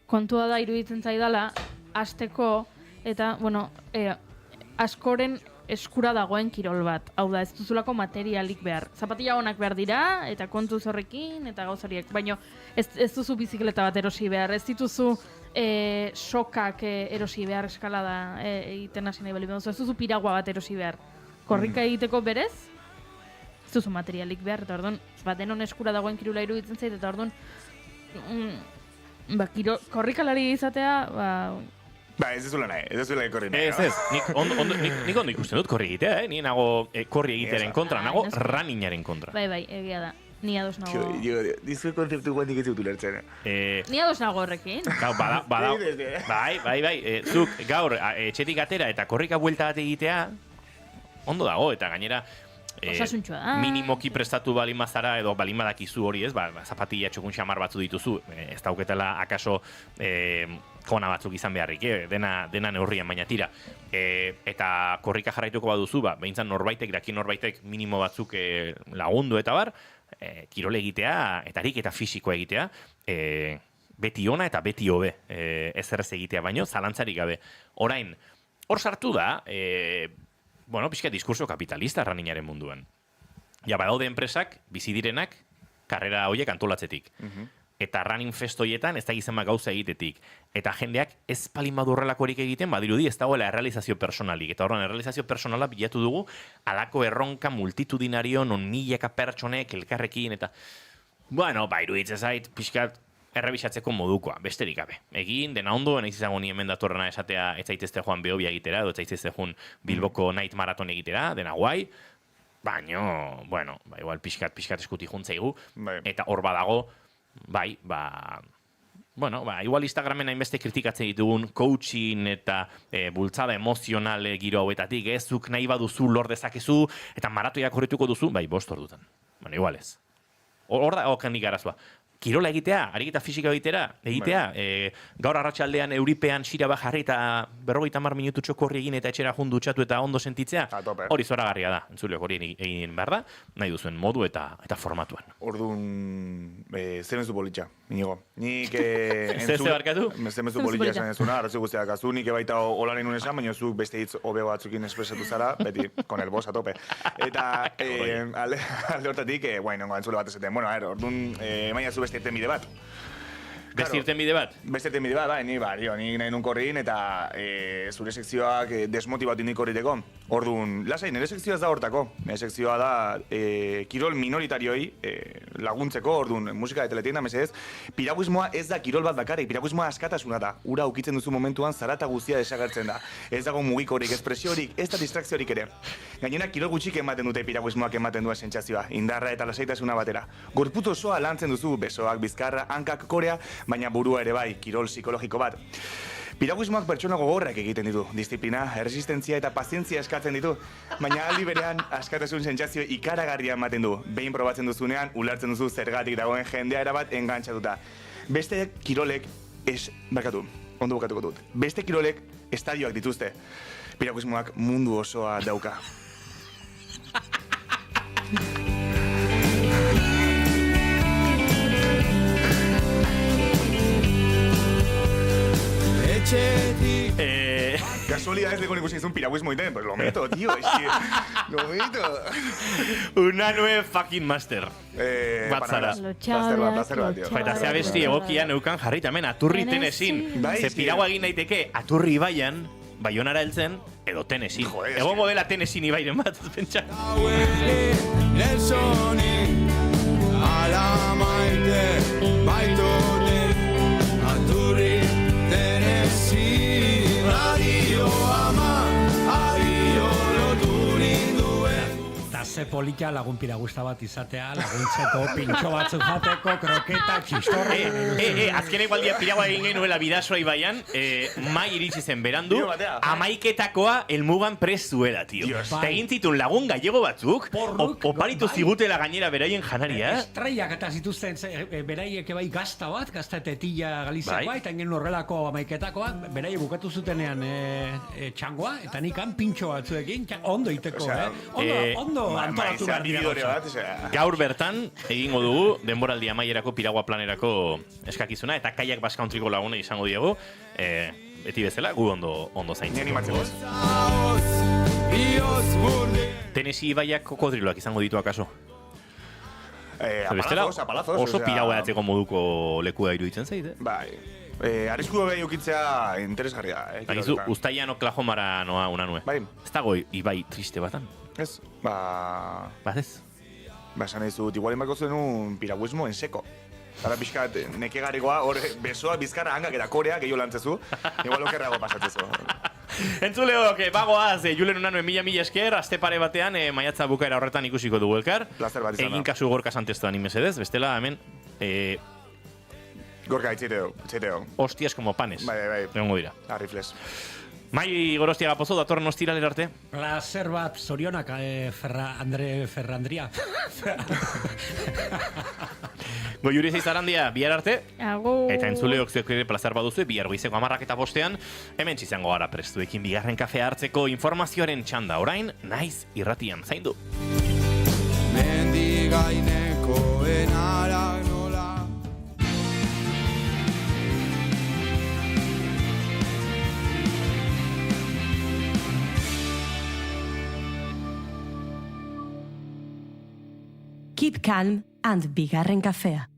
Speaker 3: Kontua da iruditzen zaidala, hasteko eta, askoren eskura dagoen kirol bat. Hau da, ez duzulako materialik behar. Zapatilla onak behar dira, eta kontu horrekin, eta gauzariak. Baina ez duzu bizikleta bat erosi behar, ez dituzu sokak erosi behar eskalada egiten hasi nahi bali. Ez duzu piragua bat erosi behar. Korrika egiteko berez, ez duzu materialik behar, eta orduan, denon eskura dagoen kirola iruditzen zait, eta orduan, korrikalari izatea,
Speaker 21: ez duzula nahi, ez duzula korri nahi.
Speaker 2: Nik ondo ikusten dut korri egitea, ni nago korri egitearen kontra, nago runningaren kontra.
Speaker 3: Bai, egia da. Ni ados nago.
Speaker 21: Dizue konzeptu guantik ez dut ulertzen.
Speaker 3: Ni ados nago horrekin.
Speaker 2: Bai. Zuk gaur etxetik atera eta korrika buelta bat egitea, ondo dago, eta gainera
Speaker 3: osasuntxua da.
Speaker 2: Minimoki prestatu balin bazara edo balin badakizu hori ez, zapatilla txokun xamar batzu dituzu, ez dauketela akaso kona batzuk izan beharrik, dena neurrian baina tira. Eta korrika jarraituko baduzu, behintzan norbaitek minimo batzuk lagundu eta bar, kirole egitea, eta harik eta fisikoa egitea, beti ona eta beti hobe ezerrez egitea, baino zalantzarik gabe. Orain, hor sartu da, pixka diskurso kapitalista runningaren munduan. Ja, badaude enpresak, bizi direnak, karrera horiek antolatzetik. Eta running fest horietan ez da gizema gauza egitetik. Eta jendeak ez palin badu horrelakorik egiten, badirudi ez dagoela errealizazio personalik. Eta horren errealizazio personala bilatu dugu, alako erronka multitudinario, non milaka pertsonek, elkarrekin, eta... iruditzen zait, pixkat, errebisatzeko modukoa, besterik gabe. Egin, dena ondo, nahiz izango ni hemen datorrena esatea ez zaitezte joan behobia egitera, edo ez zaitezte joan Bilboko night maraton egitera, dena guai, baino, igual pixkat eskuti juntzaigu, eta hor badago, igual Instagramen hainbeste kritikatzen ditugun coaching eta bultzada emozional giro hauetatik, zuk nahi baduzu lor dezakezu, eta maratoiak horretuko duzu, 5 ordutan. Igual ez. Hor da, okenik arazoa. kirola egitea, ariketa fisika egitea, gaur arratsaldean euripean sira bat jarri eta 50 minututxo korri egin eta etxera jun dutxatu eta ondo sentitzea, hori zoragarria da, entzuleok hori egin behar da, nahi duzuen modu eta formatuan.
Speaker 21: Orduan, zemezu bolitxa, inigo. Nik...
Speaker 2: Zeste barkatu?
Speaker 21: Zemezu bolitxa esan ezuna, arratzu guztiak azu, nik baita hola nahi nuen esan, baina zuk beste hitz hobe batzukin espresatu zara, beti, con el boss a tope. Eta, alde hortatik, bueno, entzule bat esaten, bueno, orduan, maia zu beste irtenbide bat.
Speaker 2: Beste irtenbide bat?
Speaker 21: Beste irtenbide bat, ni nahi nun korrin eta zure sekzioak desmotibatu nik korriteko. Orduan, lasai, nire sekzioa ez da hortako. Nire sekzioa da kirol minoritarioi laguntzeko, orduan, musika de teletienda, mesedez, piraguismoa ez da kirol bat bakarrik, piraguismoa askatasuna da. Ura ukitzen duzu momentuan zarata guztia desagertzen da. Ez dago mugikorik, espresiorik, ez da distrakziorik ere. Gainera, kirol gutxik ematen dute piraguismoak ematen duen sentsazioa, indarra eta lasaitasuna batera. Gorputz osoa lantzen duzu, besoak, bizkarra, hankak, korea, baina burua ere bai, kirol psikologiko bat. Piraguismoak pertsona gogorrak egiten ditu, disiplina, erresistentzia eta pazientzia eskatzen ditu, baina aldi berean askatasun sentsazio ikaragarria ematen du. Behin probatzen duzunean, ulertzen duzu zergatik dagoen jendea erabat engantxatuta. Beste kirolek, ondo bukatuko dut, beste kirolek estadioak dituzte. Piraguismoak mundu osoa dauka. Casualidades de con un piraguismo y pues lo meto, tío, lo meto.
Speaker 2: Una nueve fucking master. Batzara.
Speaker 21: Plazer bat, tío.
Speaker 2: Eta zea besti egokia neukan jarri tamen aturri tenesin. Ze piragua egin daiteke aturri ibaian, Baionara heltzen, edo Tenesin. Egongo dela Tenesin ibairen bat, pentsa.
Speaker 8: Nelsoni, ala maite, baitone, aturri, Tenesin, adio ama, adio loturin duen.
Speaker 4: Ze polita lagun piragusta bat izatea, laguntzeko, pintxo batzuk jateko, kroketa, txistorri.
Speaker 2: Azkenek baldia piragua egin genuela Bidasoa ibaian, mai iritsi zen berandu, amaiketakoa elmugan prest zuela, tio. Eta egin zitun lagun gallego batzuk, oparitu zigutela gainera beraien janaria.
Speaker 4: Estraiak eta zituzten, beraiek bai gazta bat, gazta etetilla Galiziakoa, eta engin horrelako amaiketakoa, beraiek bukatu zutenean txangoa, eta nikan pintxo batzuekin, ondo iteko, ondo antolatu behar dira.
Speaker 2: Gaur bertan, egingo dugu, denboraldi amaierako piragua planerako eskakizuna, eta kaiak Basque Countryko lagune izango diegu, beti bezala, gu ondo zaintzen. Tenesi ibaiak kokodriloak izango ditu akaso?
Speaker 21: Apalazos.
Speaker 2: Oso piragua edatzeko moduko lekua iruditzen zait,
Speaker 21: Bai. Arrisku behi ukitzea interesgarria.
Speaker 2: Bakizu, Uztaian Oklahomara noa una nue.
Speaker 21: Bai.
Speaker 2: Ez dago ibai triste batan?
Speaker 21: Ez,
Speaker 2: Bat ez?
Speaker 21: Esan dizut, igualen bako zuen un piraguismo en seko. Zara pixkat, nekegarikoa, hor besoa, bizkarra, hangak eta korea, gehiago lantzezu. Igual okerrago pasatzezu.
Speaker 2: Entzuleok, bagoaz, Julen Unanue mila esker, azte pare batean, maiatza bukaera horretan ikusiko dugu elkar.
Speaker 21: Plazer bat izan da.
Speaker 2: Egin kasu Gorka Santestoan imezedez, bestela hemen...
Speaker 21: Gorka, itxeteo.
Speaker 2: Hostias como panes.
Speaker 21: Bai.
Speaker 2: Egongo dira.
Speaker 21: Arrifles.
Speaker 2: Mai Gorostiaga Pozo, datorren ostiralera arte.
Speaker 4: Placer bat, zorionak, Ferrandria.
Speaker 2: Goiuri Zeizarandia, bihar arte.
Speaker 3: Agur.
Speaker 2: Eta entzuleok zeok ere plazer baduzu, bihar goizeko 10:05 hemen txizango gara prestuekin bigarren kafea hartzeko informazioaren txanda orain, naiz irratian zaindu.
Speaker 8: Mendigainekoen arak nola.
Speaker 1: Keep calm and bigarren kafea.